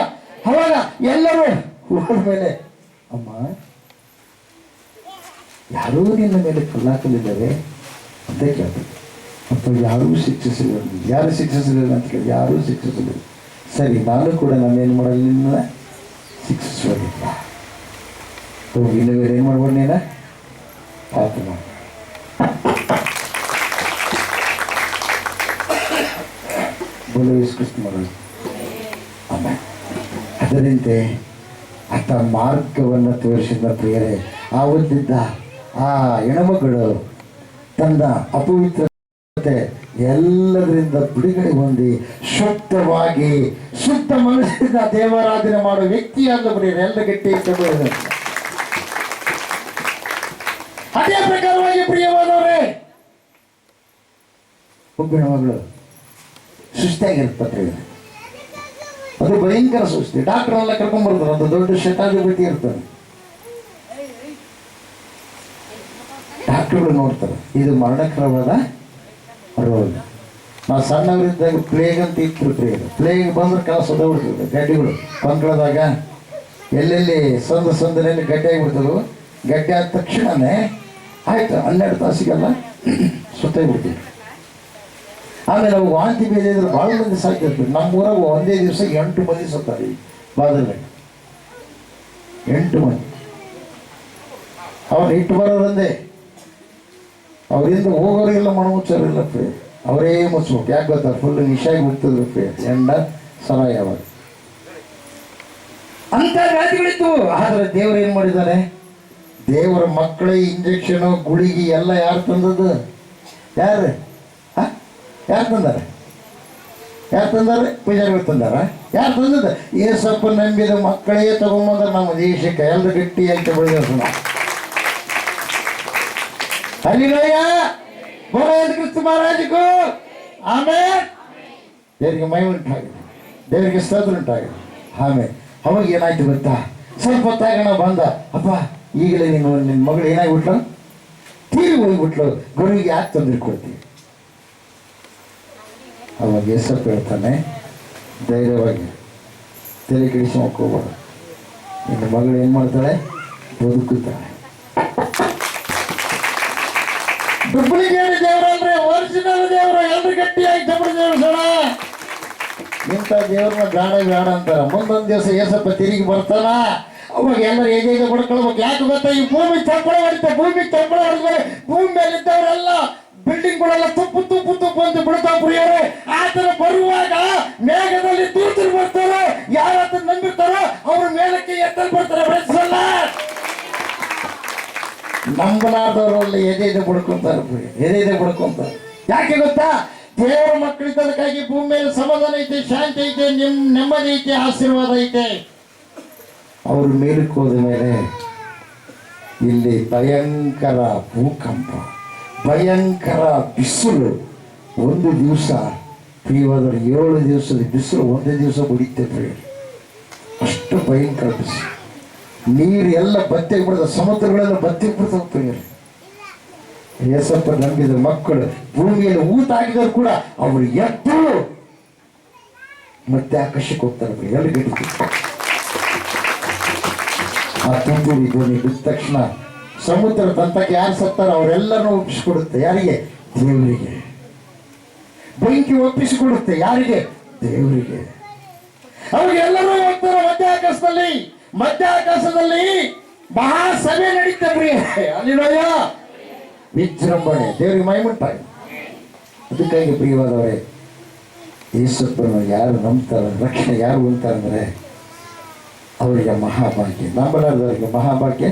A: ಅವಾಗ ಎಲ್ಲರೂ ಹೋದ್ಮೇಲೆ, ಅಮ್ಮ ಯಾರೂ ನಿನ್ನ ಮೇಲೆ ಕಲ್ಲಾಕಲಿಲ್ಲವೇ ಅಂತ ಕೇಳ್ತಾರೆ. ಅಪ್ಪ ಯಾರೂ ಶಿಕ್ಷಿಸಲಿಲ್ಲ. ಯಾರು ಶಿಕ್ಷಿಸಲಿಲ್ಲ ಅಂತ ಕೇಳಿ, ಯಾರೂ ಶಿಕ್ಷಿಸಲಿಲ್ಲ. ಸರಿ, ನಾನು ಕೂಡ ನಾನೇನು ಮಾಡಲ್ಲ, ನಿನ್ನ ಶಿಕ್ಷಿಸೋದಿಲ್ಲ. ಹೋಗಿ ಇಲ್ಲವೇ ಏನು ಮಾಡ್ಬೋದು? ನೀನ ಪಾಪ ಮಾಡಿ ಆಮೇಲೆ ಅದರಂತೆ ಆತ ಮಾರ್ಗವನ್ನು ತೋರಿಸಿದ ಪ್ರಿಯರೇ. ಆವತ್ತಿದ್ದ ಆ ಹೆಣ್ಮಗಳು ತನ್ನ ಅಪವಿತ್ರತೆ ಎಲ್ಲದರಿಂದ ಬಿಡುಗಡೆ ಹೊಂದಿ ಶುದ್ಧವಾಗಿ ಶುದ್ಧ ಮನಸ್ಸಿಂದ ದೇವಾರಾಧನೆ ಮಾಡುವ ವ್ಯಕ್ತಿಯಾದ ಪ್ರಿಯರೇ. ಎಲ್ಲ ಗಟ್ಟಿ ಇಟ್ಟಬಹುದು. ಅದೇ ಪ್ರಕಾರವಾಗಿ ಪ್ರಿಯವಾದವರೇ, ಒಬ್ಬನ ಮಗಳು ಸುಸ್ತಾಗಿರುತ್ತೆ. ಅದು ಭಯಂಕರ ಸುಸ್ತಿ. ಡಾಕ್ಟರ್ ಎಲ್ಲ ಕರ್ಕೊಂಡ್ಬರ್ತಾರೆ. ಅದು ದೊಡ್ಡ ಶತಾಧಿಪತಿ ಇರ್ತಾರೆ. ಡಾಕ್ಟರ್ಗಳು ನೋಡ್ತಾರೆ, ಇದು ಮರಣಕರವಾದ ರೋಗ. ನಾವು ಸಣ್ಣವರಿದ್ದಾಗ ಪ್ಲೇಗ್ ಅಂತ ಇತ್ತು. ಪ್ಲೇಗ್ ಬಂದ್ರೆ ಕೆಲಸ ಹೊಡೆದ್ಬಿಡ್ತದೆ. ಗಡ್ಡೆಗಳು ಕೊಂಕಳದಾಗ ಎಲ್ಲೆಲ್ಲಿ ಸಂದಿನಲ್ಲಿ ಗಡ್ಡೆ ಆಗಿಬಿಡ್ತದವು. ಗಡ್ಡೆ ಆದ ತಕ್ಷಣನೇ ಆಯ್ತು 12 ತಾಸಿಗೆಲ್ಲ ಸುತ್ತಾಗ್ಬಿಡ್ತೀವಿ. ಆಮೇಲೆ ಅವು ವಾಂತಿ ಬೇರೆ ಇದ್ರೆ ಭಾಳ ಮಂದಿ ಸಾಕಿರ್ತೀವಿ. ನಮ್ಮೂರಾಗ ಒಂದೇ ದಿವಸ 8 ಮಂದಿ ಸತ್ತಾರೆ. ಬಾದಲ್ಲಿ 8 ಮಂದಿ. ಅವ್ರು ಇಟ್ಟು ಬರೋರಂದೇ, ಅವರಿಂದ ಹೋಗೋರಿಗೆಲ್ಲ ಮಣಮುಚ್ಚಾರಿಲ್ಲ ಪ್ರಿಯ. ಅವರೇ ಮುಚ್ಬೇಕು. ಯಾಕೆ ಗೊತ್ತಾ? ಫುಲ್ ನಿಶಾಗಿ ಹೋಗ್ತಿದ್ರು ಪ್ರಿಯ. ಎಂಡ ಸರ ಯಾವಾಗ ಅಂತ ವ್ಯಾಧಿಗಳಿತ್ತು. ಆದರೆ ದೇವರು ಏನು ಮಾಡಿದ್ದಾರೆ? ದೇವರ ಮಕ್ಕಳೇ ಇಂಜೆಕ್ಷನು ಗುಳಿಗೆ ಎಲ್ಲ ಯಾರು ತಂದದ್ದು? ಯಾರು ತಂದಾರೆ? ಪೂಜಾರಿಗಳು ತಂದಾರ? ಯಾರು ತಂದದ? ಏಸಪ್ಪ ನಂಬಿದ ಮಕ್ಕಳೇ ತಗೊಂಬಂದ್ರೆ ನಮ್ಮ ದೇಶಕ್ಕೆ ಎಲ್ಲರೂ ಗಟ್ಟಿ ಅಂತ ಬೆಳೆದ. ಹಲ್ಲಿಲೂಯ, ಬೋಲ ಯೇಸು ಕ್ರಿಸ್ತ ಮಹಾರಾಜಗೂ ಆಮೇಲೆ ದೇವರಿಗೆ ಮಹಿಮೆ ಉಂಟಾಗಿದೆ, ದೇವರಿಗೆ ಸ್ತೋತ್ರ ಉಂಟಾಗಿದೆ. ಆಮೇಲೆ ಅವಾಗ ಏನಾಯ್ತು ಗೊತ್ತಾ, ಸ್ವಲ್ಪ ಹೊತ್ತಾಗಣ ಬಂದ, ಅಪ್ಪ ಈಗಲೇ ನಿನ್ನ ಮಗಳು ಏನಾಗ್ಬಿಟ್ಲು, ತೀರಿ ಹೋಗ್ಬಿಟ್ಲು, ಗುರುವಿಗೆ ಯಾಕೆ ತೊಂದರೆ ಕೊಡ್ತೀವಿ? ಅವಾಗ ಯೇಸಪ್ಪ ಹೇಳ್ತಾನೆ, ಧೈರ್ಯವಾಗಿ ತಲೆ ಕೆಡಿಸ್ಕೊಂಡ್ ಹೋಗ್ಬೇಡ, ನಿನ್ನ ಮಗಳು ಏನು ಮಾಡ್ತಾಳೆ, ಬದುಕುತ್ತಾಳೆ. ಡುಪ್ಲಿಕೇಟ್ ದೇವರು ಅಂದ್ರೆ ಒರಿಜಿನಲ್ ದೇವರು. ಎಲ್ರು ಗಟ್ಟಿಯಾಗಿ ತಗೊಂಡು ದೇವರ ಇಂಥ ದೇವ್ರನ್ನ ಬೇಡ ಅಂತಾರ. ಮುಂದೊಂದು ದಿವಸ ಏಸಪ್ಪ ತಿರುಗಿ ಬರ್ತಾನ, ಅವಾಗ ಎಲ್ಲರೂ ಹೇಗೆ ಬಡ್ಕೊಳ್ಬೇಕು. ಯಾಕೆ ಗೊತ್ತಾ, ಈ ಭೂಮಿ ಚಪ್ಪಳ ಹೊಡಿತೆ, ಭೂಮಿ ಚಪ್ಪಳ ಹೊಡೆದ್ಮೇಲೆ ಭೂಮಿ ಮೇಲೆ ಇದ್ದವರೆಲ್ಲ ಬಿಲ್ಡಿಂಗ್ಗಳೆಲ್ಲ ತುಪ್ಪು ತುಪ್ಪು ತುಪ್ಪು ಅಂತ ಬಿಡ್ತಾವ ಪ್ರಿಯರೇ. ಆ ಥರ ಬರುವಾಗ ಮೇಘದಲ್ಲಿ ದೂತರು ಬರ್ತಾರೆ, ಯಾರತ್ರ ನಂಬಿರ್ತಾರೋ ಅವ್ರ ಮೇಲಕ್ಕೆ ಎತ್ತಲ್ ಬರ್ತಾರೆ. ಬೆಳೆಸಲ್ಲ ನಂಬಲಾದವರಲ್ಲಿ ಎದೆ ಬಡ್ಕೊಂತಾರೆ, ಎದೆ ಬಡ್ಕೊಂತಾರೆ. ಯಾಕೆ ಗೊತ್ತಾ, ದೇವರ ಮಕ್ಕಳಿದ್ದದಕ್ಕಾಗಿ ಭೂಮಿ ಮೇಲೆ ಸಮಾಧಾನ ಐತೆ, ಶಾಂತಿ ಐತೆ, ನೆಮ್ಮದಿ ಐತೆ, ಆಶೀರ್ವಾದ ಐತೆ. ಅವರು ಮೇಲಕ್ಕೆ ಹೋದ ಮೇಲೆ ಇಲ್ಲಿ ಭಯಂಕರ ಭೂಕಂಪ, ಭಯಂಕರ ಬಿಸಿಲು. ಒಂದು ದಿವಸ ಪ್ರಿಯವಾದವರು 7 ದಿವಸದ ಬಿಸಿಲು ಒಂದೇ ದಿವಸ ಹೊಡಿತೇವೆ. ಅಷ್ಟು ಭಯಂಕರ ಬಿಸಿಲು. ನೀರು ಎಲ್ಲ ಬತ್ತಿಗೆ ಬಿಡ್ತದೆ, ಸಮುದ್ರಗಳೆಲ್ಲ ಬತ್ತಿಗೆ ಬಿಡ್ತವೆ ಪ್ರಿಯರು. ಏಸಪ್ಪ ನಂಬಿದ ಮಕ್ಕಳು ಭೂಮಿಯಲ್ಲಿ ಊಟ ಹಾಕಿದ್ರು ಕೂಡ ಅವರು ಎದ್ದು ಮತ್ತೆ ಆಕಾಶಕ್ಕೆ ಹೋಗ್ತಾರೆ. ಎಲ್ಲ ಗಡಿ ಆ ತುಂಬಿರಿ ಧ್ವನಿ ಬಿದ್ದ ತಕ್ಷಣ ಸಮುದ್ರ ತಂತಕ್ಕೆ ಯಾರು ಸತ್ತಾರ ಅವರೆಲ್ಲರೂ ಒಪ್ಪಿಸಿಕೊಡುತ್ತೆ. ಯಾರಿಗೆ? ದೇವರಿಗೆ. ಬೆಂಕಿ ಒಪ್ಪಿಸಿಕೊಡುತ್ತೆ. ಯಾರಿಗೆ? ದೇವರಿಗೆ. ಅವ್ರಿಗೆಲ್ಲರೂ ಹೋಗ್ತಾರೆ ಮಧ್ಯಾಕಾಶದಲ್ಲಿ. ಮಧ್ಯಾಕಾಶದಲ್ಲಿ ಮಹಾಸಭೆ ನಡೀತೇವ್ರಿ. ಅಲ್ಲಿರೋಯ ವಿಜೃಂಭಣೆ, ದೇವರಿಗೆ ಮಹಿಮುಂಟಾಗಿದೆ. ಅದಕ್ಕಾಗಿ ಪ್ರಿಯವಾದವರೇ, ಯೇಸಪ್ಪನ ಯಾರು ನಂಬ್ತಾರೆ, ರಕ್ಷಣೆ ಯಾರು ಹೊಂದ್ತಾರೆ ಅಂದರೆ ಅವರಿಗೆ ಮಹಾಭಾಗ್ಯ. ನಂಬಲಾರದವರಿಗೆ ಮಹಾಭಾಗ್ಯ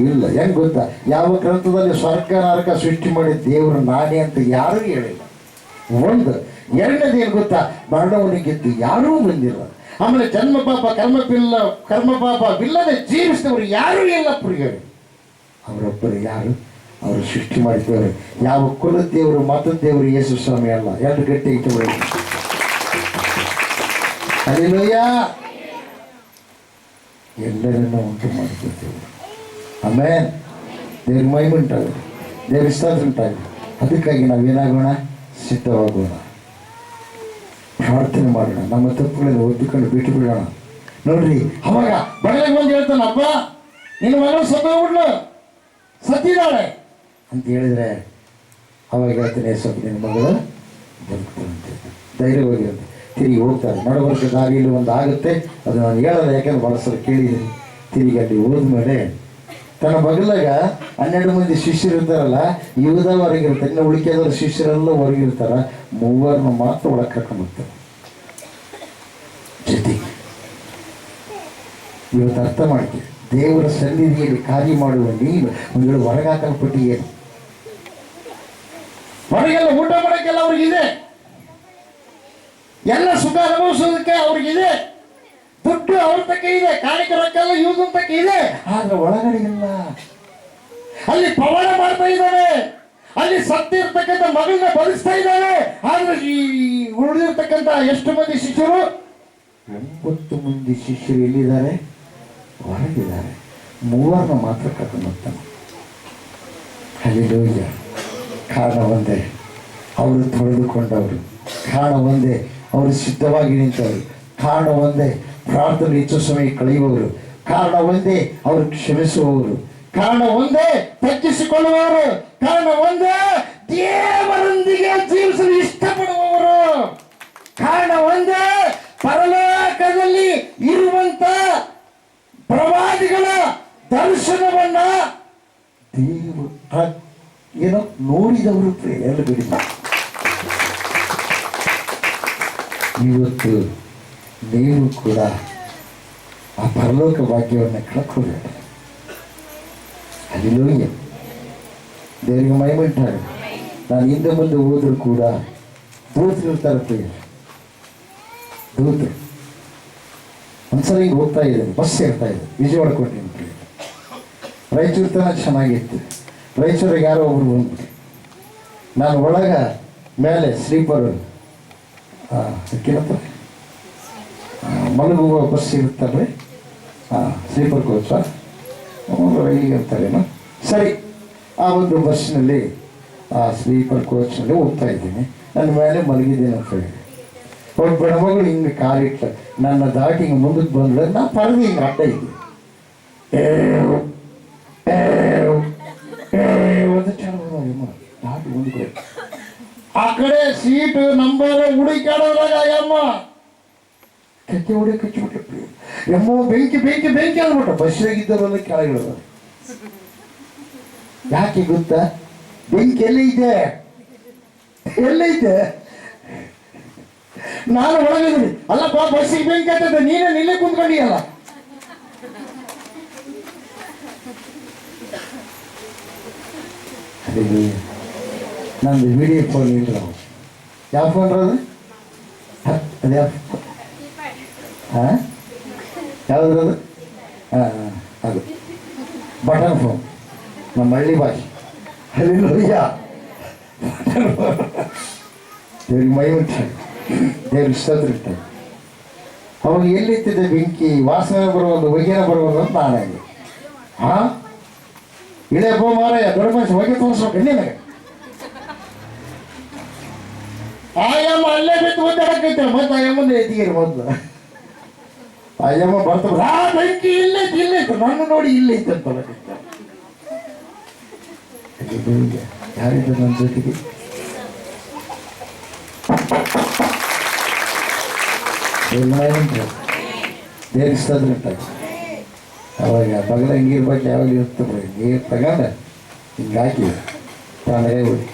A: ಇಲ್ಲ. ಹೆಂಗೆ ಗೊತ್ತಾ, ಯಾವ ಗ್ರಂಥದಲ್ಲಿ ಸ್ವರ್ಗ ನರಕ ಸೃಷ್ಟಿ ಮಾಡಿ ದೇವರು ನಾನೇ ಅಂತ ಯಾರೂ ಹೇಳಿಲ್ಲ. ಒಂದು. ಎರಡನೇದೇನು ಗೊತ್ತಾ, ಮರಣವನ್ನು ಗೆದ್ದು ಯಾರೂ ಬಂದಿಲ್ಲ. ಆಮೇಲೆ ಜನ್ಮ ಪಾಪ ಕರ್ಮ ಪಾಪವಿಲ್ಲದೆ ಜೀವಿಸಿದವರು ಯಾರೂ ಇಲ್ಲ ಪ್ರಿಯರು. ಅವರೊಬ್ಬರು ಯಾರು? ಅವರು ಸೃಷ್ಟಿ ಮಾಡಿದವರು. ಯಾವ ಕುಲ ದೇವರು ಮತ ದೇವರು ಯೇಸು ಸ್ವಾಮಿ ಅಲ್ಲ. ಎರಡು ಗಟ್ಟಿ ಇಟ್ಟುಕೊಳ್ಳಿ. ಹಲ್ಲೆಲೂಯ. ಎಲ್ಲರನ್ನೂ ಉಂಟು ಮಾಡಿದ್ದೇವೆ. ಆಮೇಲೆ ದೇವ್ರ ಮಹಿಮೆ ಉಂಟಾಗಿದೆ, ದೇವ್ರ ಸ್ತೋತ್ರ ಉಂಟಾಗಿದೆ. ಅದಕ್ಕಾಗಿ ನಾವೇನಾಗೋಣ, ಸಿದ್ಧವಾಗೋಣ, ಪ್ರಾರ್ಥನೆ ಮಾಡೋಣ, ನಮ್ಮ ತಪ್ಪುಗಳನ್ನು ಒಪ್ಪಿಕೊಂಡು ಬಿಟ್ಟು ಬಿಡೋಣ. ನೋಡ್ರಿ, ಅವಾಗ ಬಗಲಿಗೆ ಬಂದು ಹೇಳ್ತಾನೆ, ಅಪ್ಪ ನಿನ್ನ ಮಗಳು ಸತ್ತೋಗ್ಬಿಡ್ಲು, ಸತ್ತಿದ್ದಾಳೆ ಅಂತ ಹೇಳಿದ್ರೆ ಅವಾಗ ಹೇಳ್ತಾನೆ, ಸ್ವಲ್ಪ ನಿನ್ನ ಮಗಳು ಬದುಕುವಂತೆ ಧೈರ್ಯವಾಗಿರುತ್ತೆ. ತಿರುಗಿ ಹೋಗ್ತಾರೆ. ನಡವರ್ಗ ದಾರಿಯಲ್ಲಿ ಒಂದು ಆಗುತ್ತೆ, ಅದು ನಾನು ಹೇಳಲ್ಲ, ಯಾಕೆಂದ್ರೆ ಭಾಳ ಸಲ ಕೇಳಿದ್ದೀನಿ. ತಿರುಗಿ ಅಲ್ಲಿ ಹೋದ್ಮೇಲೆ ತನ್ನ ಬಗಲಾಗ 12 ಮಂದಿ ಶಿಷ್ಯರು ಇರ್ತಾರಲ್ಲ, ಯೂದ ಹೊರಗಿರ್ತಾರೆ, ಇನ್ನು ಉಳಿಕೆದವ್ರ ಶಿಷ್ಯರೆಲ್ಲ ಹೊರಗಿರ್ತಾರ. 3 ಮಾತ್ರ ಒಳಗೆ ಕರ್ಕೊಂಡ್ಬರ್ತಾರೆ ಜೊತೆ. ಇವತ್ತು ಅರ್ಥ ಮಾಡ್ತೀವಿ, ದೇವರ ಸನ್ನಿಧಿಯಲ್ಲಿ ಕಾರ್ಯ ಮಾಡುವ ನೀನು ಒಂದು ವೇಳೆ ಹೊರಗೆ ಹಾಕಲ್ಪಟ್ಟು ಏನು, ಹೊರಗೆಲ್ಲ ಊಟ ಮಾಡೋಕ್ಕೆಲ್ಲ ಅವ್ರಿಗಿದೆ, ಎಲ್ಲ ಸುಖ ಅನುಭವಿಸೋದಕ್ಕೆ ಅವ್ರಿಗಿದೆ, ದುಡ್ಡು ಅವ್ರ ತಕ್ಕ ಇದೆ, ಕಾಣಿಕರಕ್ಕೆಲ್ಲ ಯೂಸ್ ಅಂತಕ್ಕೆ ಇದೆ. ಆದ್ರೆ ಒಳಗಡೆ ಇಲ್ಲ. ಅಲ್ಲಿ ಪವಾಡ ಮಾಡ್ತಾ ಇದ್ದಾನೆ, ಅಲ್ಲಿ ಸತ್ತಿರ್ತಕ್ಕಂಥ ಮಗಳನ್ನ ಬದುಕಿಸ್ತಾ ಇದ್ದಾನೆ. ಆದ್ರೆ ಈ ಉಳಿದಿರ್ತಕ್ಕಂಥ ಎಷ್ಟು ಮಂದಿ ಶಿಷ್ಯರು? 9 ಮಂದಿ ಶಿಷ್ಯರು ಎಲ್ಲಿದ್ದಾರೆ? ಹೊರಗಿದ್ದಾರೆ. 3 ಮಾತ್ರ ಕರ್ಕೊಂಡು ಹೋಗ್ತಾನೆ. ಹಲ್ಲೆಲೂಯ. ಕಾರಣ ಒಂದೇ, ಅವರು ತೊಳೆದುಕೊಂಡವರು. ಕಾರಣ ಒಂದೇ, ಅವರು ಸಿದ್ಧವಾಗಿ ನಿಂತವರು. ಕಾರಣ ಒಂದೇ, ಪ್ರಾರ್ಥನೆ ಹೆಚ್ಚು ಸಮಯ ಕಳೆಯುವವರು. ಕಾರಣ ಒಂದೇ, ಅವರು ಕ್ಷಮಿಸುವವರು. ಕಾರಣ ಒಂದೇ, ತಗ್ಗಿಸಿಕೊಳ್ಳುವವರು. ಕಾರಣ ಒಂದೇ, ದೇವರೊಂದಿಗೆ ಜೀವಿಸಲು ಇಷ್ಟಪಡುವವರು. ಕಾರಣ ಒಂದೇ, ಪರಲೋಕದಲ್ಲಿ ಇರುವಂತ ಪ್ರವಾದಿಗಳ ದರ್ಶನವನ್ನ ದೇವರು ಏನೋ ನೋಡಿದವರು. ಎಲ್ಲ ಬಿಡಿ, ಇವತ್ತು ನೀವು ಕೂಡ ಆ ಪರಲೋಕ ಭಾಗ್ಯವನ್ನು ಕಳ್ಕೊಬೇಡ. ಹಲ್ಲೆಲೂಯ. ದೇವರಿಗೆ ಮಹಿಮೆ ಉಂಟಾಗಲಿ. ನಾನು ಹಿಂದೆ ಮುಂದೆ ಹೋದರೂ ಕೂಡ ದೂತರು ಇರ್ತಾರೆ ಪ್ರಿಯ, ದೂತರು. ಒಂದ್ಸಲ ಹಿಂಗೆ ಹೋಗ್ತಾ ಇದ್ದೇನೆ, ಬಸ್ ಇರ್ತಾ ಇದೆ, ವಿಜಯವಾಡ ಕೊಟ್ಟಿದ್ದೀನಿ ಪ್ರಿಯ. ರಾಯಚೂರು ತನಕ ಚೆನ್ನಾಗಿತ್ತು. ರಾಯಚೂರಿಗೆ ಯಾರೋ ಒಬ್ರು ಬಂದ್ಬಿಟ್ಟು ನಾನು ಒಳಗೆ ಮೇಲೆ ಸ್ಲೀಪರು ಏನಪ್ಪ ಮಲಗುವ ಬಸ್ ಇರುತ್ತಲ್ರಿ ಸ್ಲೀಪರ್ ಕೋಚ ರೈಲಿಗೆ ಅಂತಾರೇನೋ ಸರಿ ಆ ಒಂದು ಬಸ್ಸಿನಲ್ಲಿ ಆ ಸ್ಲೀಪರ್ ಕೋಚ್ನಲ್ಲಿ ಹೋಗ್ತಾ ಇದ್ದೀನಿ ನನ್ನ ಮೇಲೆ ಮಲಗಿದ್ದೀನಿ ಅಂತ ಹೇಳಿ ಒಬ್ಬ ಬೆಳಮಗಳು ಹಿಂಗೆ ಕಾಲಿಟ್ಟ ನನ್ನ ದಾಟಿ ಹಿಂಗೆ ಮುಂದಕ್ಕೆ ಬಂದ್ರೆ ನಾ ಪರದೆ ಹಿಂಗೆ ಅಡ್ಡ ಇದ್ದೆ ಒಂದು ಚೆನ್ನಾಗಿ ದಾಟಿ ಮುಂದಕ್ಕೆ ಆ ಕಡೆ ಸೀಟು ನಂಬರ್ ಹುಡುಕಾಡೋದ್ರಾಗ ಅಯ್ಯಮ್ಮ ಕಚ್ಚಿ ಹೊಡಿ ಕಚ್ಚಿಬಿಟ್ರು ಎಮ್ಮೋ ಬೆಂಕಿ ಬೆಂಕಿ ಬೆಂಕಿ ಅಂದ್ಬಿಟ್ಟ ಬಸ್ಸಾಗಿದ್ದವರೆಲ್ಲ ಕೆಳಗಿಡೋದು ಯಾಕೆ ಗೊತ್ತಾ ಬೆಂಕಿ ಎಲ್ಲೈತೆ ಎಲ್ಲೈತೆ ನಾನು ಒಳಗಿದ್ದೀನಿ ಅಲ್ಲಪ್ಪ ಬಸ್ಸಿಗೆ ಬೆಂಕಿ ಆಗ್ತದೆ ನೀನೇ ನಿಲ್ಲೇ ಕುಂತ್ಕೊಂಡಿಯಲ್ಲ ನಂದು ವಿಡಿಯೋ ಫೋನ್ ಇಲ್ಲ ಯಾವ ಫೋನ್ ಅದು ಅದು ಯಾವ ಹಾಂ ಯಾವುದ್ರದು ಅದು ಬಟನ್ ಫೋನ್ ನಮ್ಮ ಹಳ್ಳಿ ಭಾಷೆ ಅಲ್ಲಿಯ ದೇವ್ರಿಗೆ ಮೈ ಉಂಟಾಗಿ ದೇವ್ರಿಗೆ ಸದ್ರಿಟ್ಟಾಗಿ ಅವಾಗ ಎಲ್ಲಿತ್ತಿದ್ದೆ ಬೆಂಕಿ ವಾಸನೆ ಬರುವುದು ಹೊಗೆನ ಬರುವುದು ಅಂತ ನಾನಾಗಿ ಹಾಂ ಇಳೆಯಪ್ಪ ಮಾರಾಯ ದೊಡ್ಡ ಮನುಷ್ಯ ಹೊಗೆ ತೋರಿಸ್ಬೇಕು ನಿನಗೆ ಆಯಮ್ಮ ಅಲ್ಲೇ ಬಿಟ್ಟು ಒದ್ದಾಡಕೈತೆ ಮತ್ತೆ ಆಯಮ್ಮಂದು ಎತ್ತಿಗೆರಿ ಮೊದಲು ಆಯಮ್ಮ ಬರ್ತಾರೆ ಆ ಬೆಂಕಿ ಇಲ್ಲೈತೆ ಇಲ್ಲೈತೆ ನನ್ನ ನೋಡಿ ಇಲ್ಲೈತೆ ಅಂತ ಯಾರಿದ್ರು ನನ್ನ ಜೊತೆಗೆ ದೇರಿಸ್ತದ್ರೆ ಅವಾಗ ಬಗಲ ನೀರು ಬಟ್ಟೆ ಯಾವಾಗ ಇರುತ್ತೆ ಬಿಡಿ ನೀರು ತಗೊಂಡ ಹಿಂಗೆ ಹಾಕಿ ತಣ್ಣಗೆ ಬಿಡಿ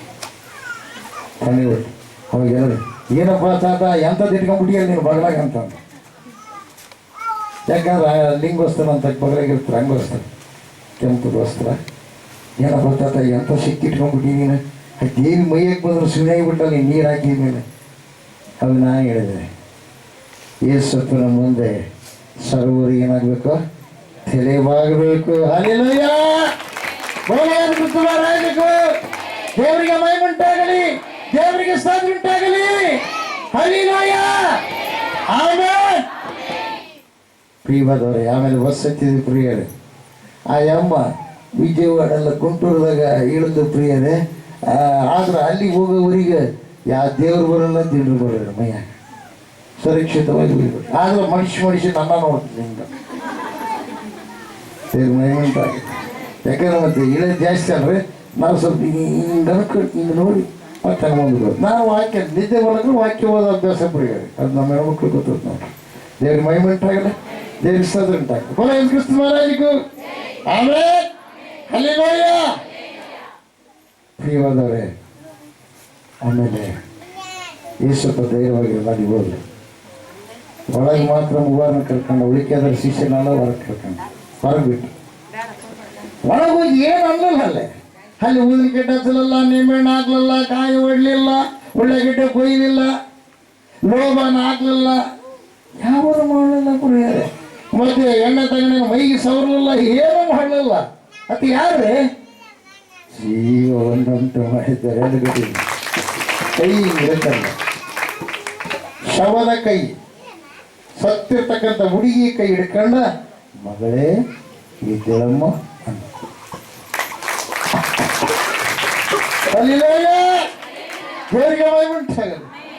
A: ತಣ್ಣಗೆ ಬಿಡಿ ಅವಾಗ ಹೇಳಿ ಏನಪ್ಪ ತಾತ ಎಂಥದ್ದು ಇಟ್ಕೊಂಡ್ಬಿಟ್ಟಿಯಲ್ಲ ನೀನು ಬಗಲಾಗ ಅಂತ ಯಾಕಂದ್ರೆ ಲಿಂಗೋಸ್ತರ ಅಂತ ಬಗಲಾಗಿರ್ತಾರೆ ಹಂಗೋಸ್ತರ ಕೆಂಪುಗೋಸ್ಕರ ಏನಪ್ಪ ತಾತ ಎಂಥ ಸಿಕ್ಕಿ ಇಟ್ಕೊಂಡ್ಬಿಟ್ಟಿ ನೀನು ದೇವಿ ಮೈಯಕ್ಕೆ ಬಂದ್ರೆ ಸುಮ್ಮನೆ ಬಿಟ್ಟಲ್ಲ ನೀನು ನೀರು ಹಾಕಿದ ಮೇಲೆ ಅವಾಗ ನಾನು ಹೇಳಿದೆ ಯೇಸಪ್ಪನ ಮುಂದೆ ಸರ್ವರು ಏನಾಗಬೇಕು ತೆಲೆವಾಗಬೇಕು ಅಲ್ಲೆಲ್ಲಯ್ಯ ದೇವರಿಗೆ ಮೈ ಉಂಟಾಗಲಿ ದೇವರಿಗೆ ಸ್ತೋತ್ರ ಉಂಟಾಗಲಿ ಹಲ್ಲೆಲೂಯಾ ಆಮೆನ್ ಪ್ರಿಯವಾದವರೇ ಆಮೇಲೆ ಬಸ್ ಹತ್ತಿದ್ವಿ ಪ್ರಿಯರೇ ಆ ಅಮ್ಮ ವಿಜಯವಾಡೆಲ್ಲ ಗುಂಟೂರದಾಗ ಇಳಿದು ಪ್ರಿಯರೇ ಆದ್ರೆ ಅಲ್ಲಿ ಹೋಗೋವರಿಗೆ ಯಾವ ದೇವ್ರು ಬರೋಲ್ಲ ದೇವ್ರು ಬರೋಲ್ಲ ಮೈಯ ಸುರಕ್ಷಿತವಾಗಿ ಉಳಿಬೇಕು ಆದ್ರೆ ಮನುಷ್ಯ ನನ್ನ ನೋಡ್ತೀನಿ ಹಿಂಗೆ ದೇವ್ರ ಮೈ ಉಂಟಾಗಿದೆ ಯಾಕಂದ್ರೆ ಮತ್ತೆ ಇಳೋದು ಜಾಸ್ತಿ ಅಲ್ರಿ ನಾವು ಸ್ವಲ್ಪ ಹಿಂಗೆ ಅನ್ಕೊಂಡು ಹಿಂಗೆ ನೋಡಿ ಮತ್ತೆ ಮುಂದೆ ನಾವು ವಾಕ್ಯ ನಿದ್ದೆ ಒಳಗೆ ವಾಕ್ಯ ಓದೋ ಅಭ್ಯಾಸ ಪ್ರಿಯರೇ ಅದು ನಮ್ಮ ಹೆಣ್ಮಕ್ಳು ಗೊತ್ತದ ನೋಡಿ ದೇವ್ರ ಮೈ ಉಂಟಾಗಲ್ಲ ದೇವ್ರ ಸ್ತೋತ್ರ ಉಂಟಾಗಲ್ಲ ಕೊಲ ಏನು ಕ್ರಿಸ್ತ ಮಹಾರಾಜಗೂ ಆಮೆನ್ ಹಲ್ಲೆಲೂಯಾ ಪ್ರಿಯವಾದವರೇ ಆಮೇಲೆ ಯೇಸಪ್ಪ ಧೈರ್ಯವಾಗಿ ಮಾಡಿ ಹೋದ್ರು ಒಳಗೆ ಮಾತ್ರ ಮೂವರನ್ನ ಕರ್ಕೊಂಡು ಉಳಿಕೆಯಾದ ಶಿಷ್ಯನೆಲ್ಲ ಹೊರಗೆ ಕರ್ಕೊಂಡು ಹೊರಗೆ ಬಿಟ್ಟು ಒಳಗೆ ಹೋಗಿ ಏನು ಅನ್ನಲ್ಲ ಅಲ್ಲಿ ಊದಿನ ಗಿಡ್ಡ ಹಚ್ಚಲಿಲ್ಲ ನಿಂಬೆಹಣ್ಣು ಹಾಕ್ಲಿಲ್ಲ ಕಾಯಿ ಹೊಡ್ಲಿಲ್ಲ ಉಳ್ಳಾಗಡ್ಡೆ ಕೊಯ್ಲಿಲ್ಲ ಲೋಬಾನ ಹಾಕ್ಲಿಲ್ಲ ಯಾವುದು ಮಾಡಲಿಲ್ಲ ಕುರಿಯರೆ ಮತ್ತೆ ಎಣ್ಣೆ ತಗೊಂಡ ಮೈಗೆ ಸವರಲಿಲ್ಲ ಏನೂ ಮಾಡಲಿಲ್ಲ ಅದು ಯಾರೇ ಜೀವ ಒಂದಂಟು ಮಾಡಿದ್ದಾರೆ ಎರಡು ಗಡಿ ಕೈ ಇರುತ್ತಲ್ಲ ಶವದ ಕೈ ಸತ್ತಿರ್ತಕ್ಕಂಥ ಹುಡುಗಿ ಕೈ ಹಿಡ್ಕೊಂಡ ಮಗಳೇ ಇದ್ದೇಳಮ್ಮ ಅಂತ ದೇವರಿಗೆ ಮೈ ಉಂಟಾಗಲಿ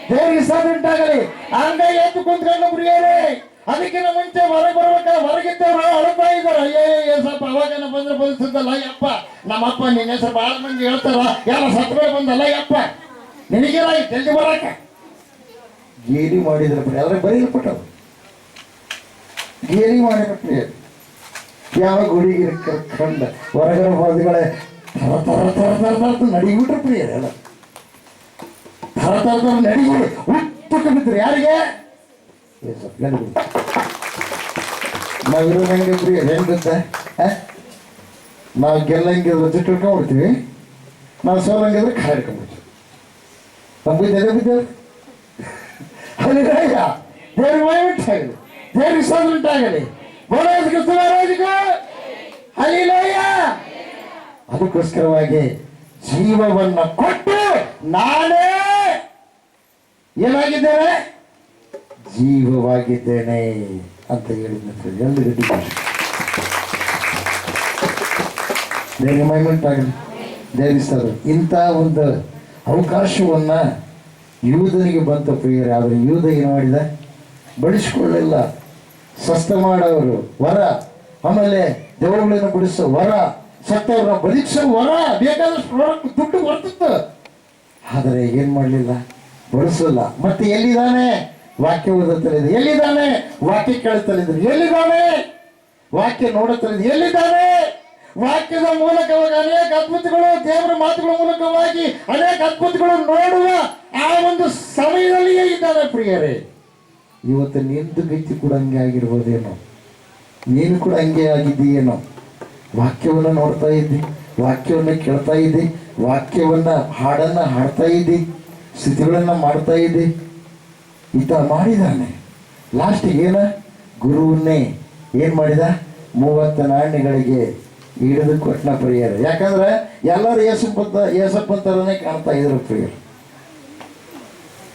A: ದೇವರಿಗೆ ಸಾಧು ಉಂಟಾಗಲಿ ಅಂಗೈ ಎದ್ದು ಕುಂತ್ಕೊಂಡು ಪ್ರಿಯರೇ ಅದಕ್ಕಿಂತ ಮುಂಚೆ ಹೊರಗೆ ಬರ್ಬೇಕಾದ್ರೆ ಹೊರಗಿದ್ದವರು ಅಳ್ತಾ ಇದ್ದಾರೆ ಅಯ್ಯೋ ಸ್ವಲ್ಪ ಅವಾಗನ ಬಂದ್ರೆ ಬದುಕಿದ್ದಲ್ಲ ಯಪ್ಪ ನಮ್ಮಪ್ಪ ನಿನ್ನ ಹೆಸರು ಭಾಳ ಮಂದಿ ಹೇಳ್ತಾರ ಯಾರ ಸತ್ಗಳು ಬಂದಲ್ಲ ಯಪ್ಪ ನಿನಗೇನ ಜಲ್ದಿ ಬರಾಕ ಗೇಲಿ ಮಾಡಿದ್ರೆ ಬಿಡಿ ಅದ್ರ ಬರೀಲ್ಪಟ್ಟವು ಗೇಲಿ ಮಾಡಿಬಿಟ್ರಿ ಯಾವ ಗುಡಿಗೆ ಕರ್ಕೊಂಡ ಹೊರಗಡೆ ಹೋದಗಳೇ ಥರ ಥರ ಥರ ಥರ ಥರ ನಡಿಬಿಟ್ರು ಪ್ರಿಯರೇ ಎಲ್ಲ ಥರ ಥರ ಥರ ನಡಿಗಳು ಉತ್ತಕ್ಕೆ ಬಿದ್ದರು ಯಾರಿಗೆ ನಾವಿರೋ ಹೆಂಗೆ ಪ್ರಿಯ ಹೆಂಗೆ ಗೊತ್ತಾ ನಾವು ಗೆಲ್ಲಂಗಿದ್ರೆ ಜುಟ್ಟು ಹಿಡ್ಕೊಂಡ್ಬಿಡ್ತೀವಿ ನಾವು ಸೋಲಂಗಿದ್ರೆ ಕಾಲ ಹಿಡ್ಕೊಂಡ್ಬಿಡ್ತೀವಿ ನಮ್ಮ ಬಿದ್ದೇವೆ ಬಿದ್ದೇವೆ ಅಲ್ಲಿ ದೇವ್ರ ಮೈ ಉಂಟಾಗಲಿ ದೇವ್ರ ಸೋದರ ಉಂಟಾಗಲಿ ಬೋಲಾಜಿಗೂ ಹಲ್ಲೆಲೂಯಾ ಅದಕ್ಕೋಸ್ಕರವಾಗಿ ಜೀವವನ್ನ ಕೊಟ್ಟು ನಾನೇ ಏನಾಗಿದ್ದೇನೆ, ಜೀವವಾಗಿದ್ದೇನೆ ಅಂತ ಹೇಳಿದ ಎಲ್ಲರಿಗೂ ಬೇಗ ಮೈಮೆಂಟ್ ಆಗಲಿ ದೇವಿಸ್ತಾರೆ. ಇಂಥ ಒಂದು ಅವಕಾಶವನ್ನ ಯೂದನಿಗೆ ಬಂತ ಪ್ರಿಯರೇ. ಆದರೆ ಯೂದ ಏನು ಮಾಡಿದ? ಬಳಸಿಕೊಳ್ಳಲಿಲ್ಲ. ಸ್ವಸ್ಥ ಮಾಡೋರು ವರ, ಆಮೇಲೆ ದೇವರುಗಳನ್ನು ಬಿಡಿಸೋ ವರ, ಸತ್ತವ್ರನ್ನ ಬದುಕಿಸೋ ವರ, ಬೇಕಾದಷ್ಟು ದುಡ್ಡು ಬರ್ತಿತ್ತು. ಆದರೆ ಏನ್ ಮಾಡಲಿಲ್ಲ, ಬಳಸಲ್ಲ. ಮತ್ತೆ ಎಲ್ಲಿದ್ದಾನೆ? ವಾಕ್ಯ ಓದುತ್ತಲಿದೆ. ಎಲ್ಲಿದ್ದಾನೆ? ವಾಕ್ಯ ಕೇಳುತ್ತಲಿದ್ರು. ಎಲ್ಲಿದ್ದಾನೆ? ವಾಕ್ಯ ನೋಡುತ್ತಲಿದೆ. ಎಲ್ಲಿದ್ದಾನೆ? ವಾಕ್ಯದ ಮೂಲಕವಾಗಿ ಅನೇಕ ಅದ್ಭುತಗಳು, ದೇವರ ಮಾತುಗಳ ಮೂಲಕವಾಗಿ ಅನೇಕ ಅದ್ಭುತಗಳು ನೋಡುವ ಆ ಒಂದು ಸಮಯದಲ್ಲಿಯೇ ಇದ್ದಾನೆ ಪ್ರಿಯರೇ. ಇವತ್ತು ನಿಂದು ಗತಿ ಕೂಡ ಹಂಗೆ ಆಗಿರ್ಬೋದೇನೋ, ನೀನು ಕೂಡ ಹಂಗೆ ಆಗಿದ್ದೀಯೇನೋ. ವಾಕ್ಯವನ್ನು ನೋಡ್ತಾ ಇದ್ದಿ, ವಾಕ್ಯವನ್ನು ಕೇಳ್ತಾ ಇದ್ದಿ, ವಾಕ್ಯವನ್ನ ಹಾಡನ್ನ ಹಾಡ್ತಾ ಇದ್ದಿ, ಸ್ಥಿತಿಗಳನ್ನ ಮಾಡ್ತಾ ಇದ್ದಿ. ಈತ ಮಾಡಿದಾನೆ. ಲಾಸ್ಟಿಗೆ ಏನ ಗುರುವನ್ನೇ ಏನ್ ಮಾಡಿದ? 30 ನಾಣ್ಯಗಳಿಗೆ ಹಿಡಿದು ಕೊಟ್ಟನ ಪ್ರಿಯರು. ಯಾಕಂದ್ರೆ ಎಲ್ಲರೂ ಏಸಪ್ಪಂತರನೇ ಕಾಣ್ತಾ ಇದ್ರು ಪ್ರಿಯರು.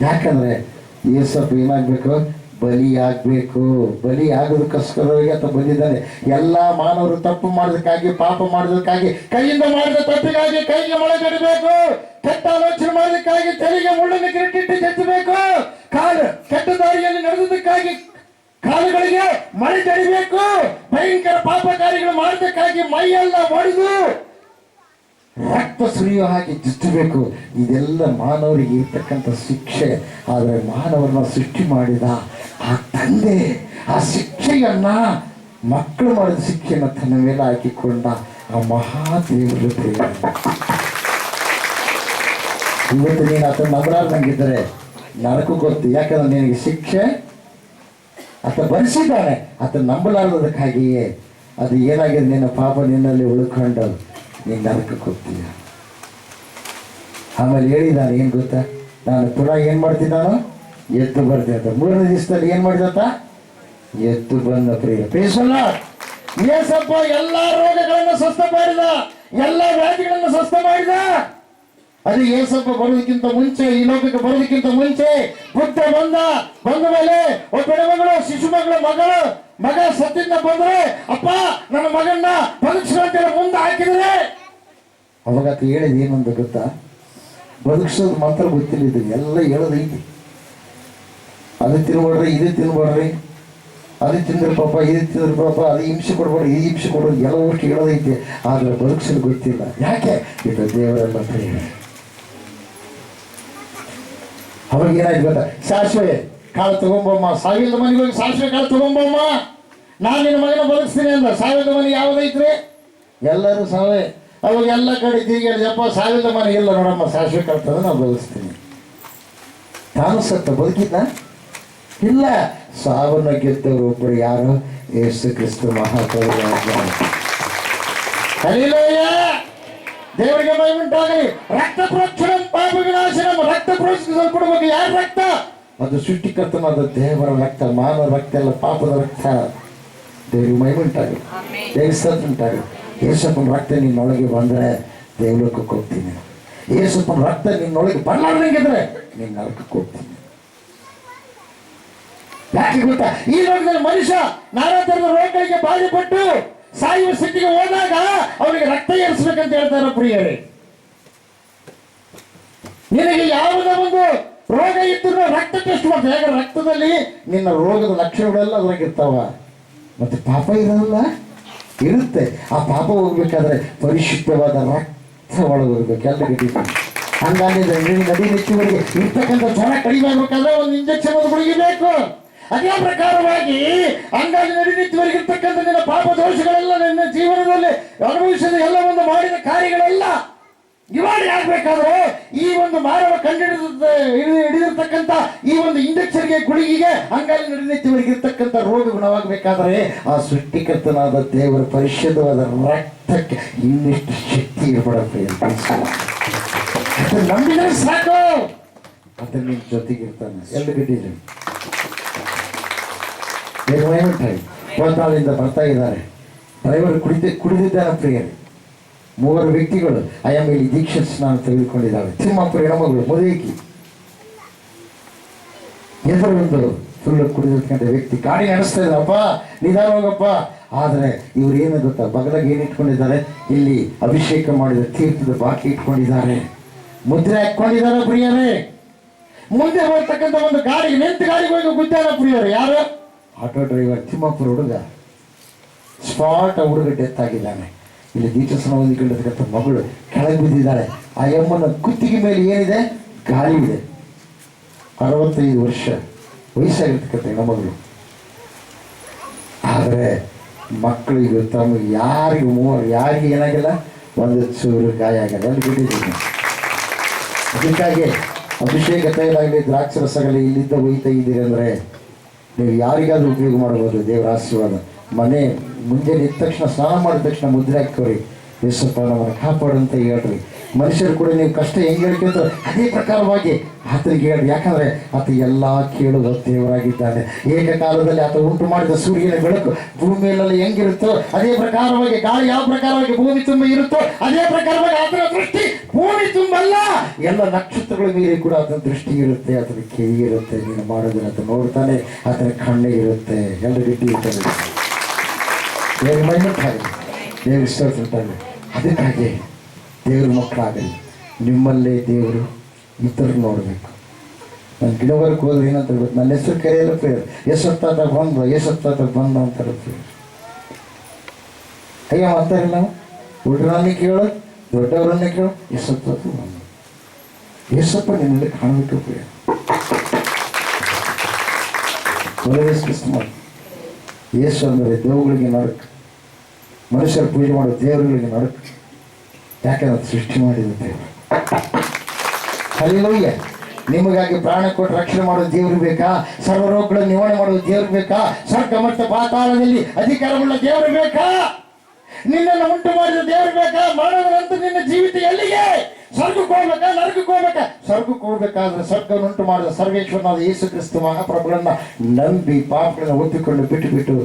A: ಯಾಕಂದ್ರೆ ಏಸಪ್ಪ ಏನಾಗ್ಬೇಕು? ಬಲಿ ಆಗ್ಬೇಕು. ಬಲಿ ಆಗೋದಕ್ಕೋಸ್ಕರವಾಗಿ ಆತ ಬಂದಿದ್ದಾನೆ. ಎಲ್ಲ ಮಾನವರು ತಪ್ಪು ಮಾಡೋದಕ್ಕಾಗಿ, ಪಾಪ ಮಾಡೋದಕ್ಕಾಗಿ, ಕೈಯಿಂದ ಮಾಡಿದ ತಪ್ಪಿಗಾಗಿ ಕೈಗೆ ಮೊಳೆ ಕಡಿಬೇಕು, ಕೆಟ್ಟ ಆಲೋಚನೆ ಮಾಡೋದಕ್ಕಾಗಿ ತಲೆಗೆ ಮುಳ್ಳನ್ನು ಕಿರೀಟಿಟ್ಟು ಕೆತ್ತಬೇಕು, ಕಾಲು ಕೆಟ್ಟ ದಾರಿಯಲ್ಲಿ ನಡೆದಕ್ಕಾಗಿ ಕಾಲುಗಳಿಗೆ ಮಳೆ ತಡಿಬೇಕು, ಭಯಂಕರ ಪಾಪ ಕಾರ್ಯಗಳು ಮಾಡೋದಕ್ಕಾಗಿ ಮೈಯೆಲ್ಲ ಒಡೆದು ರಕ್ತ ಸುರಿಯೋ ಹಾಗೆ ಚುಚ್ಚಬೇಕು. ಇದೆಲ್ಲ ಮಾನವರಿಗೆ ಇರ್ತಕ್ಕಂಥ ಶಿಕ್ಷೆ. ಆದರೆ ಮಾನವರನ್ನ ಸೃಷ್ಟಿ ಮಾಡಿದ ಆ ತಂದೆ ಆ ಶಿಕ್ಷೆಯನ್ನ, ಮಕ್ಕಳು ಮಾಡಿದ ಶಿಕ್ಷೆಯನ್ನು ತನ್ನ ಮೇಲೆ ಹಾಕಿಕೊಂಡ ಆ ಮಹಾದೇವರು ದೇವರು. ಇವತ್ತು ನೀನು ಆತ ನಂಬಲಾರ್ದಂಗಿದ್ದರೆ ನನಗೂ ಗೊತ್ತು. ಯಾಕಂದ್ರೆ ನಿನಗೆ ಶಿಕ್ಷೆ ಆತ ಭರಿಸಿದ್ದಾನೆ. ಆತ ನಂಬಲಾರದಕ್ಕಾಗಿಯೇ ಅದು ಏನಾಗಿದೆ, ನಿನ್ನ ಪಾಪ ನಿನ್ನಲ್ಲಿ ಉಳ್ಕೊಂಡು ನೀನು ನರಕಕ್ಕೆ ಹೋಗ್ತೀಯ. ಆಮೇಲೆ ಹೇಳಿದ್ದಾನೆ, ಏನು ಗೊತ್ತಾ? ನಾನು ಪುನಃ ಏನು ಮಾಡ್ತೀನಿ, ನಾನು ಎದ್ದು ಬರ್ತೀನಿ ಅಂತ. 3ನೇ ದಿವಸದಲ್ಲಿ ಏನು ಮಾಡಿದತ್ತ? ಎದ್ದು ಬಂದ ಪ್ರಿಯ ಪೇಸಲ್ಲ. ಏಸಪ್ಪ ಎಲ್ಲ ರೋಗಗಳನ್ನು ಸ್ವಸ್ಥ ಮಾಡಿದ, ಎಲ್ಲ ವ್ಯಾಧಿಗಳನ್ನು ಸ್ವಸ್ಥ ಮಾಡಿದ. ಅದು ಏಸಪ್ಪ ಬರೋದಕ್ಕಿಂತ ಮುಂಚೆ, ಈ ಲೋಕಕ್ಕೆ ಬರೋದಕ್ಕಿಂತ ಮುಂಚೆ ಬುದ್ಧ ಬಂದ ಮೇಲೆ ಒಬ್ಬ ಮಗಳು, ಶಿಶು ಮಗ ಸತ್ತಿಂದ ಬಂದ್ರೆ, ಅಪ್ಪ ನನ್ನ ಮಗನ್ನ ಬದುಕಿಸುವಂತೆಲ್ಲ ಮುಂದೆ ಹಾಕಿದ್ರೆ, ಅವಾಗ ಹೇಳಿದ ಏನಂತ ಗೊತ್ತಾ? ಬದುಕಿಸೋದು ಮಾತ್ರ ಗೊತ್ತಿಲ್ಲ, ಇದು ಎಲ್ಲ ಹೇಳೋದೈತಿ. ಅದು ತಿನ್ಬೇಡ್ರಿ, ಇದು ತಿನ್ಬೇಡ್ರಿ, ಅದು ತಿಂದ್ರೆ ಪಾಪ, ಇದು ತಿಂದ್ರೆ ಪಾಪ, ಅದು ಹಿಂಸೆ ಕೊಡ್ಬೇಡ್ರಿ, ಇದು ಹಿಂಸೆ ಕೊಡ್ರಿ, ಎಲ್ಲ ಒಟ್ಟು ಹೇಳೋದೈತಿ. ಆದ್ರೆ ಬದುಕಿಸೋದು ಗೊತ್ತಿಲ್ಲ. ಯಾಕೆ? ಇದು ದೇವರೆಲ್ಲ ಪ್ರೇಮ. ಅವಾಗ ಏನಾಯ್ತು ಗೊತ್ತಾ? ಸಾಸಿವೆ ಕಾಳು ತಗೊಂಬಮ್ಮ, ಸಾವಿರದ ಮನೆಗೆ ಹೋಗಿ ಸಾಸಿವೆ ಕಾಳು ತಗೊಂಬಮ್ಮ, ನಾನು ನಿನ್ನ ಮಗನ ಬದುಕಿಸ್ತೀನಿ ಅಂದ. ಸಾವಿರದ ಮನೆ ಯಾವುದೈತ್ರಿ? ಎಲ್ಲರೂ ಸಾವೇ. ಅವಾಗ ಎಲ್ಲ ಕಡೆ ತಿರುಗಿಯಪ್ಪ, ಸಾವಿರದ ಮನೆ ಇಲ್ಲ ನೋಡಮ್ಮ, ಸಾಸಿವೆ ಕಾಳು ತಂದು ನಾನು ಬದುಕಿಸ್ತೀನಿ. ತಾನು ಸತ್ತ ಬದುಕಿದ್ದ ಇಲ್ಲ. ಸಾವನ್ನ ಗೆದ್ದವರು ಒಬ್ಬರು ಯಾರು? ಯೇಸು ಕ್ರಿಸ್ತ ಮಹಾಪ್ರಭು. ದೇವರಿಗೆ ಮಹಿಮೆಯುಂಟಾಗಲಿ. ರಕ್ತ ಪ್ರೋಕ್ಷಣ ಪಾಪ ವಿನಾಶನಂ. ರಕ್ತ ಪ್ರೋಕ್ಷಿಸಲ್ಪಡಬೇಕು. ಯಾರ ರಕ್ತ? ಅದು ಸೃಷ್ಟಿಕರ್ತನಾದ ದೇವರ ರಕ್ತ. ಮಾನವ ರಕ್ತ ಎಲ್ಲ ಪಾಪದ ರಕ್ತ. ದೇವರಿಗೆ ಮಹಿಮೆಯುಂಟಾಗಲಿ, ದೇವಸ್ಥಾನ ಉಂಟಾಗಲಿ. ಯೇಸಪ್ಪನ ರಕ್ತ ನಿನ್ನೊಳಗೆ ಬಂದರೆ ದೇವಲೋಕಕ್ಕೆ ಹೋಗ್ತೀನಿ. ಯೇಸಪ್ಪನ ರಕ್ತ ನಿನ್ನೊಳಗೆ ಬರಲಾರ್ದಂಗಿದ್ರೆ ನೀನು ನರಕಕ್ಕೆ ಹೋಗ್ತೀನಿ. ಯಾಕೆ ಗೊತ್ತಾ? ಈ ಲೋಕದಲ್ಲಿ ಮನುಷ್ಯ ನಾನಾ ತರದ ರೋಗಗಳಿಗೆ ಬಾಧೆಪಟ್ಟು ಸಾಯುವ ಸ್ಥಿತಿಗೆ ಹೋದಾಗ ಅವನಿಗೆ ರಕ್ತ ಏರಿಸಬೇಕಂತ ಹೇಳ್ತಾರೆ ಪ್ರಿಯರೇ. ನಿನಗೆ ಯಾವುದೇ ಒಂದು ರೋಗ ಇದ್ದರೂ ರಕ್ತ ಟೆಸ್ಟ್ ಮಾಡ್ತಾರೆ. ಯಾಕಂದ್ರೆ ರಕ್ತದಲ್ಲಿ ನಿನ್ನ ರೋಗದ ಲಕ್ಷಣಗಳೆಲ್ಲ ಅದ್ರಾಗಿರ್ತಾವ. ಮತ್ತೆ ಪಾಪ ಇರೋಲ್ಲ, ಇರುತ್ತೆ. ಆ ಪಾಪ ಹೋಗ್ಬೇಕಾದ್ರೆ ಪರಿಶುದ್ಧವಾದ ರಕ್ತ ಒಳಗೋಗ್ಬೇಕು. ಎಲ್ಲ ಗಟ್ಟಿಗೆ ಹಂಗಾಗಿ ನದಿ ನೆಚ್ಚಿವರಿಗೆ ಇರ್ತಕ್ಕಂಥ ಜ್ವರ ಕಡಿಮೆ ಆಗ್ಬೇಕಾದ್ರೆ ಒಂದು ಇಂಜೆಕ್ಷನ್ ಬೇಕು. ಅದೇ ಪ್ರಕಾರವಾಗಿ ಅಂಗಾಲಿ ನಡಿನಿತ್ಯವರೆಗಿರ್ತಕ್ಕಂಥ ನಿನ್ನ ಪಾಪ ದೋಷಗಳೆಲ್ಲ ನಿನ್ನ ಜೀವನದಲ್ಲಿ ಅನುಭವಿಸಿದ ಎಲ್ಲ ಒಂದು ಮಾಡಿದ ಕಾರ್ಯಗಳೆಲ್ಲ ನಿವಾರಣೆ ಆಗ್ಬೇಕಾದ್ರೆ ಈ ಒಂದು ಮಾನವ ಹಿಡಿದಿರ್ತಕ್ಕಂಥ ಈ ಒಂದು ಇಂಜೆಕ್ಷನ್ಗೆ, ಗುಳಿಗೆಗೆ, ಅಂಗಾಲಿ ನಡಿನಿತ್ಯವರೆಗಿರ್ತಕ್ಕಂಥ ರೋಗ ಗುಣವಾಗಬೇಕಾದ್ರೆ ಆ ಸೃಷ್ಟಿಕರ್ತನಾದ ದೇವರ ಪರಿಶುದ್ಧವಾದ ರಕ್ತಕ್ಕೆ ಇನ್ನಿಷ್ಟು ಶಕ್ತಿ ಇರಬಾರದು. ನಂಬಿದ್ರೆ ಸಾಕು, ಅದನ್ನ ನಿನ್ನ ಜೊತೆಗಿರ್ತಾನೆ. ಎಲ್ಲ ಗಟ್ಟಿದೆ. ಒಂದಾಳಿಂದ ಬರ್ತಾ ಇದ್ದಾರೆ. ಡ್ರೈವರ್ ಕುಡಿದಿದ್ದಾನೆ ಪ್ರಿಯರೇ. 3 ವ್ಯಕ್ತಿಗಳು ಆಯ ಮೇಲೆ ದೀಕ್ಷಾ ಸ್ನಾನ ತೆಗೆದುಕೊಂಡಿದ್ದಾಳೆ. ತಿಮ್ಮಾಪುರ ಹೆಣ್ಮಗಳು ಮದುವೆಕಿ ಎದುರೊಂದು ಫುಲ್ಲು ಕುಡಿದಿರ್ತಕ್ಕಂಥ ವ್ಯಕ್ತಿ ಗಾಡಿ ನಡೆಸ್ತಾ ಇದ್ದಪ್ಪ, ನಿಧಾನ ಹೋಗಪ್ಪ. ಆದರೆ ಇವ್ರು ಏನು ಗೊತ್ತಾ, ಬಗಲಾಗಿ ಏನು ಇಟ್ಕೊಂಡಿದ್ದಾರೆ, ಇಲ್ಲಿ ಅಭಿಷೇಕ ಮಾಡಿದ ತೀರ್ಥದ ಬಾಕಿ ಇಟ್ಕೊಂಡಿದ್ದಾರೆ, ಮುದ್ರೆ ಹಾಕೊಂಡಿದ್ದಾರೆ ಪ್ರಿಯರೇ. ಮುಂದೆ ಹೋಗ್ತಕ್ಕಂಥ ಒಂದು ಗಾಡಿ ನಿಂತು ಗಾಡಿಗೆ ಹೋಗಿ ಗುದ್ದಾರ ಪ್ರಿಯರು. ಯಾರು? ಆಟೋ ಡ್ರೈವರ್ ತಿಮ್ಮಾಪುರ ಹುಡುಗ. ಸ್ಪಾಟ್ ಹುಡುಗ ಡೆತ್ ಆಗಿದ್ದಾನೆ. ಇಲ್ಲಿ ದೀಕ್ಷಾಸನ ಹೊಂದಿಕೊಂಡಿರ್ತಕ್ಕಂಥ ಮಗಳು ಕೆಳಗೆ ಬಿದ್ದಿದ್ದಾಳೆ. ಆ ಯಮ್ಮನ ಕುತ್ತಿಗೆ ಮೇಲೆ ಏನಿದೆ, ಗಾಳಿ ಇದೆ. 65 ವರ್ಷ ವಯಸ್ಸಾಗಿರ್ತಕ್ಕಂಥ ಹೆಣ್ಮಗಳು. ಆದರೆ ಮಕ್ಕಳಿಗೆ ತಮಗೆ ಯಾರಿಗೆ ಏನಾಗಿಲ್ಲ, ಒಂದು ಚೂರು ಗಾಯ ಆಗಿಲ್ಲ, ಅಲ್ಲಿ ಬಿಟ್ಟಿದ್ದೀನಿ. ಅದಕ್ಕಾಗಿ ಅಭಿಷೇಕ ತೈಲಾಗಲಿ ದ್ರಾಕ್ಷಿ ರಸಗಲಿ ಇಲ್ಲಿದ್ದ ಒಯ್ತಾ ಇದ್ದೀರಿ ಅಂದರೆ ನೀವು ಯಾರಿಗಾದ್ರೂ ಉಪಯೋಗ ಮಾಡ್ಬೋದು. ದೇವರ ಆಶೀರ್ವಾದ. ಮನೆ ಮುಂಜಾನೆ ಎದ್ದ ತಕ್ಷಣ ಸ್ನಾನ ಮಾಡಿದ ತಕ್ಷಣ ಮುದ್ರೆ ಹಾಕೋರಿ, ಯೇಸಪ್ಪ ನಮ್ಮನ್ನು ಕಾಪಾಡು ಅಂತ ಹೇಳ್ರಿ. ಮನುಷ್ಯರು ಕೂಡ ನೀವು ಕಷ್ಟ ಹೆಂಗೆ ಹೇಳ್ಕೊಂತ ಅದೇ ಪ್ರಕಾರವಾಗಿ ಆತನಿಗೆ ಹೇಳ್ರಿ. ಯಾಕಂದರೆ ಆತ ಎಲ್ಲ ಕೇಳುವ ದೇವರಾಗಿದ್ದಾನೆ. ಏಕಕಾಲದಲ್ಲಿ ಆತ ಉಂಟು ಮಾಡಿದ ಸೂರ್ಯನ ಬೆಳಕು ಭೂಮಿಯಲ್ಲೆಲ್ಲ ಹೆಂಗಿರುತ್ತೋ ಅದೇ ಪ್ರಕಾರವಾಗಿ, ಗಾಳಿ ಯಾವ ಪ್ರಕಾರವಾಗಿ ಭೂಮಿ ತುಂಬ ಇರುತ್ತೋ ಅದೇ ಪ್ರಕಾರವಾಗಿ ಆತನ ದೃಷ್ಟಿ ಭೂಮಿ ತುಂಬಲ್ಲ, ಎಲ್ಲ ನಕ್ಷತ್ರಗಳ ಮೇಲೆ ಕೂಡ ಆತನ ದೃಷ್ಟಿ ಇರುತ್ತೆ, ಆತನ ಕಿವಿ ಇರುತ್ತೆ. ನೀನು ಮಾಡೋದನ್ನ ಆತ ನೋಡ್ತಾನೆ, ಆತನ ಕಣ್ಣೆ ಇರುತ್ತೆ, ಎಲ್ಲ ಗಿಡ್ಡಿ ಇರ್ತಾನೆ. ದೇವ್ರ ಮೈಮಟ್ಟಾಗಲಿ, ದೇವ್ರ ಇಷ್ಟಪಡ್ತಾನೆ. ಅದಕ್ಕಾಗಿ ದೇವ್ರ ಮಕ್ಕಳಾಗಲಿ, ನಿಮ್ಮಲ್ಲೇ ದೇವರು ಇತರ ನೋಡಬೇಕು. ನಾನು ಗಿಡವರೆಗೆ ಹೋದ್ರೆ ಏನಂತ ಹೇಳ್ಬೇಕು, ನನ್ನ ಹೆಸರು ಕರೆಯಲ್ಲ ಪ್ರೇಯರ್, ಎಷ್ಟೊತ್ತಾತ ಬಂದ ಅಂತಾರೆ ಪ್ರೇಯರ್. ಅಯ್ಯ ಅಂತಾರಿಲ್ಲ, ಹುಡುಗರನ್ನೇ ಕೇಳು, ದೊಡ್ಡವರನ್ನೇ ಕೇಳು, ಎಷ್ಟೊತ್ತಾತ ಬಂದ. ಎಷ್ಟಪ್ಪ ನಿನ್ನಲ್ಲಿ ಕಾಣಬೇಕು ಪ್ರೇಯರ್. ಮಾಡಿ ಯೇಸು ಅಂದರೆ ದೇವುಗಳಿಗೆ ನಡಕ, ಮನುಷ್ಯರು ಪೂಜೆ ಮಾಡೋ ದೇವರುಗಳಿಗೆ ನಡಕ. ಯಾಕಂದ್ರೆ ಸೃಷ್ಟಿ ಮಾಡಿದ ದೇವರು. ಹಲ್ಲೆಲೂಯ. ನಿಮಗಾಗಿ ಪ್ರಾಣ ಕೊಟ್ಟು ರಕ್ಷಣೆ ಮಾಡೋ ದೇವರು ಬೇಕಾ? ಸರ್ವರೋಗಗಳನ್ನು ನಿವಾರಣೆ ಮಾಡೋ ದೇವರು ಬೇಕಾ? ಸ್ವರ್ಗ ಮತ್ತು ಪಾತಾಳದಲ್ಲಿ ಅಧಿಕಾರವುಳ್ಳ ದೇವರು ಬೇಕಾ? ನಿನ್ನನ್ನು ಉಂಟು ಮಾಡಿದ ದೇವರು ಬೇಕಾ? ಮರಣದ ನಂತರ ನಿನ್ನ ಜೀವಿತ ಎಲ್ಲಿಗೆ? ಸ್ವರ್ಗಕ್ಕೆ ಹೋಗ್ಬೇಕಾ, ನರಕಕ್ಕೆ ಹೋಗ್ಬೇಕಾ? ಸ್ವರ್ಗಕ್ಕೆ ಹೋಗ್ಬೇಕಾದ್ರೆ ಸ್ವರ್ಗವನ್ನು ಉಂಟು ಮಾಡಿದ ಸರ್ವೇಶ್ವರನಾದ ಯೇಸು ಕ್ರಿಸ್ತ ಮಹಾಪ್ರಭುಗಳನ್ನ ನಂಬಿ ಪಾಪಗಳನ್ನ ಒಪ್ಪಿಕೊಂಡು ಬಿಟ್ಟು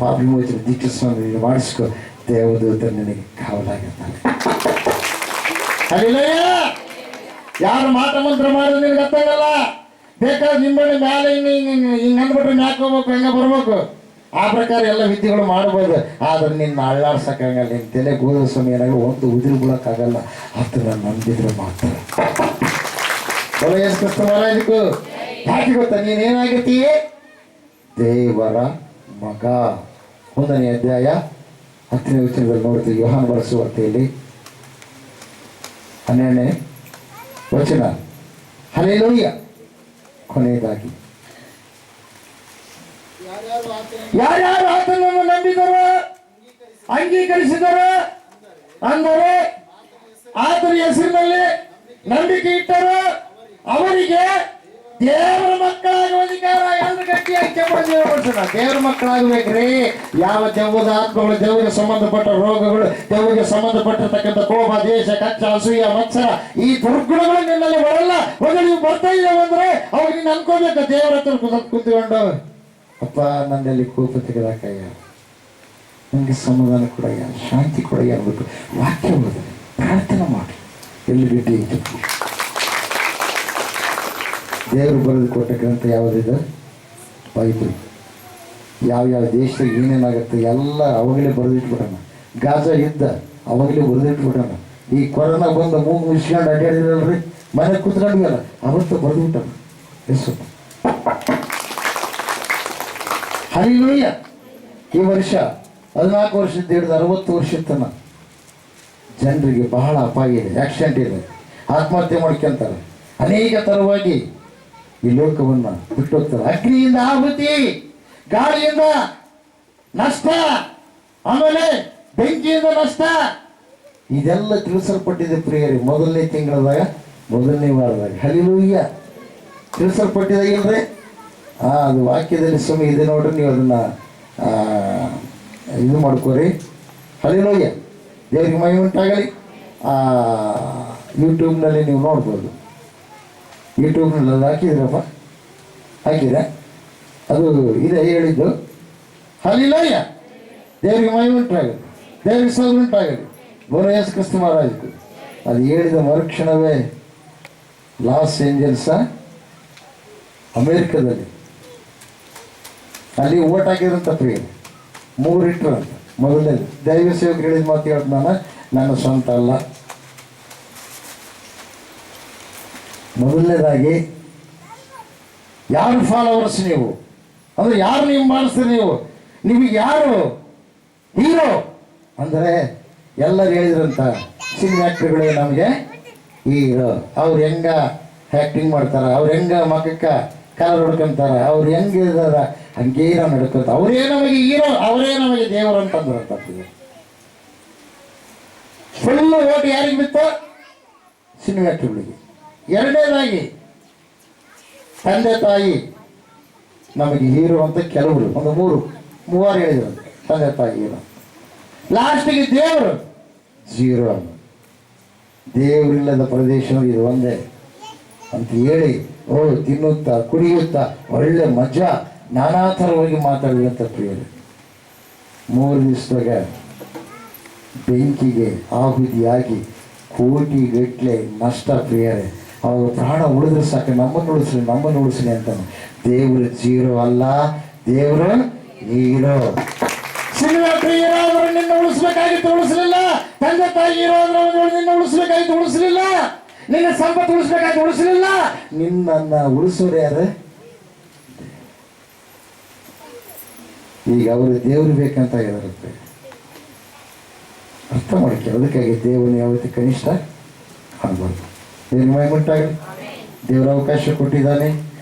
A: ಪಾಪ ವಿಮೋಚನೆ ದೀಕ್ಷಿಸ್ಕೊಂಡು ಮಾಡಿಸ್ಕೊ. ದೇವದೂತ ನಿನಗೆ ಕಾವಲಾಗಿರ್ತಾನೆ. ಅಲ್ಲಿಲ್ಲಯ್ಯ, ಯಾರು ಮಾಟ ಮಂತ್ರ ಮಾಡಿದ್ರೆ ನಿನಗೆ ಗೊತ್ತಾಗಲ್ಲ. ಬೇಕಾದ್ರೆ ನಿಮ್ಮಲ್ಲಿ ಮೇಲೆ ಹಿಂಗೆ ಅಂದ್ಬಿಟ್ರೆ ಮ್ಯಾಕ್ ಹೋಗ್ಬೇಕು, ಹೆಂಗೆ ಬರ್ಬೇಕು. ಆ ಪ್ರಕಾರ ಎಲ್ಲ ವಿದ್ಯೆಗಳು ಮಾಡ್ಬೋದು. ಆದ್ರೆ ನಿನ್ನ ಅಳ್ಳಾಡ್ಸಕ್ಕಾಗಲ್ಲ, ನಿನ್ನ ತಲೆ ಗೋದ ಸಮಯ ಏನಾಗಲ್ಲ, ಒಂದು ಉದಿರು ಬಿಡೋಕ್ಕಾಗಲ್ಲ. ಅದನ್ನ ನಂಬಿದ್ರೆ ಮಾತ್ರ. ಇದಕ್ಕೂ ಯಾಕೆ ಗೊತ್ತಾ, ನೀನೇನಾಗಿರ್ತೀಯ? ದೇವರ ಮಗ. 1ನೇ ಅಧ್ಯಾಯ 10ನೇ ವಚನದಲ್ಲಿ ನೋಡ್ತೀವಿ. ಯೋಹಾನ ಬರೆಸುವಾರ್ತೆಯಲ್ಲಿ 12ನೇ ವಚನ. ಹಲ್ಲೆಲೂಯ. ಕೊನೆಯದಾಗಿ ಯಾರ್ಯಾರು ಆತನನ್ನು ನಂಬಿದರು, ಅಂಗೀಕರಿಸಿದರು ಅಂದರೆ ಆತನ ಹೆಸರಿನಲ್ಲಿ ನಂಬಿಕೆ ಇಟ್ಟರು, ಅವರಿಗೆ ದೇವರ ಮಕ್ಕಳಾಗುವ ಅಧಿಕಾರ. ಎಂದು ಗಟ್ಟಿಯಾಗಿ ಕೆಮ್ಮಡಿಸೋಣ. ದೇವರ ಮಕ್ಕಳಾಗಬೇಕ್ರಿ. ಯಾವ ದೆವ್ವದ ಆತ್ಮಗಳು, ದೆವ್ವಗೆ ಸಂಬಂಧಪಟ್ಟ ರೋಗಗಳು, ದೆವ್ವಗೆ ಸಂಬಂಧಪಟ್ಟಿರ್ತಕ್ಕಂಥ ಕೋಪ, ದೇಶ, ಕಚ್ಚ, ಅಸೂಯ, ಮತ್ಸರ, ಈ ದುರ್ಗುಣಗಳು ನಿನ್ನಲ್ಲಿ ಬರಲ್ಲ. ಒಂದು ನೀವು ಬರ್ತಾ ಇದ್ದಾವೆ ಅಂದ್ರೆ ಅವಾಗ ನೀನು ಅನ್ಕೋಬೇಕು, ದೇವರ ಹತ್ರ ಕುತ್ಕೊಂಡು, ಅಪ್ಪ ನನ್ನಲ್ಲಿ ಕೋಪ ತೆಗೆದಾಕಯ್ಯ, ನನಗೆ ಸಮಾಧಾನ ಕೊಡಯ್ಯ, ಶಾಂತಿ ಕೊಡಯ್ಯ ಅನ್ಬೇಕು. ವಾಕ್ಯ ಓದಿ, ಪ್ರಾರ್ಥನೆ ಮಾಡಿ. ಎಲ್ಲಿ ಬಿಟ್ಟು ಇತ್ತು ದೇವರು ಬರೆದು ಕೊಟ್ಟ ಗ್ರಂಥ ಯಾವುದಿದೆ? ಬೈಬಲ್. ಯಾವ್ಯಾವ ದೇಶದಾಗ ಏನೇನಾಗುತ್ತೆ ಎಲ್ಲ ಅವಾಗಲೇ ಬರೆದಿಟ್ಬಿಡೋಣ. ಗಾಜಾ ಯುದ್ಧ ಅವಾಗಲೇ ಬರೆದಿಟ್ಬಿಡೋಣ. ಈ ಕೊರೋನಾ ಬಂದು ಮೂಗು ಮುಚ್ಕೊಂಡು ಅಡ್ಡಾಡಿದ್ರಲ್ರಿ, ಮನೆ ಕೂತ್ಕೊಂಡ್ವಲ್ಲ, ಅವತ್ತು ಬರೆದ್ಬಿಟ್ಟಣ. ಎಷ್ಟು ಹಲ್ಲೆಲೂಯ. ಈ ವರ್ಷ 14 ವರ್ಷದಿಂದ ಹಿಡಿದು 60 ವರ್ಷದ ತನಕ ಜನರಿಗೆ ಬಹಳ ಅಪಾಯ ಇದೆ, ಆಕ್ಸಿಡೆಂಟ್ ಇದೆ, ಆತ್ಮಹತ್ಯೆ ಮಾಡ್ಕೊಂತಾರೆ. ಅನೇಕ ತರವಾಗಿ ಈ ಲೋಕವನ್ನು ಬಿಟ್ಟು ಹೋಗ್ತಾರೆ. ಅಗ್ನಿಯಿಂದ ಆಹುತಿ, ಗಾಳಿಯಿಂದ ನಷ್ಟ, ಆಮೇಲೆ ಬೆಂಕಿಯಿಂದ ನಷ್ಟ, ಇದೆಲ್ಲ ತಿಳಿಸಲ್ಪಟ್ಟಿದೆ ಪ್ರಿಯರಿ. 1ನೇ ತಿಂಗಳದಾಗ 1ನೇ ವಾರದಾಗ. ಹಲ್ಲೆಲೂಯ. ತಿಳಿಸಲ್ಪಟ್ಟಿದೆ ಇಲ್ರಿ? ಅದು ವಾಕ್ಯದಲ್ಲಿ ಸಮಯ ಇದೆ ನೋಡ್ರಿ, ನೀವು ಅದನ್ನು ಇದು ಮಾಡ್ಕೋರಿ. ಹಲ್ಲೆಲೂಯ. ದೇವರಿಗೆ ಮಹಿಮೆ ಉಂಟಾಗಲಿ. ಯೂಟ್ಯೂಬ್ನಲ್ಲಿ ನೀವು ನೋಡ್ಬೋದು. ಯೂಟ್ಯೂಬ್ನಲ್ಲಿ ಅದು ಹಾಕಿದ್ರಪ್ಪ, ಹಾಕಿದ್ರೆ ಅದು ಇದೆ ಹೇಳಿದ್ದು. ಹಲ್ಲೆಲೂಯ. ದೇವರಿಗೆ ಮಹಿಮೆ ಉಂಟಾಗಲಿ, ದೇವರಿಗೆ ಸ್ತೋತ್ರ ಉಂಟಾಗಲಿ. ಬೋನ ಯೇಸು ಕ್ರಿಸ್ತ ಮಹಾರಾಜರು ಅದು ಹೇಳಿದ ಮರುಕ್ಷಣವೇ ಲಾಸ್ ಏಂಜಲ್ಸ ಅಮೇರಿಕದಲ್ಲಿ ಅಲ್ಲಿ ಓಟ್ ಹಾಕಿದ್ರಂತ ಪ್ರಿಯ 3 ಇಟ್ರಂತ. ಮೊದಲನೇದು ದೈವ ಸೇವಕರು ಹೇಳಿದ ಮಾತು ಹೇಳ್ತ ನಾನು ನನ್ನ ಸ್ವಂತ ಅಲ್ಲ. ಮೊದಲನೇದಾಗಿ ಯಾರು ಫಾಲೋವರ್ಸ್ ನೀವು ಅಂದರೆ ಯಾರು ನೀವು ಮಾಡಿಸ್ತೀರಿ, ನಿಮಗೆ ಯಾರು ಹೀರೋ ಅಂದರೆ ಎಲ್ಲರೂ ಹೇಳಿದ್ರಂತ ಸಿನಿಮಾ ಆ್ಯಕ್ಟ್ರುಗಳೇ ನಮಗೆ ಹೀರೋ. ಅವ್ರು ಹೆಂಗ ಆ್ಯಕ್ಟಿಂಗ್ ಮಾಡ್ತಾರೆ, ಅವ್ರು ಹೆಂಗ ಮಕ್ಕಕ್ಕೆ ಕಲರ್ ಹೊಡ್ಕೊಂತಾರೆ, ಅವ್ರು ಹೆಂಗಿದಾರ ಹಂಗೇ ನಾವು ನಡ್ಕೊತ, ಅವರೇ ನಮಗೆ ಹೀರೋ, ಅವರೇ ನಮಗೆ ದೇವರು ಅಂತಂದ್ರೆ ತಪ್ಪಿದೆ. ಫುಲ್ ಓಟ್ ಯಾರಿಗೆ ಬಿತ್ತು? ಸಿನಿಮಾ ಆ್ಯಕ್ಟ್ರುಗಳಿಗೆ. ಎರಡನೇದಾಗಿ ತಂದೆ ತಾಯಿ ನಮಗೆ ಹೀರೋ ಅಂತ ಕೆಲವರು ಒಂದು 3 ಹೇಳಿದ್ರು ತಂದೆ ತಾಯಿ ಹೀರೋ. ಲಾಸ್ಟಿಗೆ ದೇವರು ಜೀರೋ. ದೇವರಿಲ್ಲದ ಪ್ರದೇಶ ಇದು ಒಂದೇ ಅಂತ ಹೇಳಿ ತಿನ್ನುತ್ತಾ ಕುಡಿಯುತ್ತಾ ಒಳ್ಳೆ ಮಜಾ ನಾನಾ ಥರ ಹೋಗಿ ಮಾತಾಡುವಂಥ ಪ್ರಿಯರು 3 ದಿವಸದಾಗ ಬೆಂಕಿಗೆ ಆಹುತಿಯಾಗಿ ಕೋಟಿಗಟ್ಟಲೆ ನಷ್ಟ ಪ್ರಿಯರೇ. ಅವರು ಪ್ರಾಣ ಉಳಿದ್ರೆ ಸಾಕು, ನಮ್ಮನ್ನು ಉಳಿಸ್ಲಿ ಅಂತ. ದೇವರು ಜೀರೋ ಅಲ್ಲ, ದೇವರು ಹೀರೋ. ಸಿನಿಮಾ ಪ್ರಿಯರಾದ್ರು ನಿನ್ನ ಉಳಿಸ್ಬೇಕಾಗಿತ್ತು, ಉಳಿಸ್ಲಿಲ್ಲ. ತಂದೆ ತಾಯಿ ಹೀರೋ ಆದ್ರೆ ನಿನ್ನ ಉಳಿಸ್ಬೇಕಾಗಿತ್ತು, ಉಳಿಸ್ಲಿಲ್ಲ. ನಿನ್ನ ಸಂಪತ್ತು ಉಳಿಸ್ಬೇಕಾಗಿತ್ತು, ಉಳಿಸ್ಲಿಲ್ಲ. ನಿನ್ನನ್ನು ಉಳಿಸೋರು ಯಾರು? ಈಗ ಅವರು ದೇವರು ಬೇಕಂತ ಇರುತ್ತೆ. ಅರ್ಥ ಮಾಡ್ಕೊ. ಅದಕ್ಕಾಗಿ ದೇವರನ್ನು ಯಾವತ್ತೂ ಕನಿಷ್ಠ ಕಾಣಬಾರ್ದು. ದೇವ್ರ ಮೈಮುಟ್ಟಾಗಲಿ. ದೇವರ ಅವಕಾಶ ಕೊಟ್ಟಿದ್ದಾನೆ,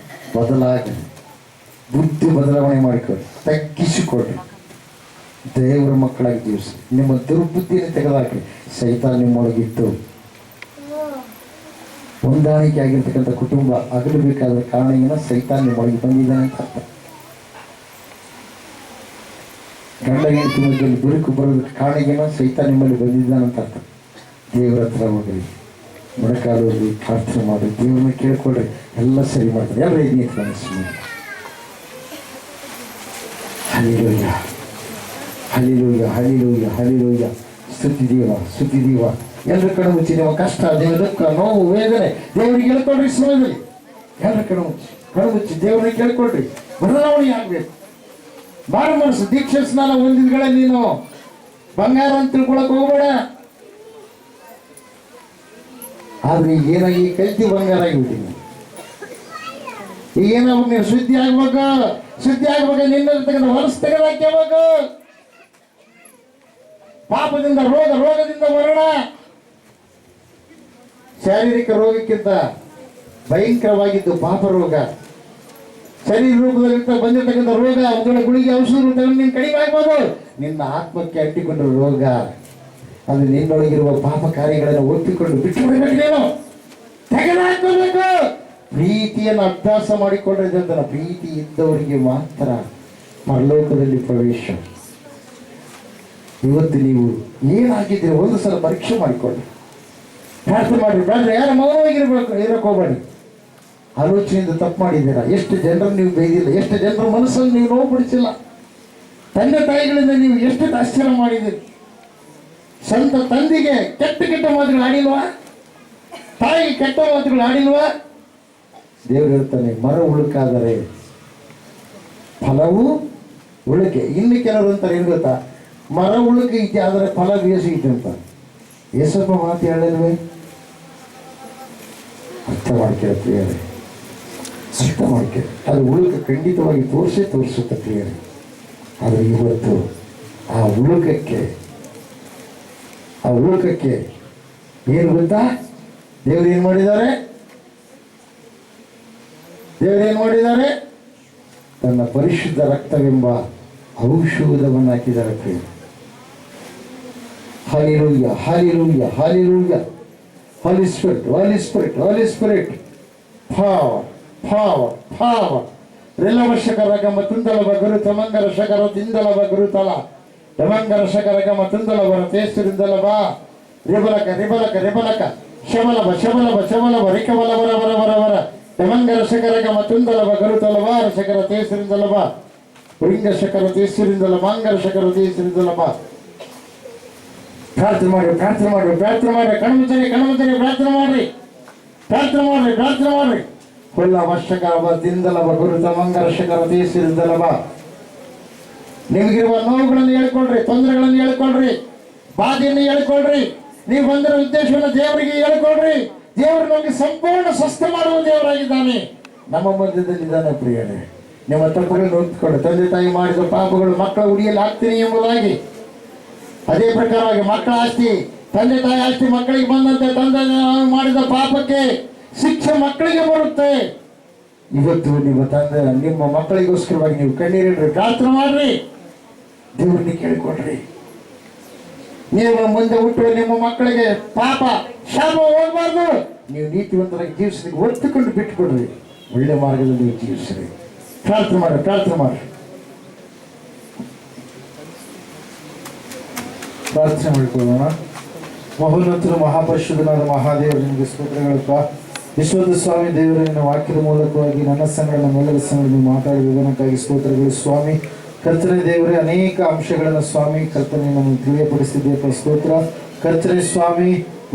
A: ಬದಲಾಗಲಿ. ಬುದ್ಧಿ ಬದಲಾವಣೆ ಮಾಡಿಕೊಡಿ, ತಗ್ಗಿಸಿಕೊಡ್ರಿ. ದೇವರ ಮಕ್ಕಳಾಗಿ ಜೀವಿಸಿ. ನಿಮ್ಮ ದುರ್ಬುದ್ಧಿಯನ್ನು ತೆಗೆದುಹಾಕಿ. ಸೈತಾನ ನಿಮ್ಮೊಳಗಿತ್ತು. ಹೊಂದಾಣಿಕೆ ಆಗಿರ್ತಕ್ಕಂಥ ಕುಟುಂಬ ಆಗಲಬೇಕಾದ ಕಾರಣ ಏನೋ ಸೈತಾನ ನಿಮ್ಮೊಳಗೆ ಬಂದಿದ್ದಾನೆ ಅಂತ ಅರ್ಥ. ಗಂಡ ಹೆಂಡತಿ ಮಧ್ಯದಲ್ಲಿ ಬಿರುಕು ಬರೋದಕ್ಕೆ ಕಾರಣ ಏನೋ ಸೈತಾನ ನಿಮ್ಮಲ್ಲಿ ಬಂದಿದ್ದಾನಂತ ಅರ್ಥ. ದೇವರ ಹತ್ರ ಹೋಗ್ರಿ, ಮೊಣಕಾಲೋಗಿ ಪ್ರಾರ್ಥನೆ ಮಾಡಿ, ದೇವ್ರನ್ನ ಕೇಳ್ಕೊಳ್ರಿ, ಎಲ್ಲ ಸರಿ ಮಾಡ್ತಾರೆ. ಎಲ್ಲ ಇದನ್ನೇ ಮನಸ್ಸು. ಹಲ್ಲಿಲೂಯ, ಹಲ್ಲಿಲೂಯ, ಹಲ್ಲಿಲೂಯ, ಹಲ್ಲಿಲೂಯ. ಸ್ತುತಿ ದೇವ. ಎಲ್ಲರ ಕಡೆ ಮುಚ್ಚಿ ನಿಮ್ಮ ಕಷ್ಟ, ದುಃಖ, ನೋವು, ವೇದನೆ ದೇವರಿಗೆ ಹೇಳ್ಕೊಳ್ರಿ. ಸಮಯದಲ್ಲಿ ಎಲ್ಲರ ಕಡೆ ಮುಚ್ಚಿ ದೇವರನ್ನ ಕೇಳ್ಕೊಳ್ರಿ. ಬದಲಾವಣೆ ಆಗ್ಬೇಕು. ಬಾರ ಮನಸ್ಸು ದೀಕ್ಷೆ ಸ್ನಾನ ಹೊಂದಿದ್ಗಳೇ ನೀನು ಬಂಗಾರ ಅಂತ ತಿಳ್ಕೊಳಕ್ ಹೋಗ್ಬೇಡ. ಆದ್ರೆ ಈಗ ಏನಾಗಿ ಕಲ್ತಿ ಬಂಗಾರ ಆಗಿಬಿಟ್ಟಿನಿ. ಈಗ ಏನಾಗ್ಬೇಕು? ನೀನು ಶುದ್ಧಿ ಆಗ್ಬೇಕು. ನಿನ್ನ ಹೊರಸು ತೆಗೆದಾಕ್ಯಬೇಕು. ಪಾಪದಿಂದ ರೋಗದಿಂದ ಮರಣ. ಶಾರೀರಿಕ ರೋಗಕ್ಕಿಂತ ಭಯಂಕರವಾಗಿದ್ದು ಪಾಪ ರೋಗ. ಶರೀರ ರೂಪದಲ್ಲಿ ಬಂದಿರತಕ್ಕಂಥ ರೋಗ, ಒಂದೊಳ್ಳೆ ಗುಳಿಗೆ ಔಷಧ ರೂಪದಲ್ಲಿ ನೀನು ಕಡಿಮೆ ಆಗ್ಬೋದು. ನಿನ್ನ ಆತ್ಮಕ್ಕೆ ಅಂಟಿಕೊಂಡ ರೋಗ ಅದು ನಿನ್ನೊಳಗಿರುವ ಪಾಪ ಕಾರ್ಯಗಳನ್ನು ಒಪ್ಪಿಕೊಂಡು ಬಿಟ್ಟು ಬಿಡಬೇಕು. ನೀನು ತೆಗೆದುಹಾಕಬೇಕು. ಪ್ರೀತಿಯನ್ನು ಅಭ್ಯಾಸ ಮಾಡಿಕೊಂಡ್ರೆ ಅಂತ, ಪ್ರೀತಿ ಇದ್ದವರಿಗೆ ಮಾತ್ರ ಪರಲೋಕದಲ್ಲಿ ಪ್ರವೇಶ. ಇವತ್ತು ನೀವು ಏನಾಗಿದ್ದೀರಿ ಒಂದು ಸಲ ಪರೀಕ್ಷೆ ಮಾಡಿಕೊಳ್ಳಿ, ಪ್ರಾರ್ಥನೆ ಮಾಡಿ. ಬೇಡ ಯಾರ ಇರಕ್ಕೆ ಹೋಗಬೇಡಿ. ಆಲೋಚನೆಯಿಂದ ತಪ್ಪು ಮಾಡಿದ್ದೀರಾ. ಎಷ್ಟು ಜನರನ್ನು ನೀವು ಬೈದಿಲ್ಲ, ಎಷ್ಟು ಜನರ ಮನಸ್ಸನ್ನು ನೀವು ನೋವುಪಡಿಸಿಲ್ಲ. ತಂದೆ ತಾಯಿಗಳಿಂದ ನೀವು ಎಷ್ಟು ಆಶ್ಚರ್ಯ ಮಾಡಿದ್ದೀರಿ. ಸ್ವಂತ ತಂದೆಗೆ ಕೆಟ್ಟ ಮಾತುಗಳು ಆಡಿಲ್ವಾ? ತಾಯಿಗೆ ಕೆಟ್ಟ ಮಾತುಗಳು ಆಡಿಲ್ವಾ? ದೇವರು ಹೇಳ್ತಾನೆ, ಮರ ಉಳುಕಾದರೆ ಫಲವು ಉಳುಕೆ. ಇನ್ನು ಕೆಲವರು ಅಂತಾರೆ ಏನು ಗೊತ್ತಾ, ಮರ ಉಳುಕೆ ಐತಿ ಆದರೆ ಫಲ ಬೇಸಿಗೆ ಅಂತ. ಸ್ವಲ್ಪ ಮಾತು ಹೇಳಿಲ್ವೇ? ಅರ್ಥ ಮಾಡ್ಕೊಳ್ಳೋ ಪ್ರಿಯರೇ, ಅರ್ಥ ಮಾಡ್ಕೊಳ್ಳಿ. ಅದು ಉಳುಕ ಖಂಡಿತವಾಗಿ ತೋರಿಸುತ್ತೆ ಪ್ರಿಯರೇ. ಆದರೆ ಇವತ್ತು ಆ ಉಳುಕಕ್ಕೆ ಏನು ಗೊತ್ತಾ? ದೇವರು ಏನು ಮಾಡಿದ್ದಾರೆ? ತನ್ನ ಪರಿಶುದ್ಧ ರಕ್ತವೆಂಬ ಔಷಧವನ್ನು ಹಾಕಿದ್ದಾರೆ ಪ್ರಿಯ. ಹಲ್ಲಿಲೂಯ, ಹಲ್ಲಿಲೂಯ, ಹಲ್ಲಿಲೂಯ. Holy Spirit, Holy Spirit, Holy Spirit. Power. ರಿಲವಶಕರಗಮ ತುಂದಲವ ಗುರುತ ಮಂಗರ ಶಕರ ತಿಂದಲವ ಗುರುತಲ ಯಮಂಗರ ಶಕರಗಮ ತುಂದಲವ ತೇಸುರಿಂದಲವ ರಿಬಲಕ ಶಮಲವ ರಿಕವಲವರ ಯಮಂಗರ ಶಕರಗಮ ತುಂದಲವ ಗುರುತಲವ ಶಕರ ತೇಸುರಿಂದಲವ ರಿಂಗ ಶಕರ ತೇಸುರಿಂದಲ ಮಂಗರ ಶಕರ ತೇಸುರಿಂದಲವ ಪ್ರಾರ್ಥನೆ ಮಾಡಿ ಪ್ರಾರ್ಥನೆ ಮಾಡಿ ಪ್ರಾರ್ಥನೆ ಮಾಡಿ ಕಣ್ಮುಚ್ಚರಿ ಪ್ರಾರ್ಥನೆ ಮಾಡ್ರಿ ಪ್ರಾರ್ಥನೆ ಮಾಡ್ರಿ ಪ್ರಾರ್ಥನೆ ಮಾಡ್ರಿ. ಕೊಲ್ಲ ವರ್ಷಕರವ ದಿಂದಲವ ಗುರುತ ಮಂಗರ್ಷಕರ ತೀಸಿರಿದ್ದಲವ. ನಿಮಗಿರುವ ನೋವುಗಳನ್ನು ಹೇಳ್ಕೊಳ್ರಿ, ತೊಂದರೆಗಳನ್ನು ಹೇಳ್ಕೊಳ್ರಿ, ಬಾಧೆಯನ್ನು ಹೇಳ್ಕೊಳ್ರಿ. ನೀವು ಬಂದಿರೋ ಉದ್ದೇಶವನ್ನು ದೇವರಿಗೆ ಹೇಳ್ಕೊಳ್ರಿ. ದೇವರು ನಮಗೆ ಸಂಪೂರ್ಣ ಸ್ವಸ್ಥ ಮಾಡುವ ದೇವರಾಗಿದ್ದಾನೆ, ನಮ್ಮ ಮಧ್ಯದಲ್ಲಿದ್ದಾನೆ. ಪ್ರಿಯರೇ, ನಿಮ್ಮ ತಪ್ಪುಗಳನ್ನು ಒಪ್ಪಿಕೊಳ್ಳಿ. ತಂದೆ ತಾಯಿ ಮಾಡಿದ ಪಾಪಗಳು ಮಕ್ಕಳ ಉಡಿಯಲ್ಲಿ ಹಾಕ್ತೀನಿ ಎಂಬುದಾಗಿ, ಅದೇ ಪ್ರಕಾರವಾಗಿ ಮಕ್ಕಳ ಆಸ್ತಿ, ತಂದೆ ತಾಯಿ ಆಸ್ತಿ ಮಕ್ಕಳಿಗೆ ಬಂದಂತೆ ತಂದೆ ಮಾಡಿದ ಪಾಪಕ್ಕೆ ಶಿಕ್ಷೆ ಮಕ್ಕಳಿಗೆ ಬರುತ್ತೆ. ಇವತ್ತು ನಿಮ್ಮ ಮಕ್ಕಳಿಗೋಸ್ಕರವಾಗಿ ನೀವು ಕಣ್ಣೀರಿಡ್ರಿ, ಪ್ರಾರ್ಥನೆ ಮಾಡ್ರಿ, ದೇವ್ರನ್ನ ಕೇಳಿಕೊಡ್ರಿ. ನೀವು ಮುಂದೆ ಹುಟ್ಟುವ ನಿಮ್ಮ ಮಕ್ಕಳಿಗೆ ಪಾಪ ಶಾಪ ಹೋಗ್ಬಾರ್ದು. ನೀವು ನೀತಿವಂತರಾಗಿ ಜೀವಿಸಲಿಕ್ಕೆ ಒತ್ತುಕೊಂಡು ಬಿಟ್ಟುಕೊಡ್ರಿ, ಒಳ್ಳೆ ಮಾರ್ಗದಲ್ಲಿ ನೀವು ಜೀವಿಸ್ರಿ. ಪ್ರಾರ್ಥನೆ ಮಾಡ್ರಿ ಪ್ರಾರ್ಥನೆ ಮಾಡ್ರಿ ಪ್ರಾರ್ಥನೆ ಮಾಡಿಕೊಳ್ಳೋಣ. ಮಹೋನ್ನತರು ಮಹಾಪರಿಶುದ್ಧನಾದ ಮಹಾದೇವರು, ನಿಮಗೆ ಸ್ತೋತ್ರಗಳಪ್ಪ. ವಿಶ್ವದ ಸ್ವಾಮಿ ದೇವರ ನಿನ್ನ ವಾಕ್ಯದ ಮೂಲಕವಾಗಿ ನನ್ನ ಸಂಗಡ ನಮ್ಮೆಲ್ಲರ ಸಂಗಡ ನೀವು ಮಾತಾಡಿದ ವಿಧಾನಕ್ಕಾಗಿ ಸ್ತೋತ್ರಗಳು ಸ್ವಾಮಿ. ಕರ್ತನೆ ದೇವರೇ, ಅನೇಕ ಅಂಶಗಳನ್ನು ಸ್ವಾಮಿ ಕರ್ತನೆ ನಮಗೆ ತಿಳಿಯಪಡಿಸಿದ್ದೇಪ ಸ್ತೋತ್ರ. ಕರ್ತನೆ ಸ್ವಾಮಿ,